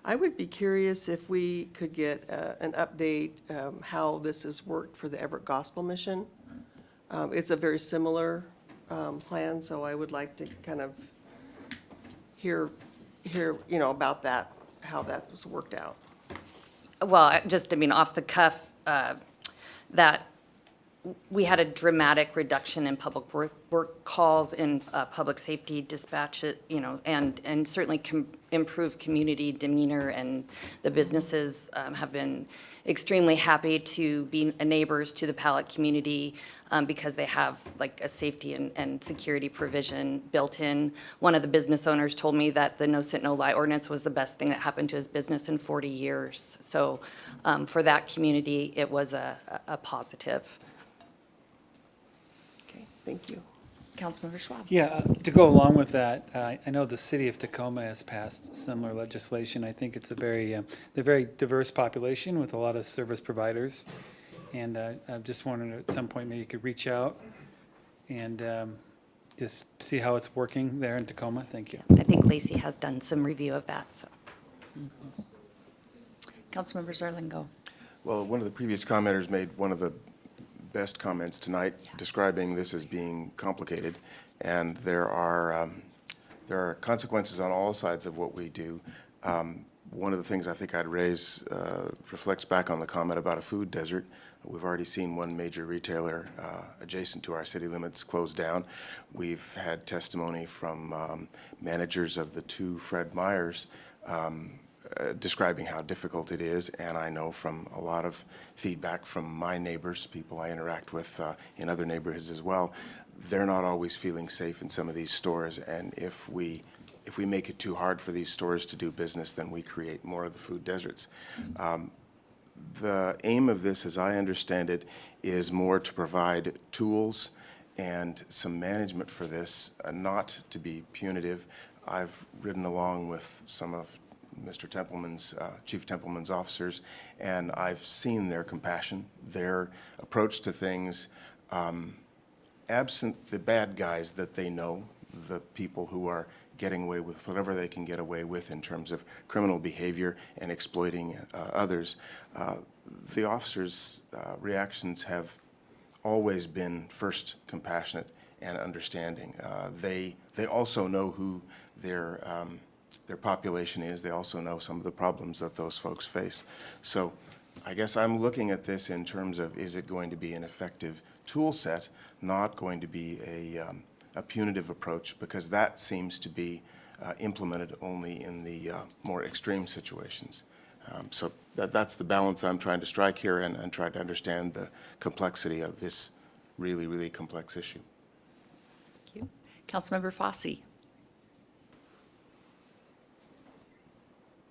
I would be curious if we could get an update how this has worked for the Everett Gospel Mission. It's a very similar plan, so I would like to kind of hear about that, how that was worked out. Well, off the cuff, that we had a dramatic reduction in public work calls, in public safety dispatch, and certainly improve community demeanor, and the businesses have been extremely happy to be neighbors to the Pallet community because they have like a safety and security provision built in. One of the business owners told me that the no sit, no lie ordinance was the best thing that happened to his business in 40 years. So for that community, it was a positive. Okay, thank you. Councilmember Schwab. Yeah, to go along with that, I know the city of Tacoma has passed similar legislation. I think it's they're a very diverse population with a lot of service providers. And I just wondered at some point maybe you could reach out and just see how it's working there in Tacoma. Thank you. I think Lacey has done some review of that, so. Councilmember Zarlingo. Well, one of the previous commenters made one of the best comments tonight, describing this as being complicated, and there are consequences on all sides of what we do. One of the things I think I'd raise reflects back on the comment about a food desert. We've already seen one major retailer adjacent to our city limits close down. We've had testimony from managers of the two Fred Meyers describing how difficult it is, and I know from a lot of feedback from my neighbors, people I interact with in other neighborhoods as well, they're not always feeling safe in some of these stores, and if we make it too hard for these stores to do business, then we create more of the food deserts. The aim of this, as I understand it, is more to provide tools and some management for this, not to be punitive. I've ridden along with some of Mr. Templeman's, Chief Templeman's officers, and I've seen their compassion, their approach to things, absent the bad guys that they know, the people who are getting away with whatever they can get away with in terms of criminal behavior and exploiting others. The officers' reactions have always been first compassionate and understanding. They also know who their population is. They also know some of the problems that those folks face. So I guess I'm looking at this in terms of, is it going to be an effective tool set, not going to be a punitive approach, because that seems to be implemented only in the more extreme situations. So that's the balance I'm trying to strike here, and try to understand the complexity of this really, really complex issue. Thank you. Councilmember Fossey.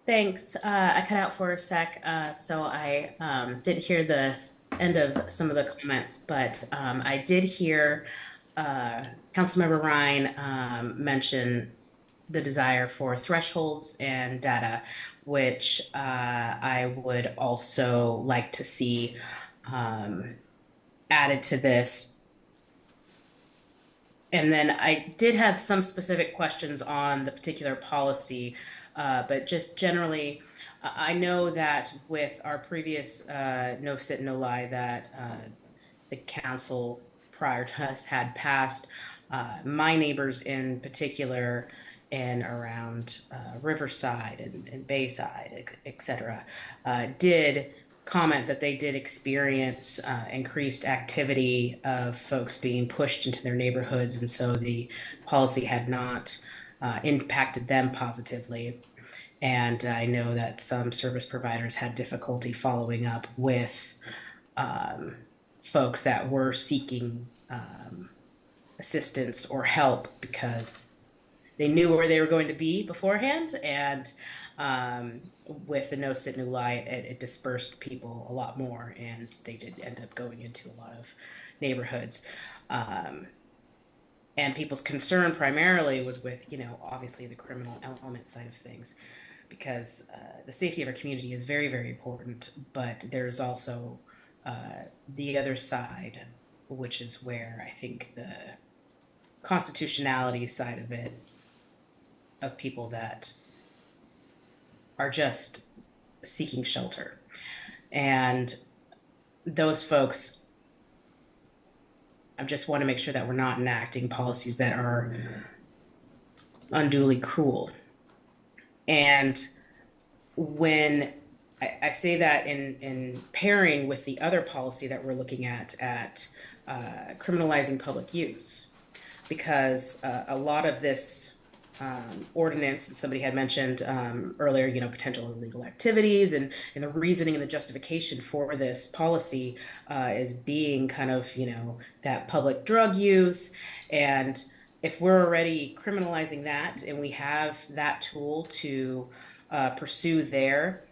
Thanks. I cut out for a sec, so I didn't hear the end of some of the comments, but I did hear Councilmember Ryan mention the desire for thresholds and data, which I would also like to see added to this. And then I did have some specific questions on the particular policy, but just generally, I know that with our previous no sit, no lie that the council prior to us had passed, my neighbors in particular and around Riverside and Bayside, et cetera, did comment that they did experience increased activity of folks being pushed into their neighborhoods, and so the policy had not impacted them positively. And I know that some service providers had difficulty following up with folks that were seeking assistance or help because they knew where they were going to be beforehand, and with the no sit, no lie, it dispersed people a lot more, and they did end up going into a lot of neighborhoods. And people's concern primarily was with, obviously the criminal element side of things, because the safety of our community is very, very important, but there's also the other side, which is where I think the constitutionality side of it, of people that are just seeking shelter. And those folks, I just want to make sure that we're not enacting policies that are unduly cruel. And when I say that in pairing with the other policy that we're looking at criminalizing public use, because a lot of this ordinance, and somebody had mentioned earlier, potential illegal activities, and the reasoning and the justification for this policy is being kind of, that public drug use. And if we're already criminalizing that and we have that tool to pursue there,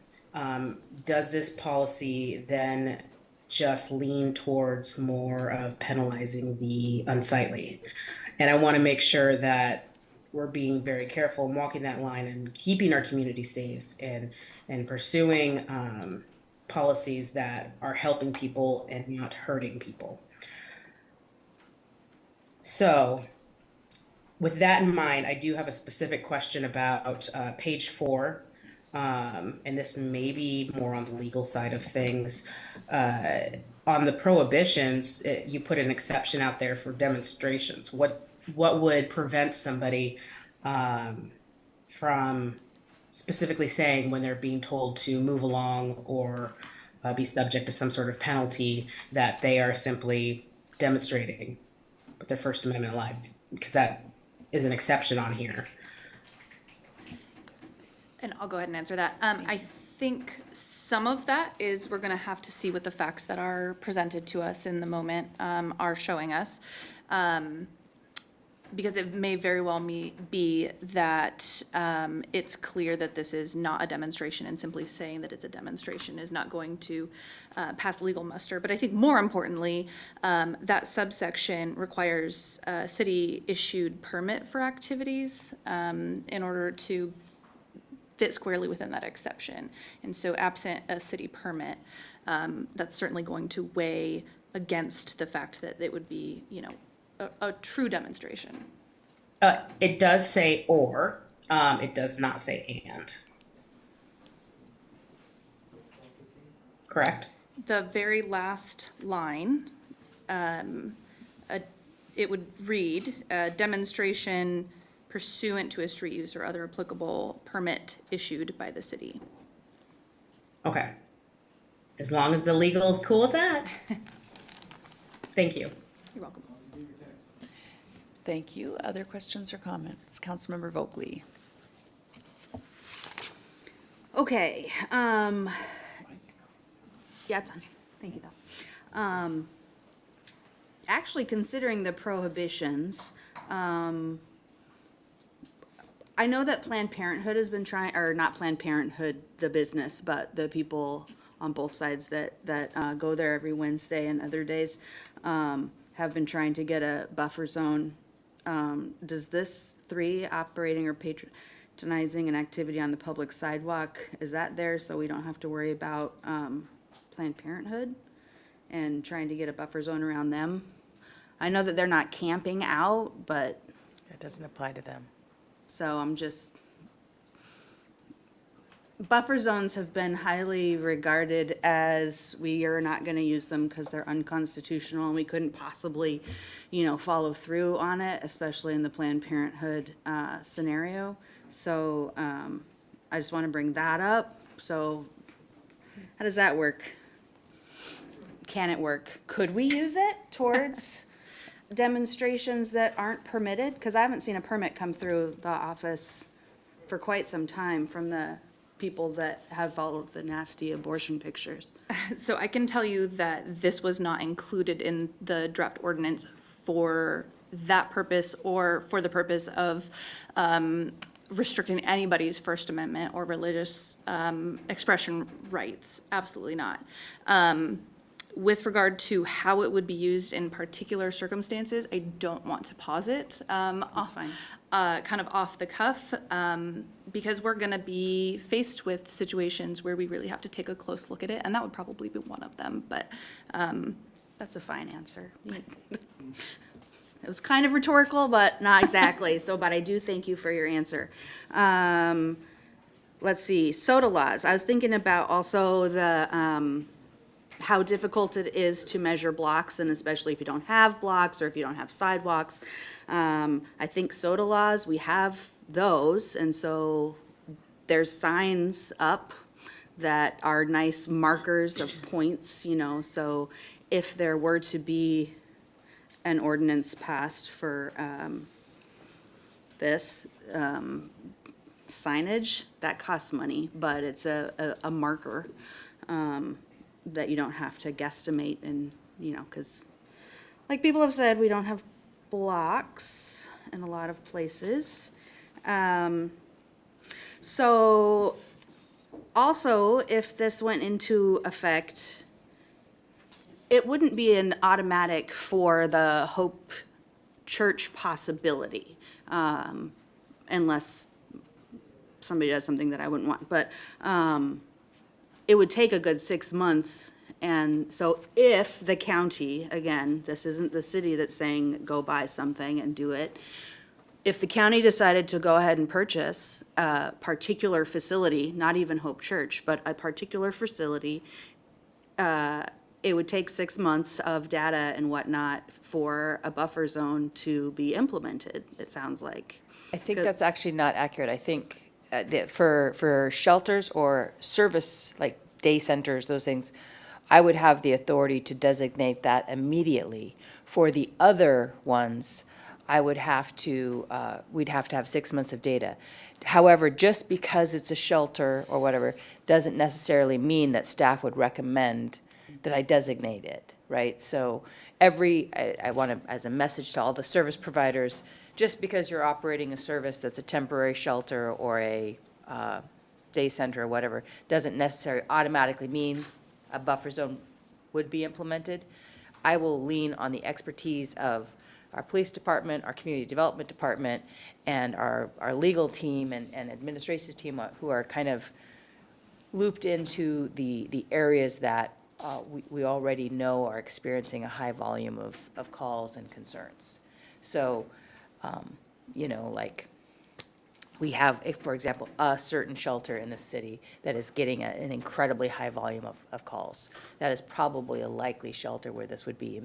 does this policy then just lean towards more of penalizing the unsightly? And I want to make sure that we're being very careful and walking that line and keeping our community safe and pursuing policies that are helping people and not hurting people. So with that in mind, I do have a specific question about page 4. And this may be more on the legal side of things. On the prohibitions, you put an exception out there for demonstrations. What would prevent somebody from specifically saying when they're being told to move along or be subject to some sort of penalty that they are simply demonstrating their First Amendment alive? Because that is an exception on here. And I'll go ahead and answer that. I think some of that is we're going to have to see what the facts that are presented to us in the moment are showing us. Because it may very well be that it's clear that this is not a demonstration, and simply saying that it's a demonstration is not going to pass legal muster. But I think more importantly, that subsection requires a city-issued permit for activities in order to fit squarely within that exception. And so absent a city permit, that's certainly going to weigh against the fact that it would be, a true demonstration. It does say or, it does not say and. Correct? The very last line, it would read, demonstration pursuant to a street use or other applicable permit issued by the city. Okay. As long as the legal is cool with that. Thank you. You're welcome. Thank you. Other questions or comments? Councilmember Vogely. Okay, yeah, it's on. Thank you, though. Actually, considering the prohibitions, I know that Planned Parenthood has been trying, or not Planned Parenthood, the business, but the people on both sides that go there every Wednesday and other days have been trying to get a buffer zone. Does this 3, operating or patronizing an activity on the public sidewalk, is that there so we don't have to worry about Planned Parenthood? and trying to get a buffer zone around them. I know that they're not camping out, but, It doesn't apply to them. so I'm just, buffer zones have been highly regarded as we are not gonna use them because they're unconstitutional and we couldn't possibly, follow through on it, especially in the Planned Parenthood, scenario. So, I just wanna bring that up. So, how does that work? Can it work? Could we use it towards demonstrations that aren't permitted? Because I haven't seen a permit come through the office for quite some time from the people that have all of the nasty abortion pictures. So I can tell you that this was not included in the draft ordinance for that purpose or for the purpose of restricting anybody's First Amendment or religious expression rights. Absolutely not. With regard to how it would be used in particular circumstances, I don't want to posit. That's fine. Kind of off the cuff, because we're gonna be faced with situations where we really have to take a close look at it, and that would probably be one of them, but, That's a fine answer. It was kind of rhetorical, but not exactly. So, but I do thank you for your answer. Let's see, soda laws. I was thinking about also the, how difficult it is to measure blocks, and especially if you don't have blocks or if you don't have sidewalks. I think soda laws, we have those, and so there's signs up that are nice markers of points, so if there were to be an ordinance passed for this signage, that costs money, but it's a marker that you don't have to guesstimate, and, because like people have said, we don't have blocks in a lot of places. So also, if this went into effect, it wouldn't be an automatic for the Hope Church possibility, unless somebody does something that I wouldn't want. But it would take a good 6 months. And so if the county, again, this isn't the city that's saying go buy something and do it. If the county decided to go ahead and purchase a particular facility, not even Hope Church, but a particular facility, it would take 6 months of data and whatnot for a buffer zone to be implemented, it sounds like. I think that's actually not accurate. I think that for shelters or service, like day centers, those things, I would have the authority to designate that immediately. For the other ones, I would have to, we'd have to have 6 months of data. However, just because it's a shelter or whatever, doesn't necessarily mean that staff would recommend that I designate it, right? So I want to, as a message to all the service providers, just because you're operating a service that's a temporary shelter or a day center or whatever, doesn't necessarily automatically mean a buffer zone would be implemented. I will lean on the expertise of our police department, our community development department, and our legal team and administrative team who are kind of looped into the areas that we already know are experiencing a high volume of calls and concerns. So, like, we have, for example, a certain shelter in the city that is getting an incredibly high volume of calls. That is probably a likely shelter where this would be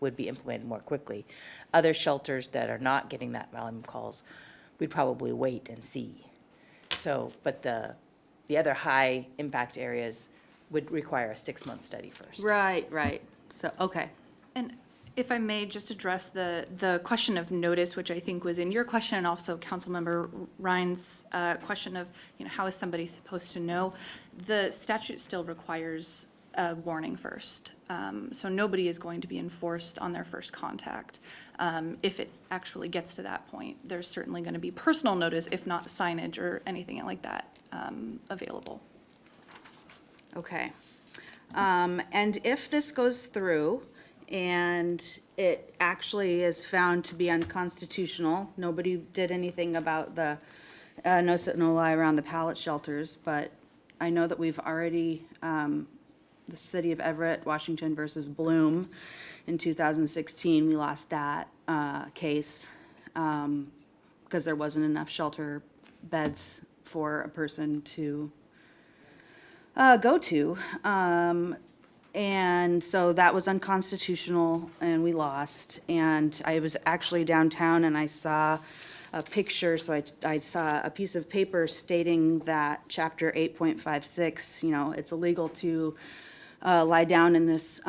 implemented more quickly. Other shelters that are not getting that volume of calls, we'd probably wait and see. So, but the other high impact areas would require a 6-month study first. Right. So, okay. And if I may just address the question of notice, which I think was in your question, and also Councilmember Ryan's question of, how is somebody supposed to know? The statute still requires a warning first. So nobody is going to be enforced on their first contact. If it actually gets to that point, there's certainly going to be personal notice, if not signage or anything like that available. Okay. And if this goes through and it actually is found to be unconstitutional, nobody did anything about the no sit, no lie around the pallet shelters, but I know that we've already the city of Everett, Washington versus Bloom in 2016. We lost that case because there wasn't enough shelter beds for a person to go to. And so that was unconstitutional and we lost. And I was actually downtown and I saw a picture, so I saw a piece of paper stating that chapter 8.56, you know, it's illegal to lie down in this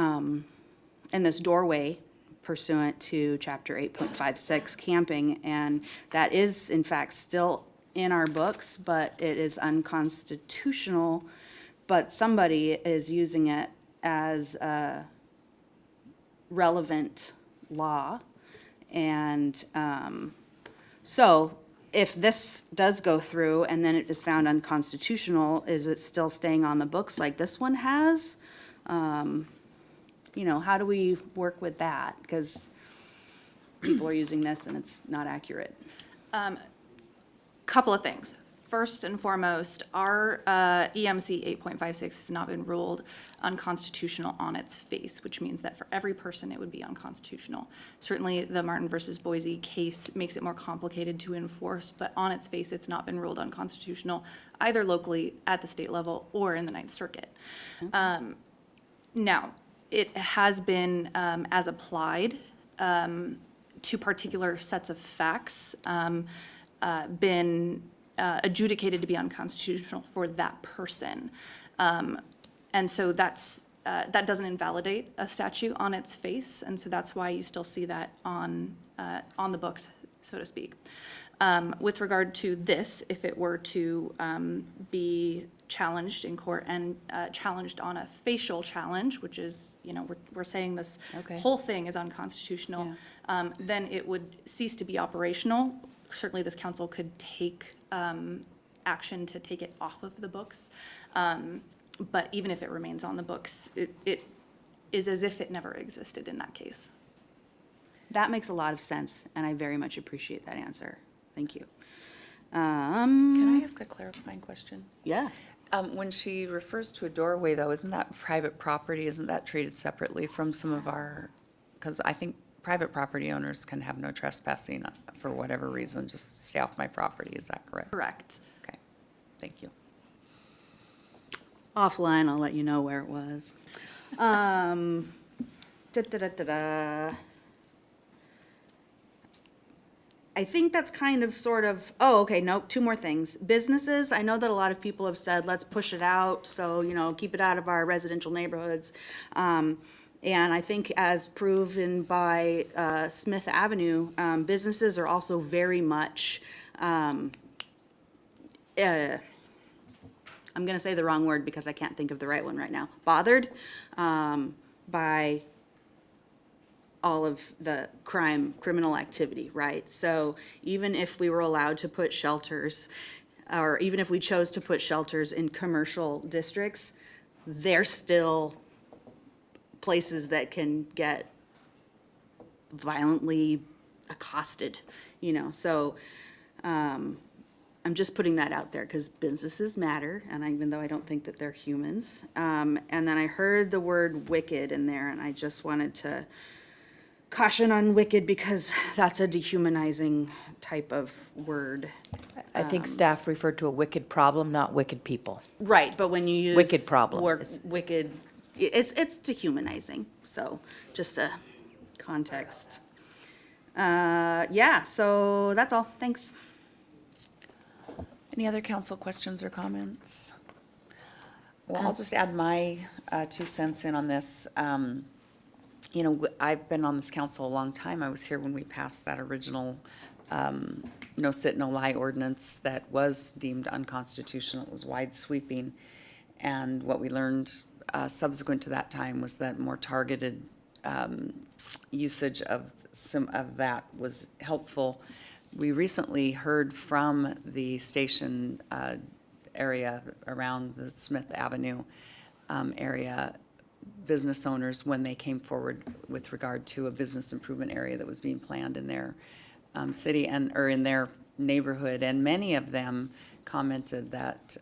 doorway pursuant to chapter 8.56 camping. And that is in fact still in our books, but it is unconstitutional, but somebody is using it as a relevant law. And so if this does go through and then it is found unconstitutional, is it still staying on the books like this one has? You know, how do we work with that? Because people are using this and it's not accurate. Couple of things. First and foremost, our EMC 8.56 has not been ruled unconstitutional on its face, which means that for every person it would be unconstitutional. Certainly the Martin versus Boise case makes it more complicated to enforce, but on its face it's not been ruled unconstitutional either locally at the state level or in the Ninth Circuit. Now, it has been, as applied to particular sets of facts, been adjudicated to be unconstitutional for that person. And so that's, that doesn't invalidate a statute on its face, and so that's why you still see that on the books, so to speak. With regard to this, if it were to be challenged in court and challenged on a facial challenge, which is, you know, we're saying this whole thing is unconstitutional, then it would cease to be operational. Certainly this council could take action to take it off of the books. But even if it remains on the books, it is as if it never existed in that case. That makes a lot of sense, and I very much appreciate that answer. Thank you. Can I ask a clarifying question? Yeah. When she refers to a doorway, though, isn't that private property? Isn't that treated separately from some of our, because I think private property owners can have no trespassing for whatever reason, just stay off my property. Is that correct? Correct. Okay, thank you. Offline, I'll let you know where it was. I think that's kind of sort of, oh, okay, nope, two more things. Businesses, I know that a lot of people have said, let's push it out, so, you know, keep it out of our residential neighborhoods. And I think as proven by Smith Avenue, businesses are also very much, I'm gonna say the wrong word because I can't think of the right one right now, bothered by all of the criminal activity, right? So even if we were allowed to put shelters, or even if we chose to put shelters in commercial districts, they're still places that can get violently accosted, you know? So I'm just putting that out there because businesses matter, and even though I don't think that they're humans. And then I heard the word wicked in there, and I just wanted to caution on wicked because that's a dehumanizing type of word. I think staff referred to a wicked problem, not wicked people. Right, but when you use Wicked problem. wicked, it's dehumanizing. So just a context. Yeah, so that's all. Thanks. Any other council questions or comments? Well, I'll just add my 2 cents in on this. You know, I've been on this council a long time. I was here when we passed that original no sit, no lie ordinance that was deemed unconstitutional. It was wide sweeping. And what we learned subsequent to that time was that more targeted usage of some of that was helpful. We recently heard from the station area around the Smith Avenue area, business owners, when they came forward with regard to a business improvement area that was being planned in their city or in their neighborhood, and many of them commented that,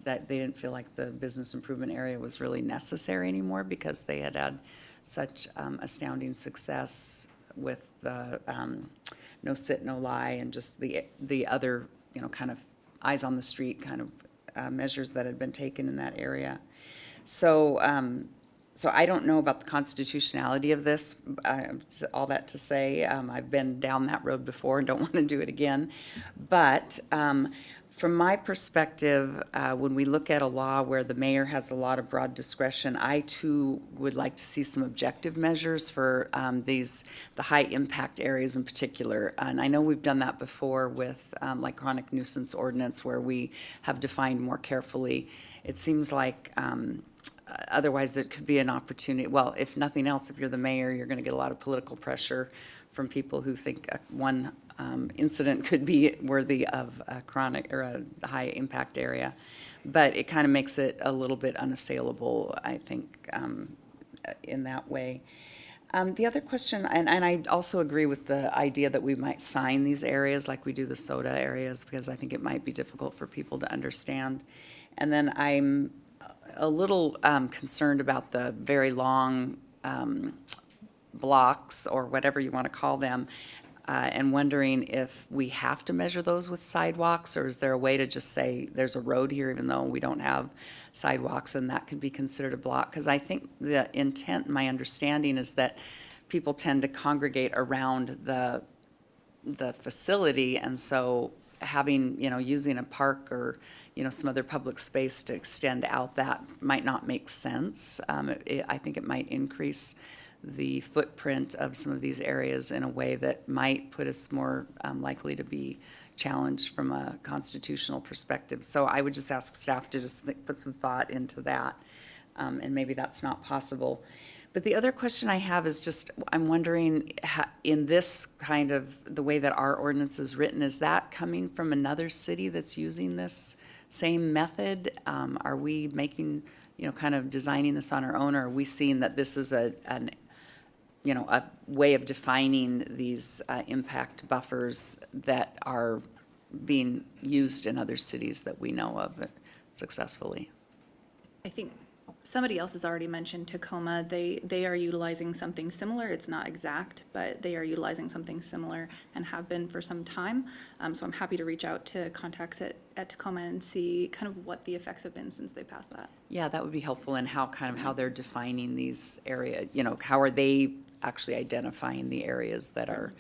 that they didn't feel like the business improvement area was really necessary anymore because they had had such astounding success with the no sit, no lie, and just the other, you know, kind of eyes on the street kind of measures that had been taken in that area. So, so I don't know about the constitutionality of this, all that to say, I've been down that road before and don't want to do it again. But from my perspective, when we look at a law where the mayor has a lot of broad discretion, I too would like to see some objective measures for the high impact areas in particular. And I know we've done that before with like chronic nuisance ordinance where we have defined more carefully. It seems like otherwise it could be an opportunity. Well, if nothing else, if you're the mayor, you're going to get a lot of political pressure from people who think one incident could be worthy of a chronic or a high impact area. But it kind of makes it a little bit unassailable, I think, in that way. The other question, and I also agree with the idea that we might sign these areas like we do the soda areas, because I think it might be difficult for people to understand. And then I'm a little concerned about the very long blocks, or whatever you want to call them, and wondering if we have to measure those with sidewalks, or is there a way to just say there's a road here even though we don't have sidewalks, and that could be considered a block? Because I think the intent, my understanding is that people tend to congregate around the facility, and so having, you know, using a park or, you know, some other public space to extend out that might not make sense. I think it might increase the footprint of some of these areas in a way that might put us more likely to be challenged from a constitutional perspective. So I would just ask staff to just put some thought into that, and maybe that's not possible. But the other question I have is just, I'm wondering, in this kind of, the way that our ordinance is written, is that coming from another city that's using this same method? Are we making, you know, kind of designing this on our own, or are we seeing that this is a way of defining these impact buffers that are being used in other cities that we know of successfully? I think somebody else has already mentioned Tacoma. They are utilizing something similar. It's not exact, but they are utilizing something similar and have been for some time. So I'm happy to reach out to contacts at Tacoma and see kind of what the effects have been since they passed that. Yeah, that would be helpful, and how they're defining these areas, you know, how are they actually identifying the areas that are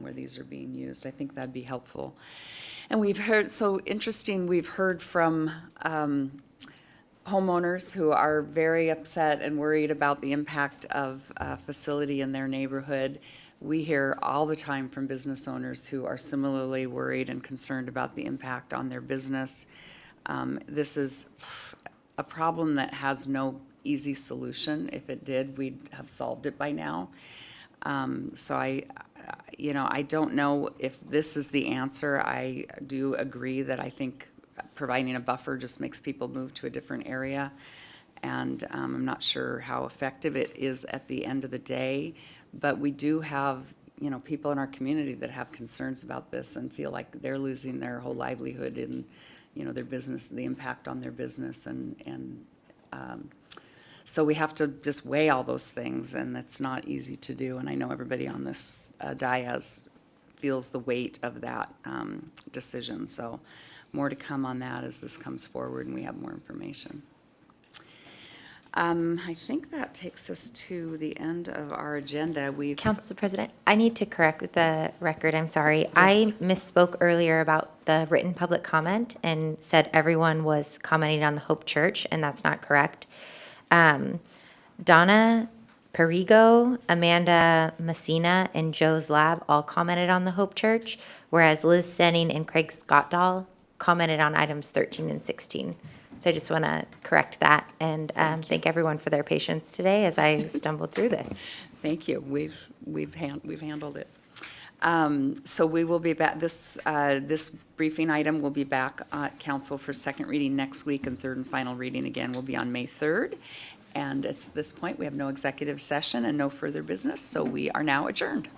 where these are being used. I think that'd be helpful. And we've heard, so interesting, we've heard from homeowners who are very upset and worried about the impact of a facility in their neighborhood. We hear all the time from business owners who are similarly worried and concerned about the impact on their business. This is a problem that has no easy solution. If it did, we'd have solved it by now. So I don't know if this is the answer. I do agree that I think providing a buffer just makes people move to a different area. And I'm not sure how effective it is at the end of the day, but we do have, you know, people in our community that have concerns about this and feel like they're losing their whole livelihood in, you know, their business, the impact on their business. And so we have to just weigh all those things, and that's not easy to do. And I know everybody on this dais feels the weight of that decision. So more to come on that as this comes forward and we have more information. I think that takes us to the end of our agenda. Council President, I need to correct the record, I'm sorry. Yes. I misspoke earlier about the written public comment and said everyone was commenting on the Hope Church, and that's not correct. Donna Perigo, Amanda Messina, and Joe's Lab all commented on the Hope Church, whereas Liz Senning and Craig Scottdahl commented on items 13 and 16. So I just want to correct that and thank everyone for their patience today as I stumbled through this. Thank you. We've handled it. So we will be back. This briefing item will be back at council for second reading next week, and third and final reading again will be on May 3rd. And at this point, we have no executive session and no further business, so we are now adjourned.